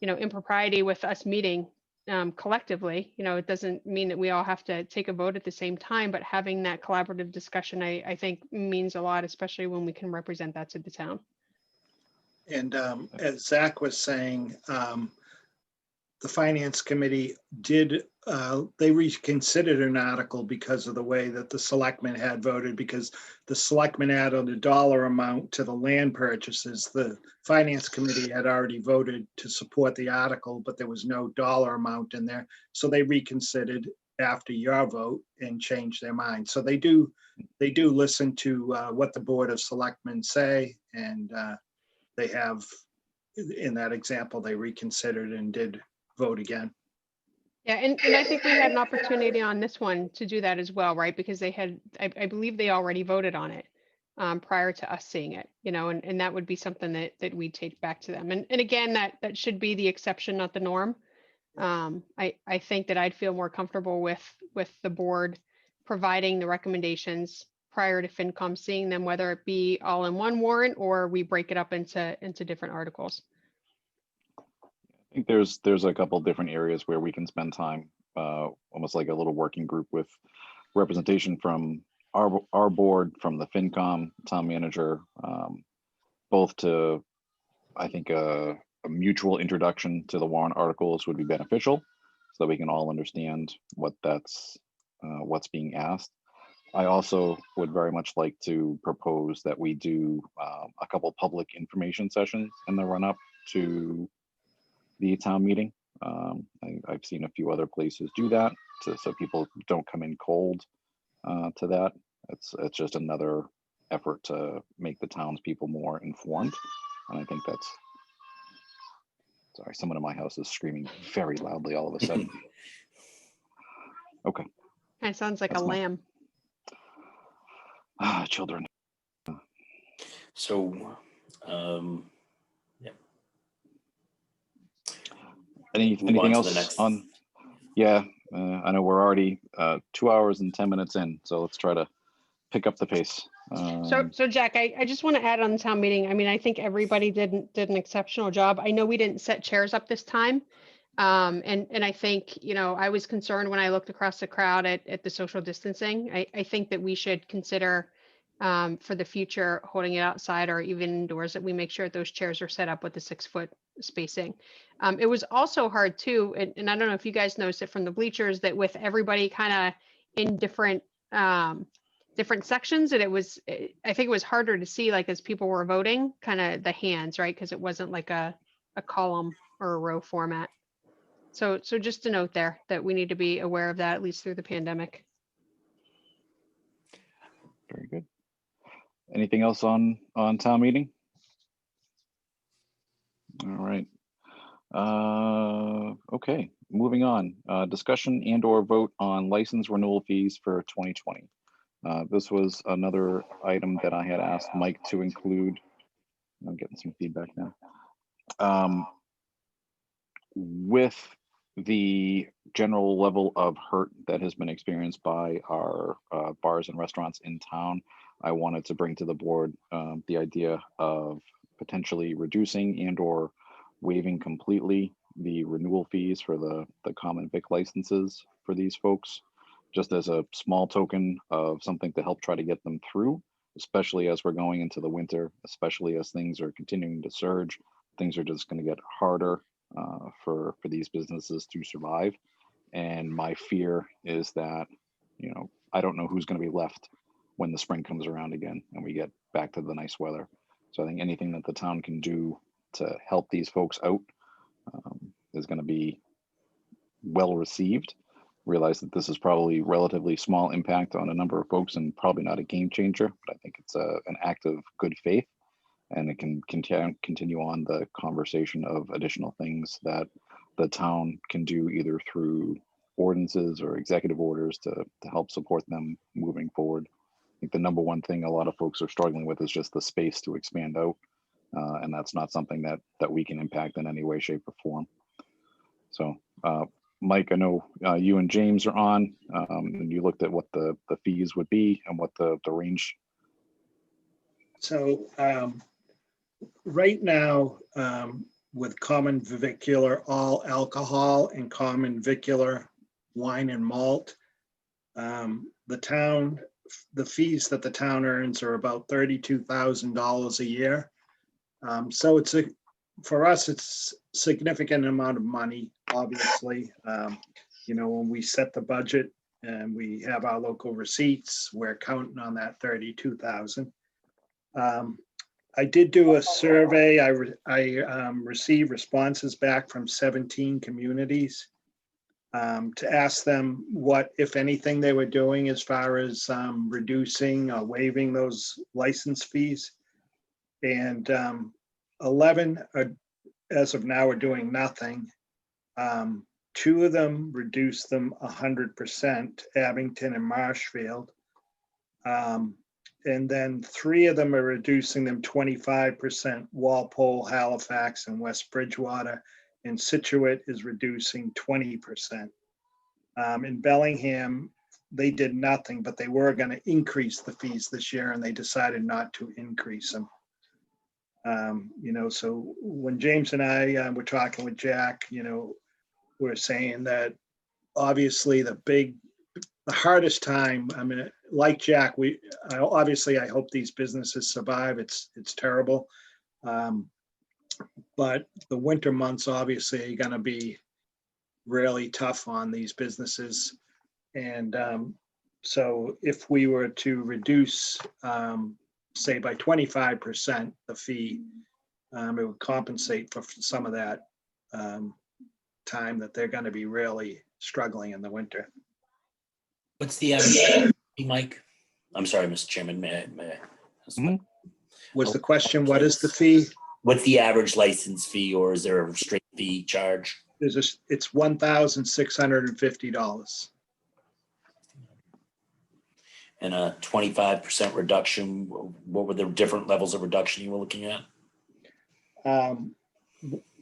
E: impropriety with us meeting collectively. It doesn't mean that we all have to take a vote at the same time, but having that collaborative discussion, I think means a lot, especially when we can represent that to the town.
C: And as Zach was saying, the finance committee did, they reconsidered an article because of the way that the selectmen had voted, because the selectmen added a dollar amount to the land purchases. The finance committee had already voted to support the article, but there was no dollar amount in there. So they reconsidered after your vote and changed their mind. So they do listen to what the Board of Selectmen say, and they have, in that example, they reconsidered and did vote again.
E: Yeah, and I think we had an opportunity on this one to do that as well, right? Because they had, I believe they already voted on it prior to us seeing it, and that would be something that we take back to them. And again, that should be the exception, not the norm. I think that I'd feel more comfortable with the board providing the recommendations prior to FinCom seeing them, whether it be all in one warrant or we break it up into different articles.
A: I think there's a couple different areas where we can spend time, almost like a little working group with representation from our board, from the FinCom, town manager, both to, I think, a mutual introduction to the warrant articles would be beneficial, so that we can all understand what's being asked. I also would very much like to propose that we do a couple public information sessions in the run-up to the town meeting. I've seen a few other places do that, so people don't come in cold to that. It's just another effort to make the townspeople more informed, and I think that's. Sorry, someone in my house is screaming very loudly all of a sudden. Okay.
E: It sounds like
A: That's
E: a lamb.
A: Children.
B: So,
A: Anything
B: on to
A: else
B: the next.
A: on? Yeah, I know we're already 2 hours and 10 minutes in, so let's try to pick up the pace.
E: So Jack, I just want to add on the town meeting. I mean, I think everybody did an exceptional job. I know we didn't set chairs up this time. And I think, I was concerned when I looked across the crowd at the social distancing. I think that we should consider for the future holding it outside or even indoors, that we make sure that those chairs are set up with the 6-foot spacing. It was also hard too, and I don't know if you guys noticed it from the bleachers, that with everybody kind of in different sections, and I think it was harder to see, like, as people were voting, kind of the hands, right? Because it wasn't like a column or a row format. So just a note there that we need to be aware of that, at least through the pandemic.
A: Very good. Anything else on town meeting? All right. Okay. Okay, moving on. Discussion and or vote on license renewal fees for 2020. This was another item that I had asked Mike to include. I'm getting some feedback now. With the general level of hurt that has been experienced by our bars and restaurants in town, I wanted to bring to the board the idea of potentially reducing and or waiving completely the renewal fees for the common vic licenses for these folks, just as a small token of something to help try to get them through, especially as we're going into the winter, especially as things are continuing to surge. Things are just going to get harder for these businesses to survive. And my fear is that, I don't know who's going to be left when the spring comes around again and we get back to the nice weather. So I think anything that the town can do to help these folks out is going to be well received. Realize that this is probably relatively small impact on a number of folks and probably not a game changer, but I think it's an act of good faith, and it can continue on the conversation of additional things that the town can do either through ordinances or executive orders to help support them moving forward. I think the number one thing a lot of folks are struggling with is just the space to expand out, and that's not something that we can impact in any way, shape, or form. So, Mike, I know you and James are on, and you looked at what the fees would be and what the range.
C: So right now, with common vicular all alcohol and common vicular wine and malt, the fees that the town earns are about $32,000 a year. So for us, it's a significant amount of money, obviously. When we set the budget and we have our local receipts, we're counting on that 32,000. I did do a survey. I received responses back from 17 communities to ask them what, if anything, they were doing as far as reducing or waiving those license fees. And 11 as of now are doing nothing. 2 of them reduced them 100%, Abington and Marshfield. And then 3 of them are reducing them 25%, Walpole, Halifax, and West Bridgewater. And Situate is reducing 20%. In Bellingham, they did nothing, but they were going to increase the fees this year, and they decided not to increase them. So when James and I were talking with Jack, we're saying that obviously the hardest time, like Jack, I hope these businesses survive. It's terrible. But the winter months obviously are going to be really tough on these businesses. And so if we were to reduce, say by 25% the fee, it would compensate for some of that time that they're going to be really struggling in the winter.
B: What's the average, Mike? I'm sorry, Mr. Chairman, may I?
C: Was the question, what is the fee?
B: What's the average license fee, or is there a straight fee charge?
C: It's $1,650.
B: And a 25% reduction, what were the different levels of reduction you were looking at?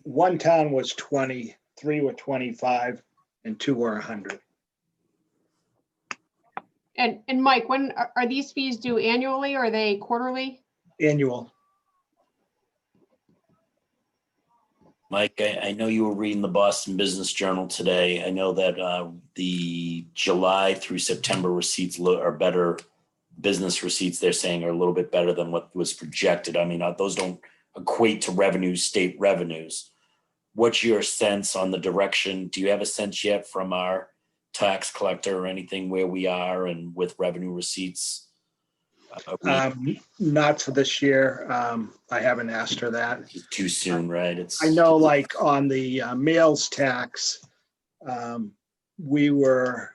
C: One town was 20, 3 were 25, and 2 were 100.
E: And Mike, when are these fees due annually or are they quarterly?
C: Annual.
B: Mike, I know you were reading the Boston Business Journal today. I know that the July through September receipts are better. Business receipts, they're saying, are a little bit better than what was projected. Those don't equate to revenues, state revenues. What's your sense on the direction? Do you have a sense yet from our tax collector or anything where we are and with revenue receipts?
C: Not for this year. I haven't asked her that.
B: Too soon, right?
C: I know, like on the meals tax, we were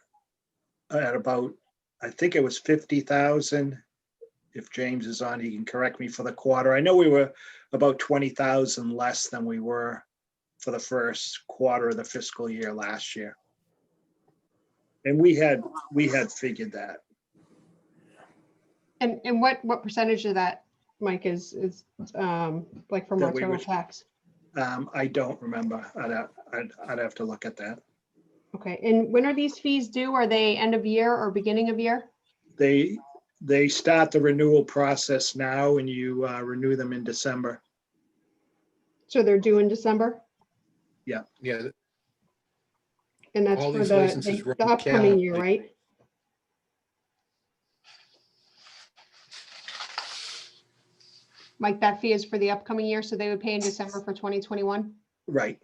C: at about, I think it was 50,000. If James is on, he can correct me for the quarter. I know we were about 20,000 less than we were for the first quarter of the fiscal year last year. And we had figured that.
E: And what percentage of that, Mike, is like from
C: That
E: our
C: we
E: total
C: would-
E: tax?
C: I don't remember. I'd have to look at that.
E: Okay, and when are these fees due? Are they end of year or beginning of year?
C: They start the renewal process now and you renew them in December.
E: So they're due in December?
F: Yeah,
E: And that's
F: All
E: for
F: these
E: the
F: licenses run
E: upcoming year,
F: calendar.
E: right? Mike, that fee is for the upcoming year, so they would pay in December for 2021?
C: Right.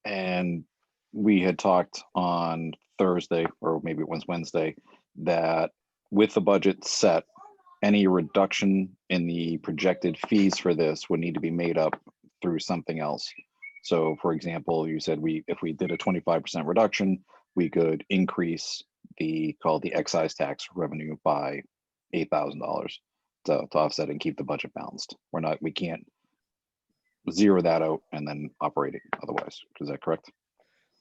A: And we had talked on Thursday, or maybe it was Wednesday, that with the budget set, any reduction in the projected fees for this would need to be made up through something else. So for example, you said if we did a 25% reduction, we could increase the excise tax revenue by $8,000 to offset and keep the budget balanced. We can't zero that out and then operate it otherwise. Is that correct?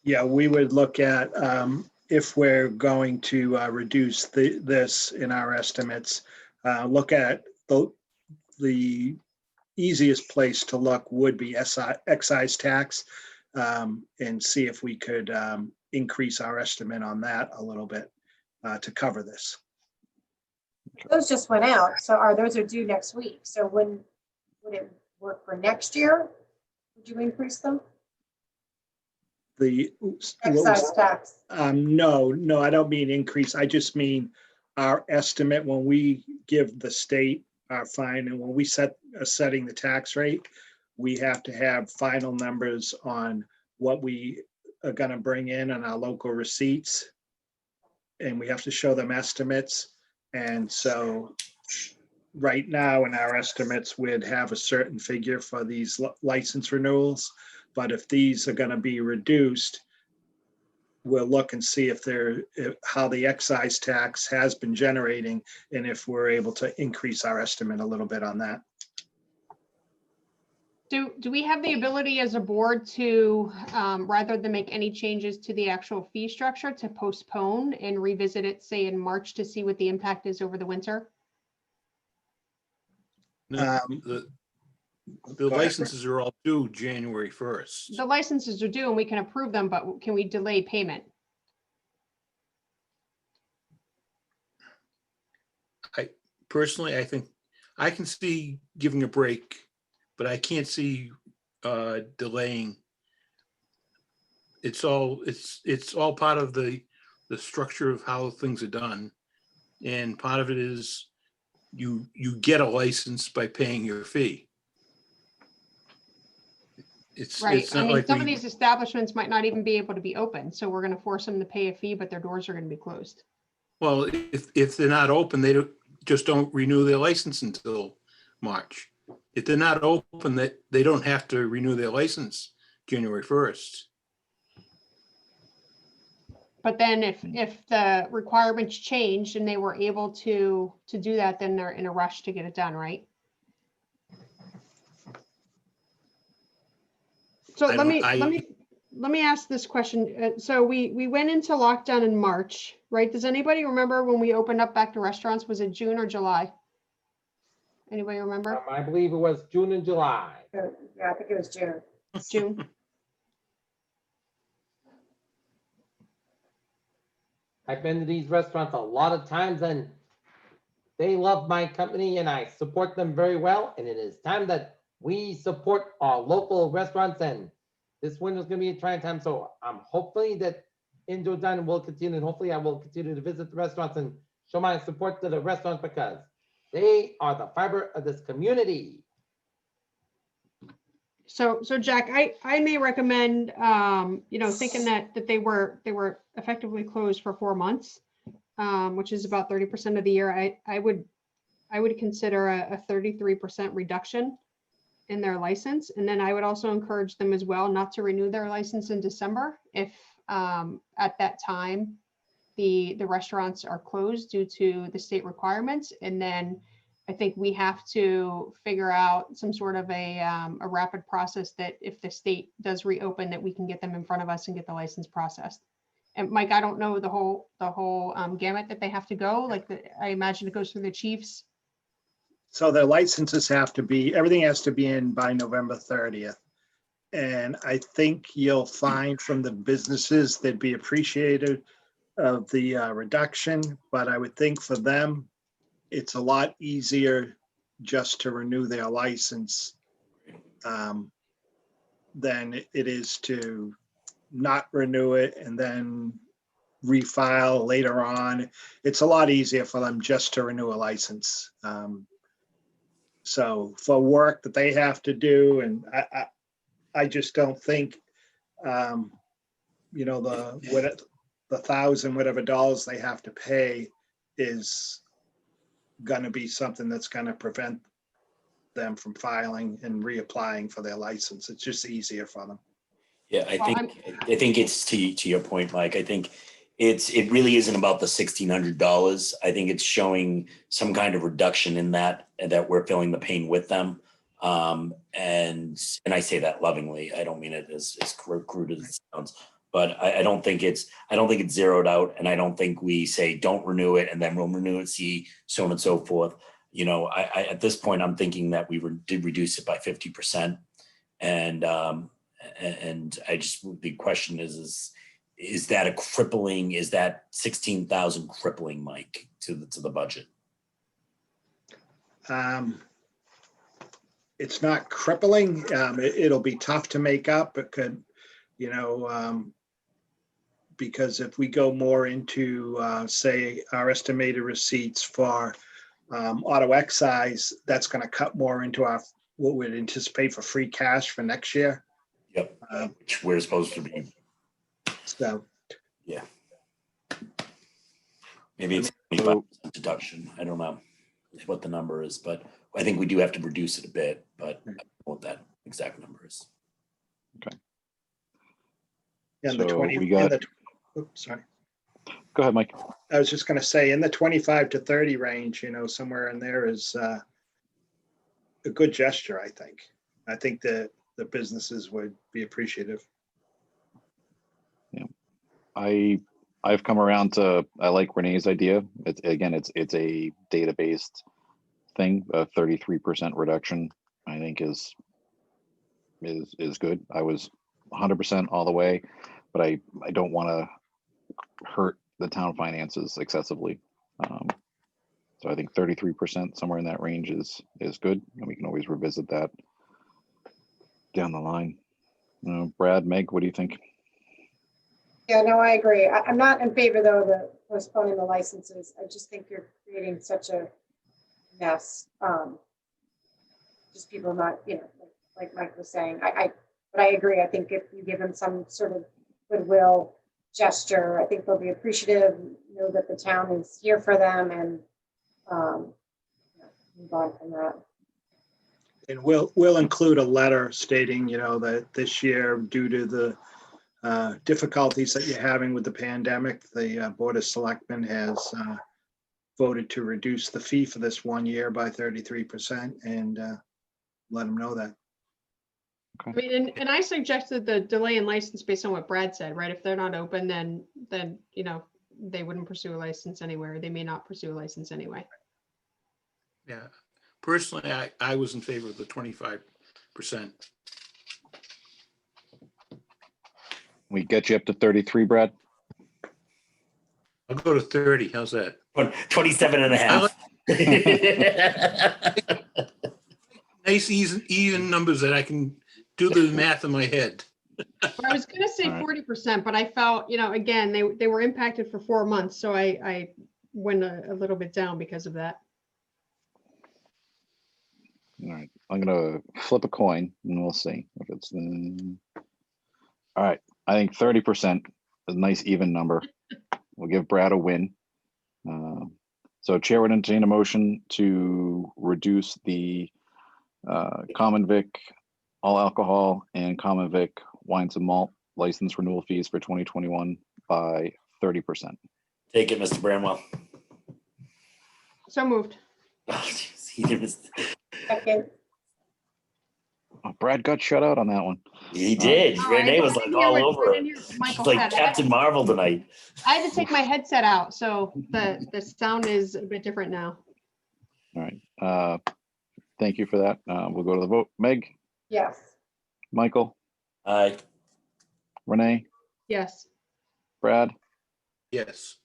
C: Yeah, we would look at if we're going to reduce this in our estimates, look at the easiest place to look would be excise tax, and see if we could increase our estimate on that a little bit to cover this.
P: Those just went out, so those are due next week. So would it work for next year? Would you increase them?
C: Excise
P: tax.
C: No, I don't mean increase. I just mean our estimate when we give the state our fine and when we setting the tax rate, we have to have final numbers on what we are going to bring in on our local receipts. And we have to show them estimates. And so right now in our estimates, we'd have a certain figure for these license renewals. But if these are going to be reduced, we'll look and see how the excise tax has been generating and if we're able to increase our estimate a little bit on that.
E: Do we have the ability as a board to, rather than make any changes to the actual fee structure, to postpone and revisit it, say in March, to see what the impact is over the winter?
F: No, the licenses are all due January 1st.
E: The licenses are due and we can approve them, but can we delay payment?
F: Personally, I think I can see giving a break, but I can't see delaying. It's all part of the structure of how things are done. And part of it is you get a license by paying your fee.
E: Right.
F: It's
E: I
F: not
E: mean,
F: like
E: some of these establishments might not even be able to be open. So we're going to force them to pay a fee, but their doors are going to be closed.
F: well, if they're not open, they don't renew their license until March. If they're not open, they don't have to renew their license January 1st.
E: But then if the requirements changed and they were able to do that, then they're in a rush to get it done, right? So let me ask this question. So we went into lockdown in March, right? Does anybody remember when we opened up back to restaurants? Was it June or July? Anybody remember?
H: I believe it was June and July.
P: Yeah, I think it was June.
E: June.
H: I've been to these restaurants a lot of times and they love my company and I support them very well. And it is time that we support our local restaurants, and this winter is going to be a trying time. So I'm hopefully that indoor dining will continue, and hopefully I will continue to visit the restaurants and show my support to the restaurants because they are the fiber of this community.
E: So Jack, I may recommend, thinking that they were effectively closed for 4 months, which is about 30% of the year. I would consider a 33% reduction in their license. And then I would also encourage them as well not to renew their license in December if at that time the restaurants are closed due to the state requirements. And then I think we have to figure out some sort of a rapid process that if the state does reopen, that we can get them in front of us and get the license processed. And Mike, I don't know the whole gamut that they have to go, like I imagine it goes through the chiefs.
C: So their licenses have to be, everything has to be in by November 30th. And I think you'll find from the businesses, they'd be appreciative of the reduction, but I would think for them, it's a lot easier just to renew their license than it is to not renew it and then refile later on. It's a lot easier for them just to renew a license. So for work that they have to do, and I just don't think, you know, the $1,000 whatever dollars they have to pay is going to be something that's going to prevent them from filing and reapplying for their license. It's just easier for them.
B: Yeah, I think it's to your point, Mike. I think it really isn't about the $1,600. I think it's showing some kind of reduction in that we're feeling the pain with them. And I say that lovingly. I don't mean it as crude as it sounds, but I don't think it's zeroed out, and I don't think we say don't renew it and then we'll renew it, see, so on and so forth. You know, I at this point I'm thinking that we did reduce it by 50%, and I just, the question is that a crippling? Is that 16,000 crippling, Mike, to the budget?
C: It's not crippling. It'll be tough to make up. It could, you know, because if we go more into, say, our estimated receipts for auto excise, that's going to cut more into our what we'd anticipate for free cash for next year.
B: Yep, which we're supposed to be.
C: So,
B: yeah, maybe it's 25% deduction. I don't know what the number is, but I think we do have to reduce it a bit, but I don't know what that exact number is.
A: Okay.
C: And the
A: So
C: 20,
A: we got,
C: oops, sorry.
A: Go ahead, Mike.
C: I was just going to say in the 25 to 30 range, you know, somewhere in there is a good gesture, I think. I think that the businesses would be appreciative.
A: Yeah, I've come around to, I like Renee's idea. It's a data-based thing. A 33% reduction, I think is good. I was 100% all the way, but I don't want to hurt the town finances excessively. So I think 33%, somewhere in that range is good, and we can always revisit that down the line. Brad, Meg, what do you think?
P: Yeah, no, I agree. I'm not in favor though of the postponing the licenses. I just think you're creating such a mess. Just people not, you know, like Mike was saying. But I agree. I think if you give them some sort of goodwill gesture, I think they'll be appreciative, know that the town is here for them, and move on from that.
C: And we'll include a letter stating, you know, that this year, due to the difficulties that you're having with the pandemic, the Board of Selectmen has voted to reduce the fee for this 1 year by 33%, and let them know that.
E: I mean, and I suggested the delay in license based on what Brad said, right? If they're not open, then you know, they wouldn't pursue a license anyway. They may not pursue a license anyway.
F: Yeah, personally, I was in favor of the 25%.
A: We get you up to 33, Brad?
F: I'll go to 30. How's that?
B: 27 and a half.
F: Nice, even numbers that I can do the math in my head.
E: I was going to say 40%, but I felt, you know, again, they were impacted for 4 months. So I went a little bit down because of that.
A: All right, I'm gonna flip a coin and we'll see if it's all right. I think 30% is a nice even number. We'll give Brad a win. So Chair would entertain a motion to reduce the common vic, all alcohol, and common vic wines and malt license renewal fees for 2021 by 30%.
B: Take it, Mr. Bramwell.
E: So moved.
B: Oh, geez.
P: Second.
A: Oh, Brad got shut out on that one.
B: He did.
E: Oh, I
B: Renee was
E: didn't
B: like
E: hear
B: all
E: what-
B: over
E: I
B: it.
E: didn't hear what
B: She's
E: Michael
B: like
E: said.
B: Captain Marvel tonight.
E: I had to take my headset out, so the sound is a bit different now.
A: All right. Thank you for that. We'll go to the vote. Meg,
P: Yes.
A: Michael,
B: Aye.
A: Renee,
E: Yes.
A: Brad,
F: Yes.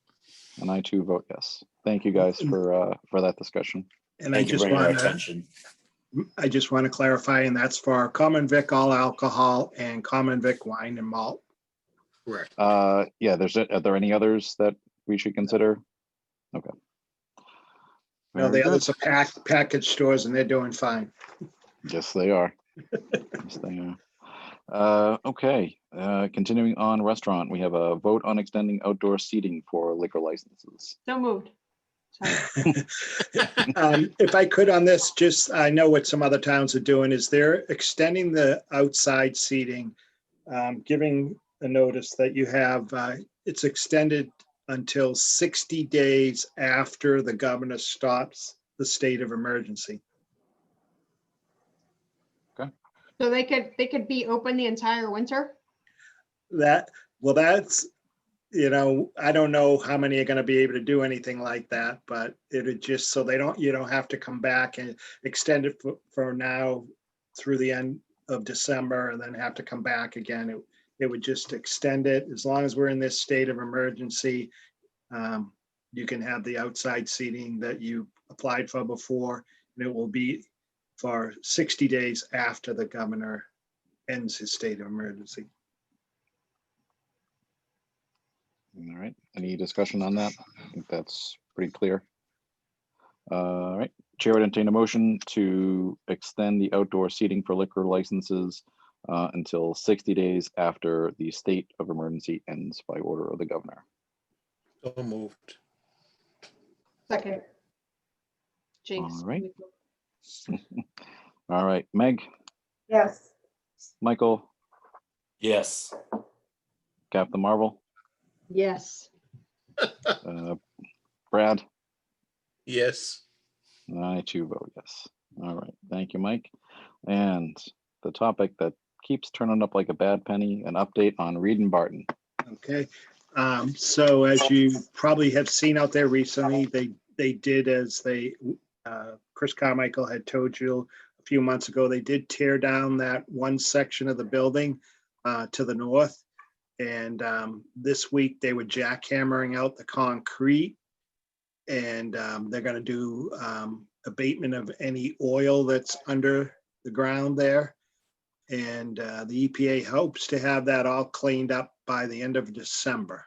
A: and I too vote yes. Thank you guys for that discussion.
C: And I
B: Thank you for
C: just
B: bringing our
C: want to,
B: attention.
C: I just want to clarify, and that's for common vic all alcohol and common vic wine and malt.
F: Correct.
A: Yeah, are there any others that we should consider? Okay.
C: No,
A: Very
C: the
A: good.
C: others are package stores and they're doing fine.
A: Yes, they are. Yes, they are. Okay, continuing on restaurant, we have a vote on extending outdoor seating for liquor licenses.
E: So moved. Sorry.
C: If I could on this, just, I know what some other towns are doing is they're extending the outside seating, giving a notice that you have, it's extended until 60 days after the governor stops the state of emergency.
E: So they could be open the entire winter?
C: That's, I don't know how many are gonna be able to do anything like that, but it'd just, so you don't have to come back and extend it for now through the end of December and then have to come back again. It would just extend it. As long as we're in this state of emergency, you can have the outside seating that you applied for before, and it will be for 60 days after the governor ends his state of emergency.
A: All right, any discussion on that? I think that's pretty clear. All right, Chair would entertain a motion to extend the outdoor seating for liquor licenses until 60 days after the state of emergency ends by order of the governor.
F: So moved.
E: Second. Jinx.
A: All right. All right, Meg,
P: Yes.
A: Michael,
B: Yes.
A: Captain Marvel,
E: Yes.
A: Brad,
F: Yes.
A: I too vote yes. All right, thank you, Mike. And the topic that keeps turning up like a bad penny, an update on Reed and Barton.
C: Okay, so as you probably have seen out there recently, they did as Chris Carmichael had told you a few months ago, they did tear down that one section of the building to the north. And this week they were jackhammering out the concrete, and they're gonna do abatement of any oil that's under the ground there. And the EPA hopes to have that all cleaned up by the end of December.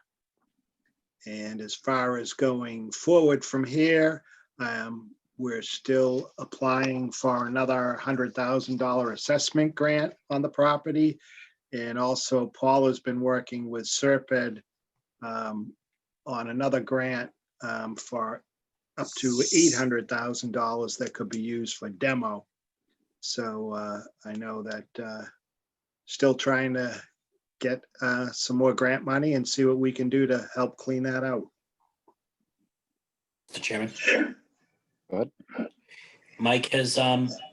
C: And as far as going forward from here, we're still applying for another $100,000 assessment grant on the property. And also Paul has been working with Serped on another grant for up to $800,000 that could be used for demo. So I know that still trying to get some more grant money and see what we can do to help clean that out.
B: Mr. Chairman.
A: Go ahead.
B: Mike,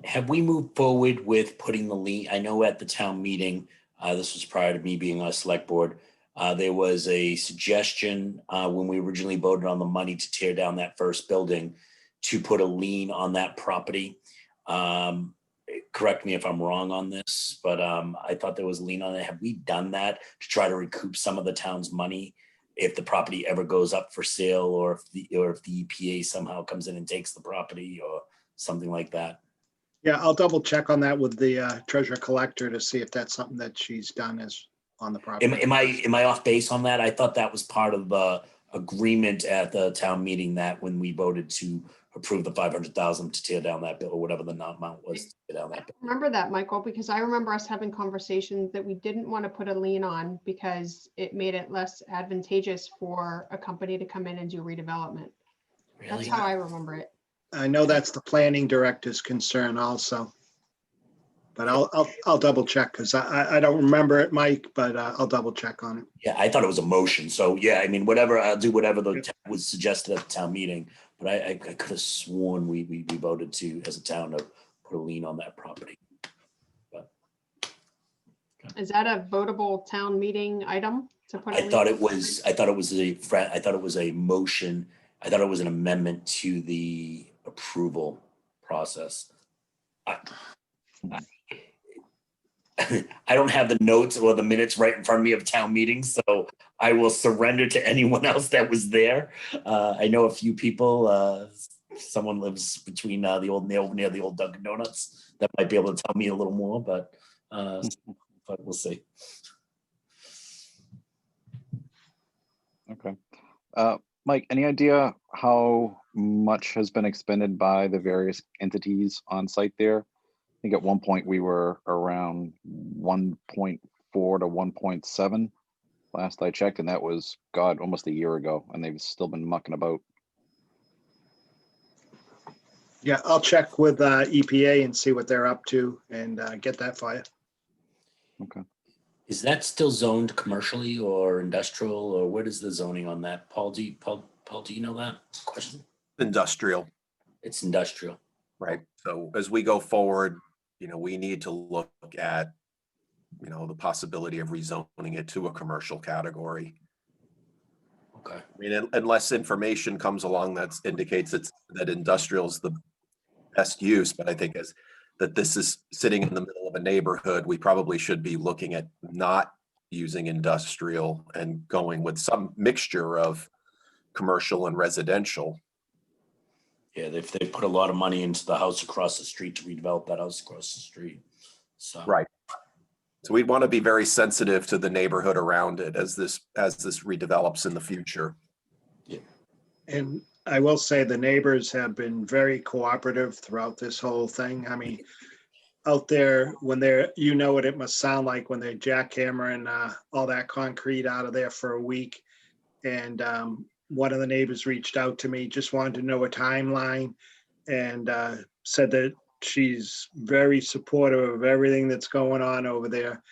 B: have we moved forward with putting the lien? I know at the town meeting, this was prior to me being on a select board, there was a suggestion when we originally voted on the money to tear down that first building to put a lien on that property. Correct me if I'm wrong on this, but I thought there was a lien on it. Have we done that to try to recoup some of the town's money if the property ever goes up for sale, or if the EPA somehow comes in and takes the property or something like that?
C: Yeah, I'll double check on that with the treasurer collector to see if that's something that she's done as on the property.
B: Am I off base on that? I thought that was part of the agreement at the town meeting, that when we voted to approve the 500,000 to tear down that bill, or whatever the amount was to tear down that bill.
E: Remember that, Michael, because I remember us having conversations that we didn't want to put a lien on because it made it less advantageous for a company to come in and do redevelopment. That's
B: Really?
E: how I remember it.
C: I know that's the planning director's concern also. But I'll double check because I don't remember it, Mike, but I'll double check on it.
B: Yeah, I thought it was a motion. So yeah, I mean, whatever, I'll do whatever the was suggested at the town meeting. but I could have sworn we voted to, as a town, to put a lien on that property.
E: Is that a votable town meeting item to put?
B: I thought it was a motion. I thought it was an amendment to the approval process. I don't have the notes or the minutes right in front of me of town meetings, so I will surrender to anyone else that was there. I know a few people. Someone lives between the old near the old Dunkin' Donuts that might be able to tell me a little more, but we'll see.
A: Okay. Mike, any idea how much has been expended by the various entities on site there? I think at one point we were around 1.4 to 1.7 last I checked, and that was, God, almost a year ago, and they've still been mucking about.
C: Yeah, I'll check with EPA and see what they're up to and get that for you.
A: Okay.
B: Is that still zoned commercially or industrial, or what is the zoning on that? Paul, do you know that question?
L: Industrial.
B: It's industrial.
L: Right. So as we go forward, we need to look at, the possibility of rezoning it to a commercial category.
B: Okay.
L: I mean, unless information comes along that indicates that industrial is the best use, but I think that this is sitting in the middle of a neighborhood, we probably should be looking at not using industrial and going with some mixture of commercial and residential.
B: Yeah, they put a lot of money into the house across the street to redevelop that house across the street. So
L: right. So we'd want to be very sensitive to the neighborhood around it as this redevelops in the future.
B: Yeah.
C: And I will say the neighbors have been very cooperative throughout this whole thing. I mean, out there when they're, what it must sound like when they're jackhammering all that concrete out of there for a week. And one of the neighbors reached out to me, just wanted to know a timeline, and said that she's very supportive of everything that's going on over there.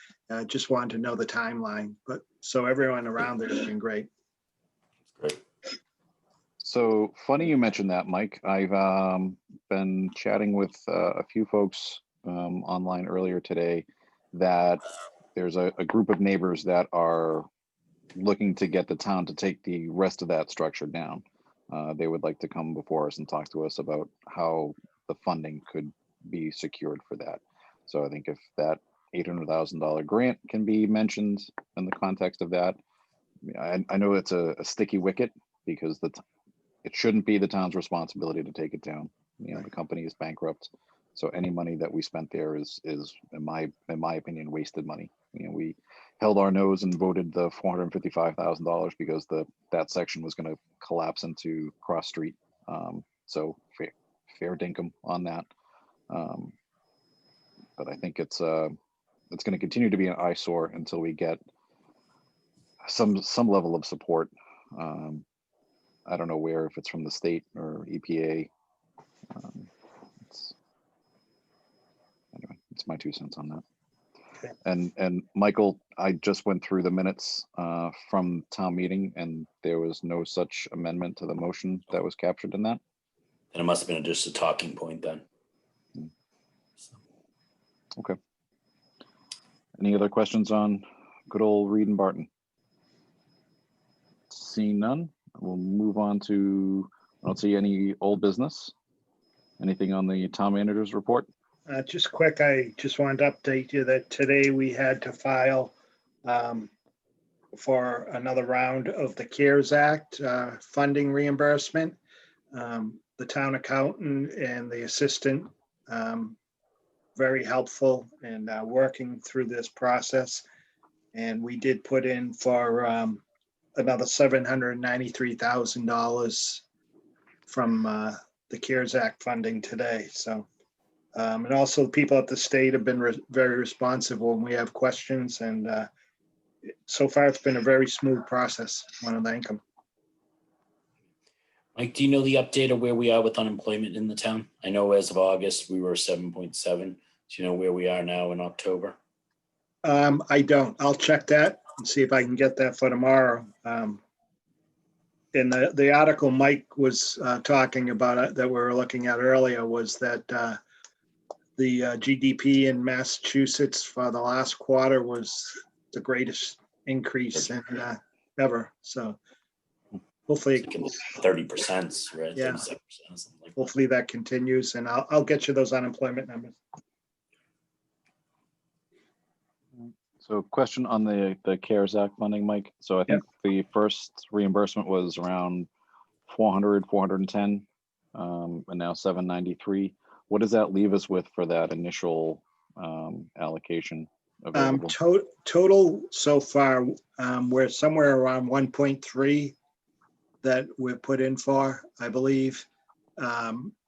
C: Just wanted to know the timeline. But so everyone around there has been great.
B: Great.
A: So funny you mentioned that, Mike. I've been chatting with a few folks online earlier today that there's a group of neighbors that are looking to get the town to take the rest of that structure down. They would like to come before us and talk to us about how the funding could be secured for that. So I think if that $800,000 grant can be mentioned in the context of that, I know it's a sticky wicket because it shouldn't be the town's responsibility to take it down. The company is bankrupt. So any money that we spent there is in my opinion, wasted money. We held our nose and voted the $455,000 because that section was going to collapse into Cross Street. So fair dinkum on that. But I think it's going to continue to be an eyesore until we get some level of support. I don't know where, if it's from the state or EPA. Anyway, it's my 2 cents on that.
C: Okay.
A: And Michael, I just went through the minutes from town meeting, and there was no such amendment to the motion that was captured in that.
B: And it must have been just a talking point then.
A: Okay. Any other questions on good old Reed and Barton? Seeing none, we'll move on to, I don't see any old business. Anything on the town manager's report?
C: Just quick, I just wanted to update you that today we had to file for another round of the CARES Act funding reimbursement. The town accountant and the assistant, very helpful and working through this process. And we did put in for another $793,000 from the CARES Act funding today. So, and also people at the state have been very responsive when we have questions, and so far it's been a very smooth process. I want to thank them.
B: Mike, do you know the update of where we are with unemployment in the town? I know as of August, we were 7.7. Do you know where we are now in October?
C: I don't. I'll check that and see if I can get that for tomorrow. in the article Mike was talking about it that we were looking at earlier was that the GDP in Massachusetts for the last quarter was the greatest increase in ever. So hopefully,
B: 30%, right?
C: Yeah.
B: 37%, something like that.
C: hopefully that continues, and I'll get you those unemployment numbers.
A: So question on the CARES Act funding, Mike. So I think the first reimbursement was around 400, 410, and now 793. What does that leave us with for that initial allocation available?
C: Total so far, we're somewhere around 1.3 that we're put in for, I believe.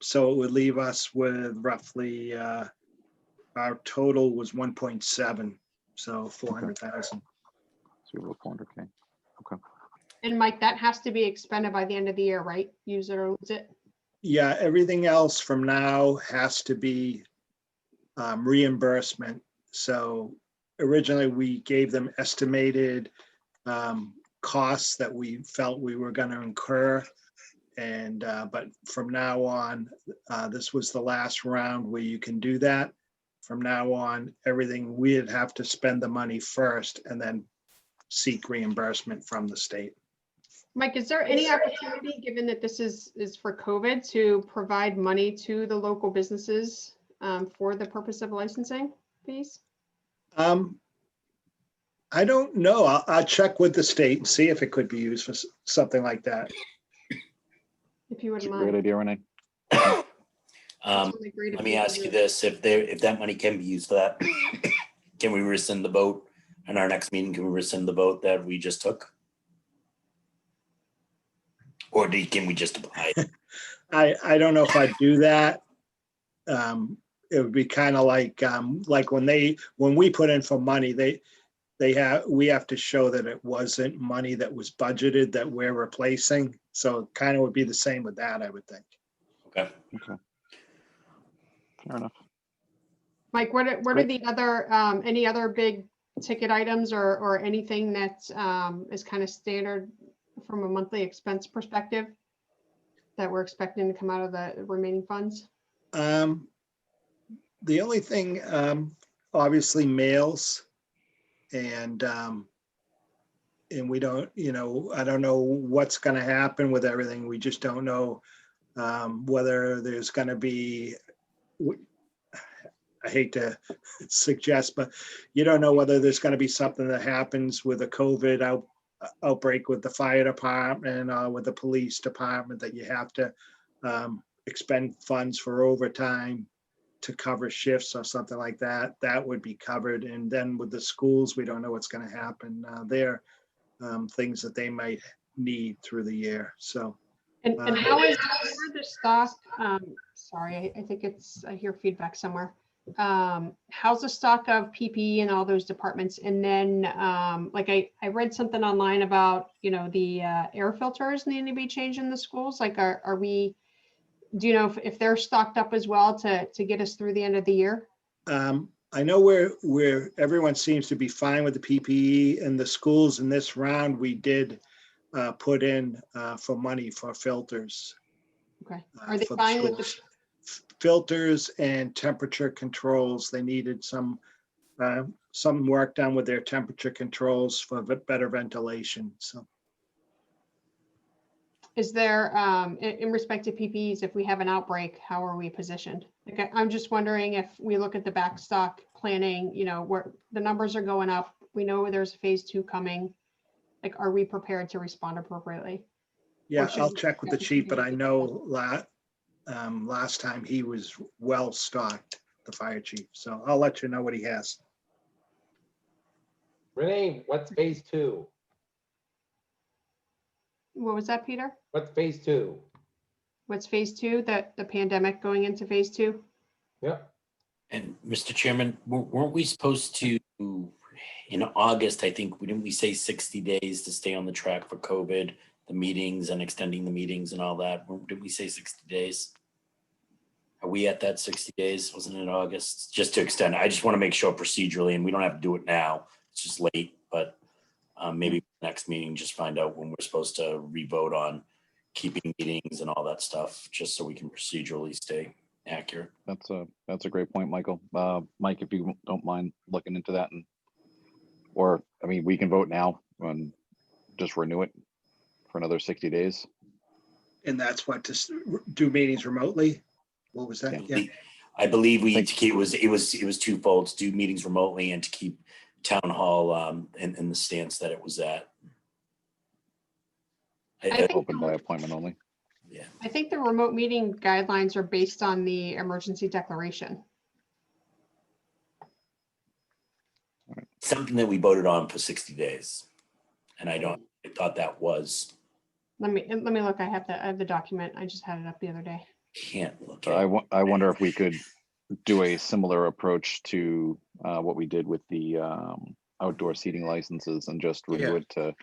C: So it would leave us with roughly, our total was 1.7, so 400,000.
A: So we have 400K. Okay.
E: And Mike, that has to be expended by the end of the year, right? Use it or lose it?
C: Yeah, everything else from now has to be reimbursement. So originally we gave them estimated costs that we felt we were going to incur. And but from now on, this was the last round where you can do that. From now on, everything we'd have to spend the money first and then seek reimbursement from the state.
E: Mike, is there any opportunity, given that this is for COVID, to provide money to the local businesses for the purpose of licensing fees?
C: I don't know. I'll check with the state and see if it could be used for something like that.
E: If you wouldn't
A: Great
E: mind.
A: idea, Renee.
B: Let me ask you this, if that money can be used for that, can we rescind the vote? In our next meeting, can we rescind the vote that we just took? Or can we just apply it?
C: I don't know if I'd do that. It would be kind of like when we put in for money, we have to show that it wasn't money that was budgeted that we're replacing. So it kind of would be the same with that, I would think.
B: Okay.
A: Fair enough.
E: Mike, what are the other, any other big ticket items or anything that is kind of standard from a monthly expense perspective that we're expecting to come out of the remaining funds?
C: The only thing, obviously mails, and we don't, I don't know what's going to happen with everything. We just don't know whether there's going to be, I hate to suggest, but you don't know whether there's going to be something that happens with a COVID outbreak with the fire department or with the police department that you have to expend funds for overtime to cover shifts or something like that. That would be covered. And then with the schools, we don't know what's going to happen there. Things that they might need through the year. So.
E: And how is the stock? Sorry, I think I hear feedback somewhere. How's the stock of PPE in all those departments? And then like I read something online about, the air filters needing to be changed in the schools. Like, do you know if they're stocked up as well to get us through the end of the year?
C: I know where everyone seems to be fine with the PPE in the schools. In this round, we did put in for money for filters.
E: Okay. Are they fine with the
C: filters and temperature controls? They needed some work done with their temperature controls for better ventilation. So.
E: Is there, in respect to PPEs, if we have an outbreak, how are we positioned? Like, I'm just wondering if we look at the backstock planning, where the numbers are going up, we know there's phase 2 coming. Like, are we prepared to respond appropriately?
C: Yeah, I'll check with the chief, but I know last time he was well stocked, the fire chief. So I'll let you know what he has.
H: Renee, what's phase 2?
E: What was that, Peter?
H: What's phase 2?
E: What's phase 2? The pandemic going into phase 2?
H: Yep.
B: And Mr. Chairman, weren't we supposed to, in August, I think, didn't we say 60 days to stay on the track for COVID, the meetings and extending the meetings and all that? Did we say 60 days? Are we at that 60 days? Wasn't it August? Just to extend, I just want to make sure procedurally, and we don't have to do it now. It's just late, but Maybe next meeting, just find out when we're supposed to re-vote on keeping meetings and all that stuff, just so we can procedurally stay accurate.
A: That's a great point, Michael. Mike, if you don't mind looking into that, and or I mean, we can vote now and just renew it for another 60 days.
C: And that's what, to do meetings remotely? What was that? Yeah.
B: I believe we need to keep, it was twofold, to do meetings remotely and to keep town hall in the stance that it was at.
E: I think
A: Open by appointment only.
B: Yeah.
E: I think the remote meeting guidelines are based on the emergency declaration.
B: Something that we voted on for 60 days. And I thought that was.
E: Let me look. I have the document. I just had it up the other day.
B: Can't look
A: So
B: at.
A: I wonder if we could do a similar approach to what we did with the outdoor seating licenses and just renew it to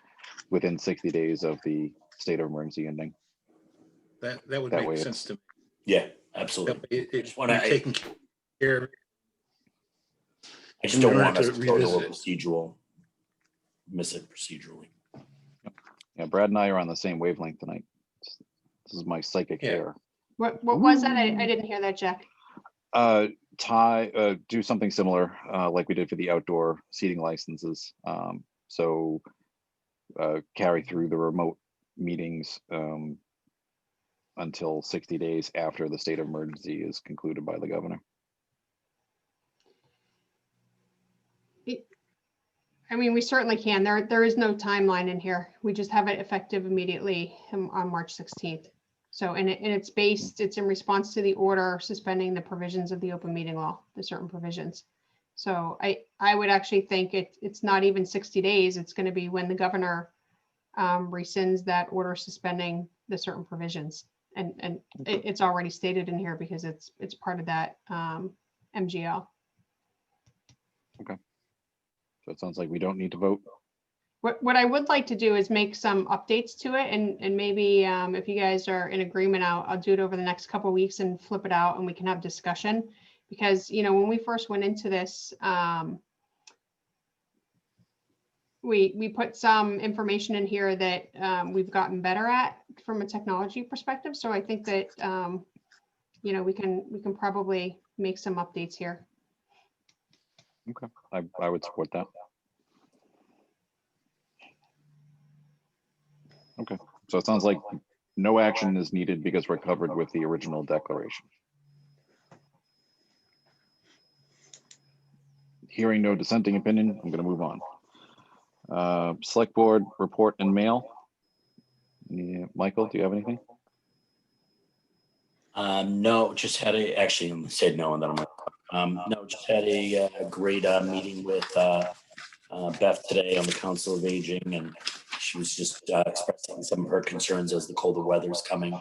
A: within 60 days of the state of emergency ending.
F: That would
A: That
F: make
A: way
F: sense to me.
B: Yeah, absolutely.
F: It's
B: I
F: taken care of.
B: just don't
F: We don't
B: want us
F: have
B: to
F: to
B: go to a
F: revisit
B: procedural, miss it procedurally.
A: Yeah, Brad and I are on the same wavelength tonight. This is my psychic
F: Yeah.
A: hair.
E: What was that? I didn't hear that, Jack.
A: Do something similar like we did for the outdoor seating licenses. So carry through the remote meetings until 60 days after the state of emergency is concluded by the governor.
E: I mean, we certainly can. There is no timeline in here. We just have it effective immediately on March 16th. So, and it's in response to the order suspending the provisions of the open meeting law, the certain provisions. So I would actually think it's not even 60 days. It's going to be when the governor rescinds that order suspending the certain provisions. And it's already stated in here because it's part of that MGL.
A: Okay. So it sounds like we don't need to vote.
E: What I would like to do is make some updates to it, and maybe if you guys are in agreement, I'll do it over the next couple of weeks and flip it out, and we can have discussion. Because when we first went into this, we put some information in here that we've gotten better at from a technology perspective. So I think that we can probably make some updates here.
A: Okay, I would support that. Okay, so it sounds like no action is needed because we're covered with the original declaration. Hearing no dissenting opinion, I'm going to move on. Select board report and mail. Yeah, Michael, do you have anything?
B: No, just had actually said no, and then no, just had a great meeting with Beth today on the Council of Aging, and she was just expressing some of her concerns as the colder weather's coming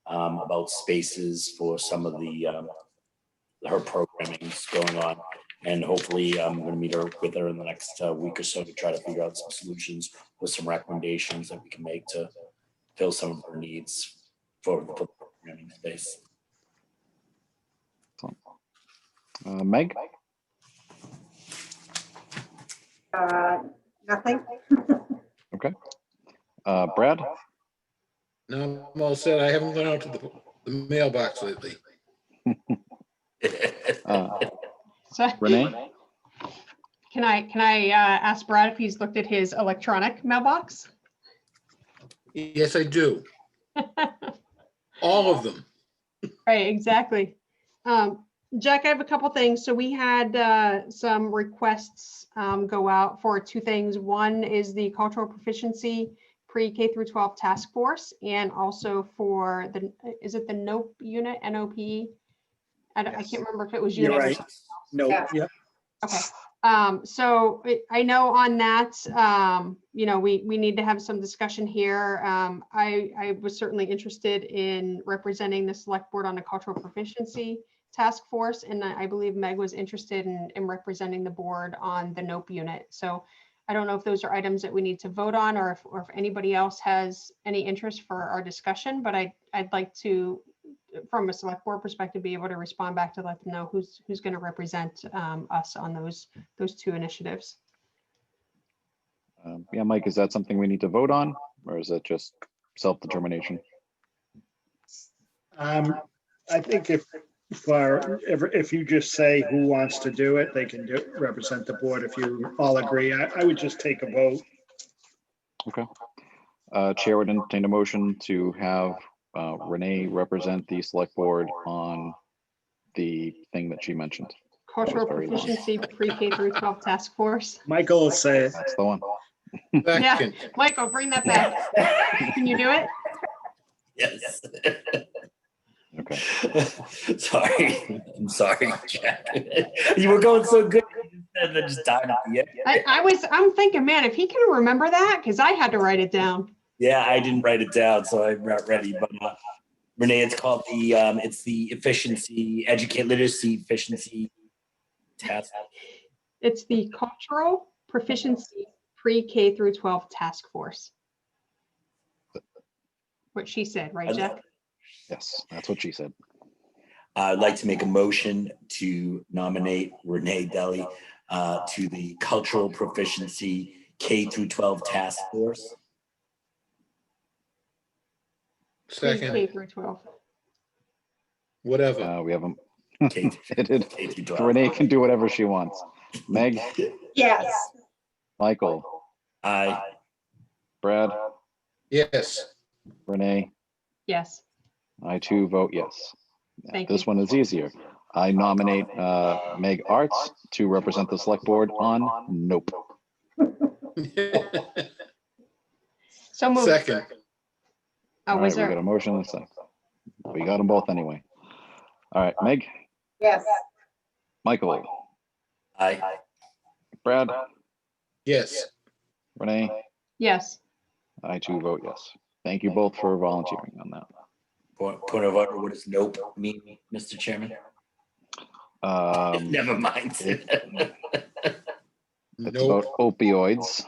B: about spaces for some of her programming going on. And hopefully I'm going to meet with her in the next week or so to try to figure out some solutions with some recommendations that we can make to fill some of her needs for the programming space.
A: Meg?
P: Nothing.
A: Okay. Brad?
F: No, I'm all set. I haven't gone out to the mailbox lately.
A: Renee?
E: Can I ask Brad if he's looked at his electronic mailbox?
F: Yes, I do. All of them.
E: Right, exactly. Jack, I have a couple things. So we had some requests go out for two things. One is the cultural proficiency pre-K through 12 task force, and also for is it the NOPE unit, NOPE? I can't remember if it was unit.
C: You're right. No,
P: Yeah.
C: yep.
E: Okay. So I know on that, we need to have some discussion here. I was certainly interested in representing the select board on the cultural proficiency task force, and I believe Meg was interested in representing the board on the NOPE unit. So I don't know if those are items that we need to vote on, or if anybody else has any interest for our discussion, but I'd like to, from a select board perspective, be able to respond back to let them know who's going to represent us on those two initiatives.
A: Yeah, Mike, is that something we need to vote on, or is it just self-determination?
C: I think if you just say who wants to do it, they can represent the board. If you all agree, I would just take a vote.
A: Okay. Chair would entertain a motion to have Renee represent the select board on the thing that she mentioned.
E: Cultural
A: very long.
E: proficiency pre-K through 12 task force.
C: Michael will say it.
A: That's the one.
E: Yeah,
F: Second.
E: Michael, bring that back. Can you do it?
B: Yes.
A: Okay.
B: Sorry, I'm sorry, Jack. You were going so good, and then just died at the end.
E: I'm thinking, man, if he can remember that, because I had to write it down.
B: Yeah, I didn't write it down, so I'm not ready. But Renee, it's called it's the efficiency, educate literacy efficiency task.
E: It's the cultural proficiency pre-K through 12 task force. What she said, right, Jack?
A: Yes, that's what she said.
B: I'd like to make a motion to nominate Renee Deli to the cultural proficiency K through 12 task force.
E: Pre-K
F: Second,
E: through 12.
F: whatever.
A: We have them.
B: K through 12.
A: Renee can do whatever she wants. Meg,
P: Yes.
A: Michael,
B: Aye.
A: Brad,
F: Yes.
A: Renee,
E: Yes.
A: I too vote yes.
E: Thank
A: This
E: you.
A: one is easier. I nominate Meg Arts to represent the select board on nope.
E: So moved.
F: Second,
E: Oh,
A: All
E: was
A: right, we
E: there?
A: got a motion and a second. We got them both anyway. All right, Meg,
P: Yes.
A: Michael,
B: Aye.
A: Brad,
F: yes.
A: Renee,
E: Yes.
A: I too vote yes. Thank you both for volunteering on that.
B: Point of order, what does nope mean, Mr. Chairman? Never mind.
A: It's
F: Nope.
A: about opioids.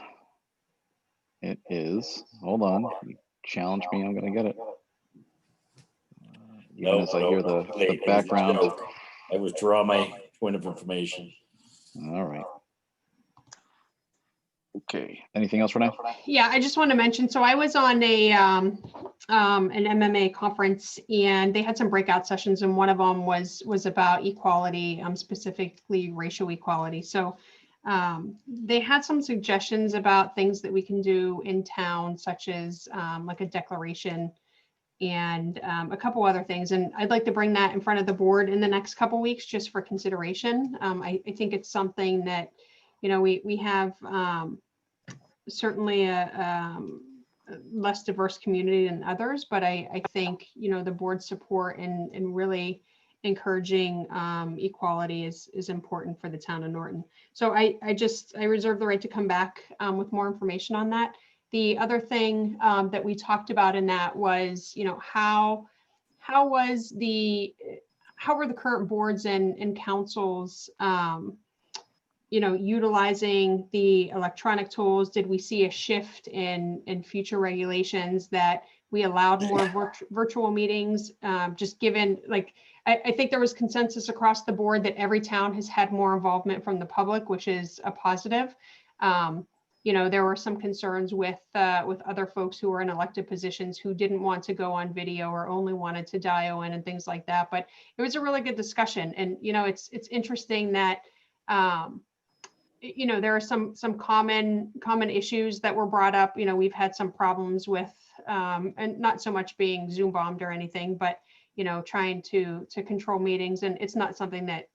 A: It is, hold on, you challenge me, I'm gonna get it. Even as I hear the background.
B: I withdraw my point of information.
A: All right. Okay, anything else, Renee?
E: Yeah, I just want to mention, so I was on an MMA conference and they had some breakout sessions and one of them was about equality, specifically racial equality. So they had some suggestions about things that we can do in town, such as like a declaration and a couple other things. And I'd like to bring that in front of the board in the next couple weeks just for consideration. I think it's something that, you know, we have certainly a less diverse community than others, but I think, you know, the board's support and really encouraging equality is important for the town of Norton. So I reserve the right to come back with more information on that. The other thing that we talked about in that was, you know, how were the current boards and councils, you know, utilizing the electronic tools? Did we see a shift in future regulations that we allowed more virtual meetings? Just given, like, I think there was consensus across the board that every town has had more involvement from the public, which is a positive. You know, there were some concerns with other folks who were in elected positions who didn't want to go on video or only wanted to dial in and things like that. But it was a really good discussion. And, you know, it's interesting that, you know, there are some common issues that were brought up. You know, we've had some problems with, and not so much being Zoom bombed or anything, but, you know, trying to control meetings. And it's not something that,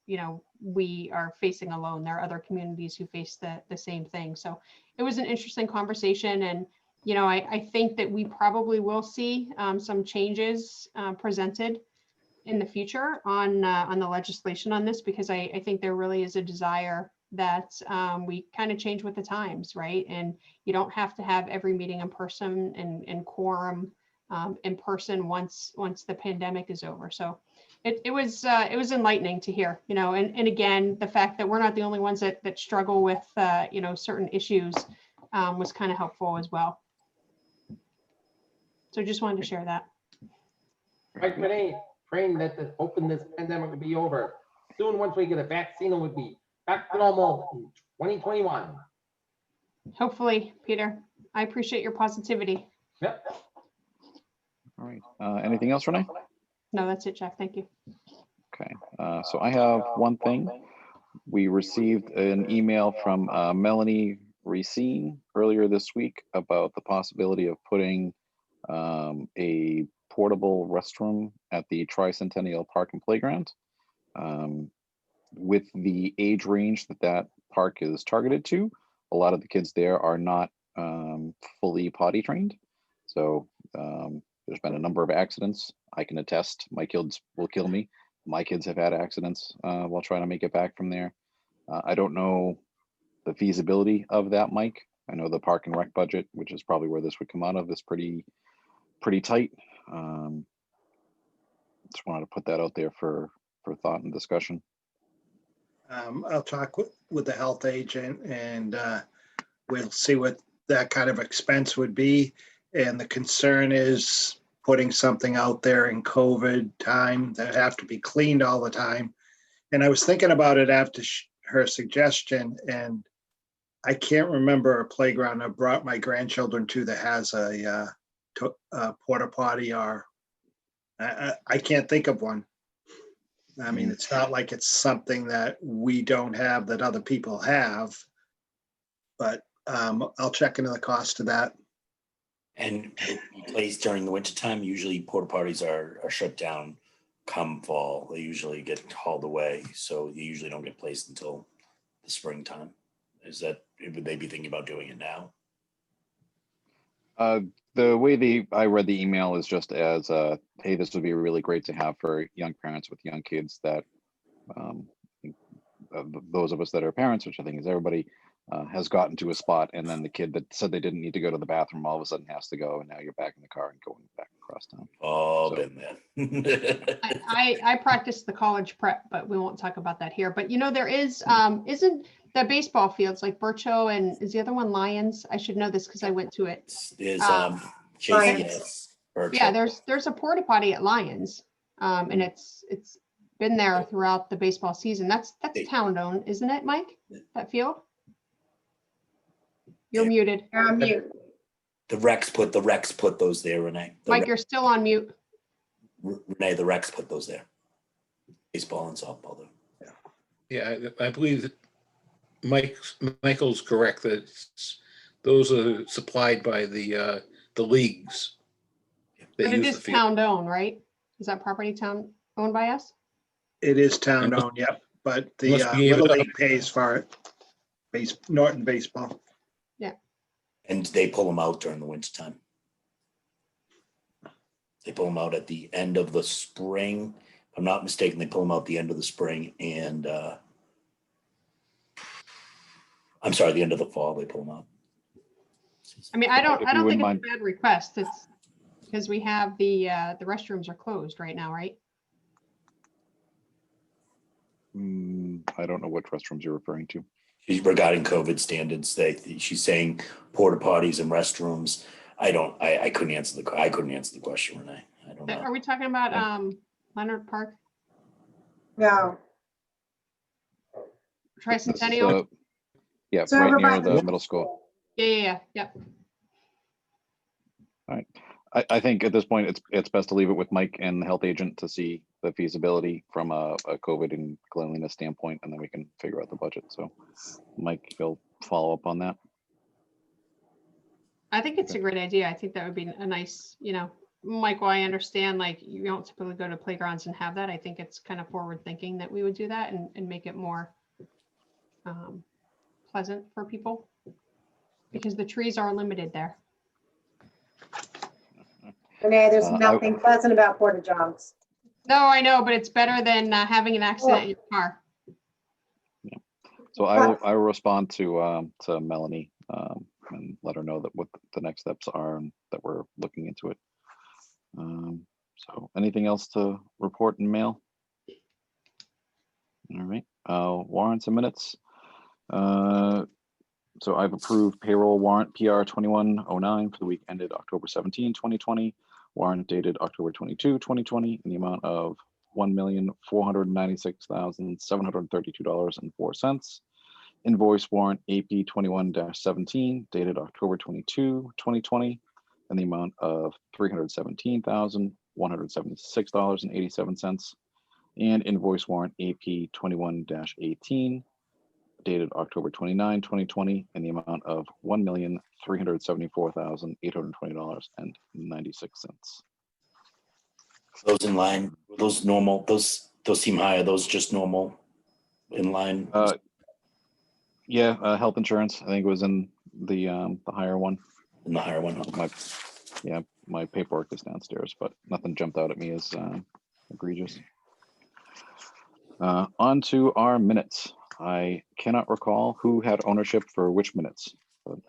E: you know, we are facing alone. There are other communities who face the same thing. So it was an interesting conversation. And, you know, I think that we probably will see some changes presented in the future on the legislation on this, because I think there really is a desire that we kind of change with the times, right? And you don't have to have every meeting in person and quorum in person once the pandemic is over. So it was enlightening to hear, you know, and again, the fact that we're not the only ones that struggle with, you know, certain issues was kind of helpful as well. So just wanted to share that.
H: Right, Renee, praying that this pandemic will be over soon. Once we get a vaccine, it would be back to normal in 2021.
E: Hopefully, Peter. I appreciate your positivity.
H: Yep.
A: All right. Anything else, Renee?
E: No, that's it, Jack. Thank you.
A: Okay. So I have one thing. We received an email from Melanie Racine earlier this week about the possibility of putting a portable restroom at the Tricentennial Park and Playground. With the age range that that park is targeted to, a lot of the kids there are not fully potty trained. So there's been a number of accidents. I can attest, my kids will kill me. My kids have had accidents while trying to make it back from there. I don't know the feasibility of that, Mike. I know the park and rec budget, which is probably where this would come out of, is pretty tight. Just wanted to put that out there for thought and discussion.
C: I'll talk with the health agent and we'll see what that kind of expense would be. And the concern is putting something out there in COVID time that have to be cleaned all the time. And I was thinking about it after her suggestion, and I can't remember a playground I brought my grandchildren to that has a porta potty, or I can't think of one. I mean, it's not like it's something that we don't have that other people have, but I'll check into the cost of that.
B: And it plays during the winter time. Usually porta potties are shut down come fall. They usually get hauled away. So you usually don't get placed until the springtime. Would they be thinking about doing it now?
A: The way I read the email is just as, hey, this would be really great to have for young parents with young kids that those of us that are parents, which I think is everybody, has gotten to a spot, and then the kid that said they didn't need to go to the bathroom all of a sudden has to go, and now you're back in the car and going back across town.
B: Oh,
A: So-
B: been there.
E: I practiced the college prep, but we won't talk about that here. But you know, there is, isn't the baseball fields like Bircho and is the other one Lions? I should know this because I went to it.
B: There's
E: Um,
B: JCS.
E: Yeah, there's a porta potty at Lions, and it's been there throughout the baseball season. That's town owned, isn't it, Mike? That field? You're
B: Yeah.
E: muted.
P: You're on mute.
B: The Rex put those there, Renee.
E: Mike, you're still on mute.
B: Renee, the Rex put those there. Baseball and softball there.
F: Yeah, I believe that Michael's correct that those are supplied by the leagues. that
E: But it
F: use
E: is
F: the field.
E: town owned, right? Is that property town owned by us?
C: It is town owned, yep, but the
F: Must be able
C: Little
F: to-
C: League pays for it. Norton Baseball.
B: And they pull them out during the winter time. They pull them out at the end of the spring. If I'm not mistaken, they pull them out the end of the spring and I'm sorry, the end of the fall, they pull them out.
E: I mean, I don't
A: If you
E: think
A: wouldn't
E: it's
A: mind.
E: a bad request. It's because we have the restrooms are closed right now, right?
A: I don't know what restrooms you're referring to.
B: She's regarding COVID standards. She's saying porta potties and restrooms. I couldn't answer the question, Renee. I don't know.
E: Are we talking about Leonard Park,
P: No.
A: This is,
E: Tricentennial?
A: yeah,
P: So
A: right near
P: everybody-
A: the middle school.
E: Yeah. Yep.
A: I think at this point, it's best to leave it with Mike and the health agent to see the feasibility from a COVID and cleanliness standpoint, and then we can figure out the budget. So Mike, you'll follow up on that.
E: I think it's a great idea. I think that would be a nice, Michael, I understand like you don't typically go to playgrounds and have that. I think it's kind of forward thinking that we would do that and make it more pleasant for people because the trees are limited there.
P: Renee, there's
A: I-
P: nothing pleasant about porta johns.
E: No, I know, but it's better than having an accident in your car.
A: So I will respond to Melanie and let her know that what the next steps are and that we're looking into it. So anything else to report in mail? All right, warrants and minutes. So I've approved payroll warrant PR 2109 for the week ended October 17, 2020. Warrant dated October 22, 2020 in the amount of $1,496,732.04. invoice warrant AP 21-17 dated October 22, 2020, in the amount of $317,176.87, and invoice warrant AP 21-18 dated October 29, 2020, in the amount of $1,374,820.96.
B: Those in line, those normal, those seem high. Are those just normal in line?
A: Yeah, health insurance, I think it was in the higher one.
B: In the higher one.
A: My paperwork is downstairs, but nothing jumped out at me as egregious. On to our minutes. I cannot recall who had ownership for which minutes. But,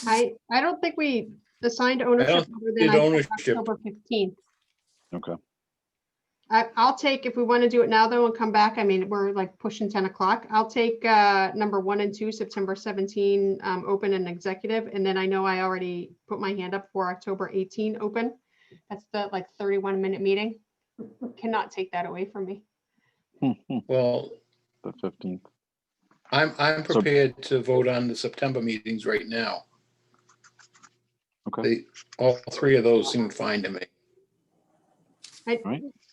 E: I don't think we assigned ownership other than
F: did
E: I think
F: ownership.
E: October 15th.
A: okay.
E: I'll take, if we want to do it now though and come back, I mean, we're like pushing 10 o'clock. I'll take number 1 and 2, September 17, open and executive. And then I know I already put my hand up for October 18 open. That's the like 31-minute meeting. Cannot take that away from me.
F: Well,
A: The 15th.
F: I'm prepared to vote on the September meetings right now.
A: Okay.
F: All three of those seem fine to me.
A: Right.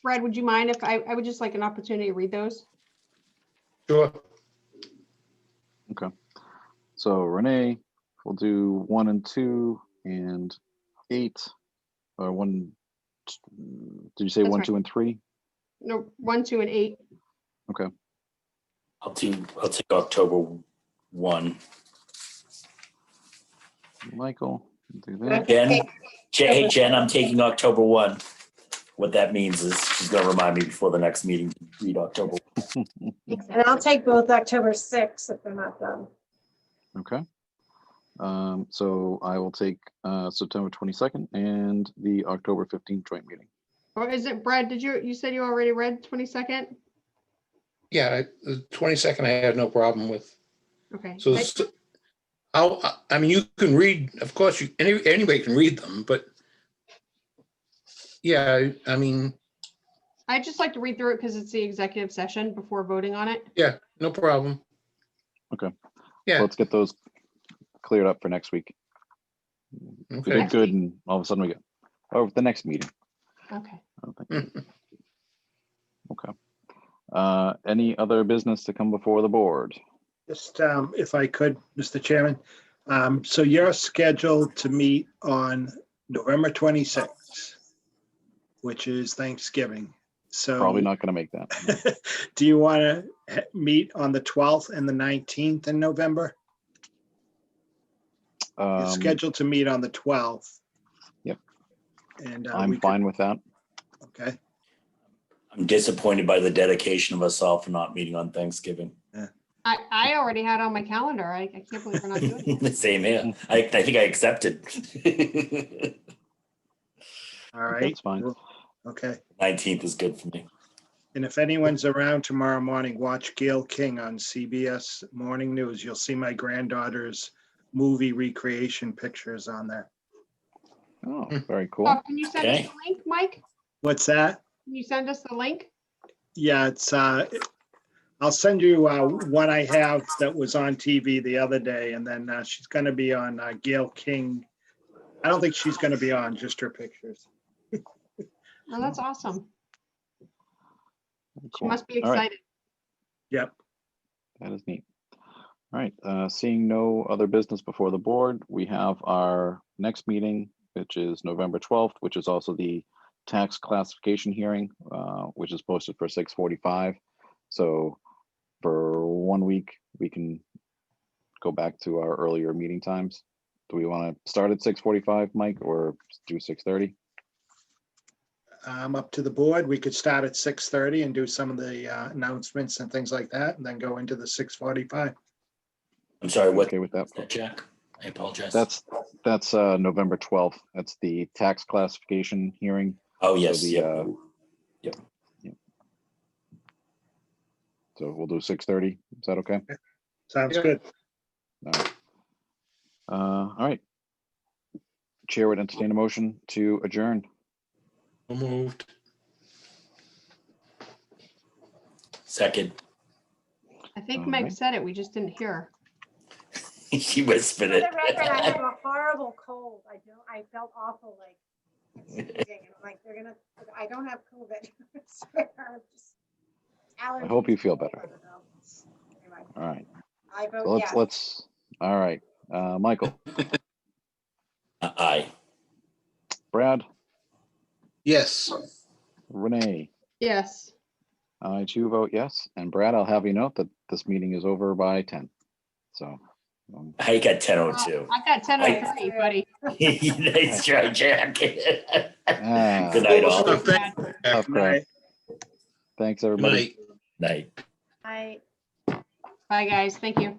E: Brad, would you mind if I would just like an opportunity to read those?
F: Sure.
A: Okay. So Renee, we'll do 1 and 2 and 8, or 1. Did you say
E: That's
A: 1,
E: right.
A: 2, and 3?
E: No, 1, 2, and 8.
A: Okay.
B: I'll take October 1.
A: Michael, do that.
B: Hey, Jen, I'm taking October 1. What that means is she's gonna remind me before the next meeting to read October.
P: And I'll take both October 6th if they're not done.
A: Okay. So I will take September 22nd and the October 15th joint meeting.
E: Or is it, Brad, you said you already read 22nd?
F: Yeah, the 22nd I had no problem with.
E: Okay.
F: So I mean, you can read, of course, anybody can read them, but yeah, I mean,
E: I'd just like to read through it because it's the executive session before voting on it.
F: yeah, no problem.
A: Okay.
F: Yeah.
A: Let's get those cleared up for next week. We
F: Okay.
A: did good, and all of a sudden we get, oh, the next meeting.
E: Okay.
A: Okay. Any other business to come before the board?
C: Just if I could, Mr. Chairman. So you're scheduled to meet on November 26th, which is Thanksgiving. So
A: Probably not going to make that.
C: do you want to meet on the 12th and the 19th in November? You're scheduled to meet on the 12th.
A: Yep.
C: And
A: I'm fine with that.
C: Okay.
B: I'm disappointed by the dedication of us all for not meeting on Thanksgiving.
E: I already had on my calendar. I can't believe we're not doing it.
B: Same here. I think I accepted.
C: All right.
A: That's fine.
C: Okay.
B: 19th is good for me.
C: And if anyone's around tomorrow morning, watch Gail King on CBS Morning News. You'll see my granddaughter's movie recreation pictures on there.
A: Oh, very cool.
E: Oh, can you send us
B: Okay.
E: the link, Mike?
C: What's that?
E: Can you send us the link?
C: Yeah, it's I'll send you what I have that was on TV the other day, and then she's going to be on Gail King. I don't think she's going to be on, just her pictures.
E: Oh, that's awesome. She
A: Cool.
E: must be
A: All right.
E: excited.
C: Yep.
A: That is neat. All right, seeing no other business before the board, we have our next meeting, which is November 12th, which is also the tax classification hearing, which is posted for 6:45. So for 1 week, we can go back to our earlier meeting times. Do we want to start at 6:45, Mike, or do 6:30?
C: Up to the board. We could start at 6:30 and do some of the announcements and things like that, and then go into the 6:45.
B: I'm sorry, what,
A: Okay with that?
B: Jack? I apologize.
A: That's November 12th. That's the tax classification hearing.
B: Oh, yes.
A: So
B: Yep.
A: So we'll do 6:30. Is that okay?
C: Sounds
F: Yeah.
C: good.
A: All right. All right. Chair would entertain a motion to adjourn.
F: So moved.
B: Second.
E: I think
A: All
E: Mike
A: right.
E: said it, we just didn't hear.
B: He whispered
P: For
B: it.
P: the record, I have a horrible cold. I felt awful, like, sneezing, and I'm like, I don't have COVID. I'm just-
A: I hope you
P: allergies.
A: feel better.
P: I don't know. Anyway,
A: All right.
P: I
A: So
P: vote yes.
A: all right. Michael,
B: Aye.
A: Brad,
F: Yes.
A: Renee,
E: Yes.
A: I too vote yes. And Brad, I'll have you note that this meeting is over by 10. So,
B: I got 10:02.
E: I got 10:03, buddy.
B: Nice try, Jack. Good
A: ah,
B: night, all.
F: Tough
A: tough crowd. Thanks,
F: Good
A: everybody.
F: night.
B: Night.
P: I
E: Bye, guys. Thank you.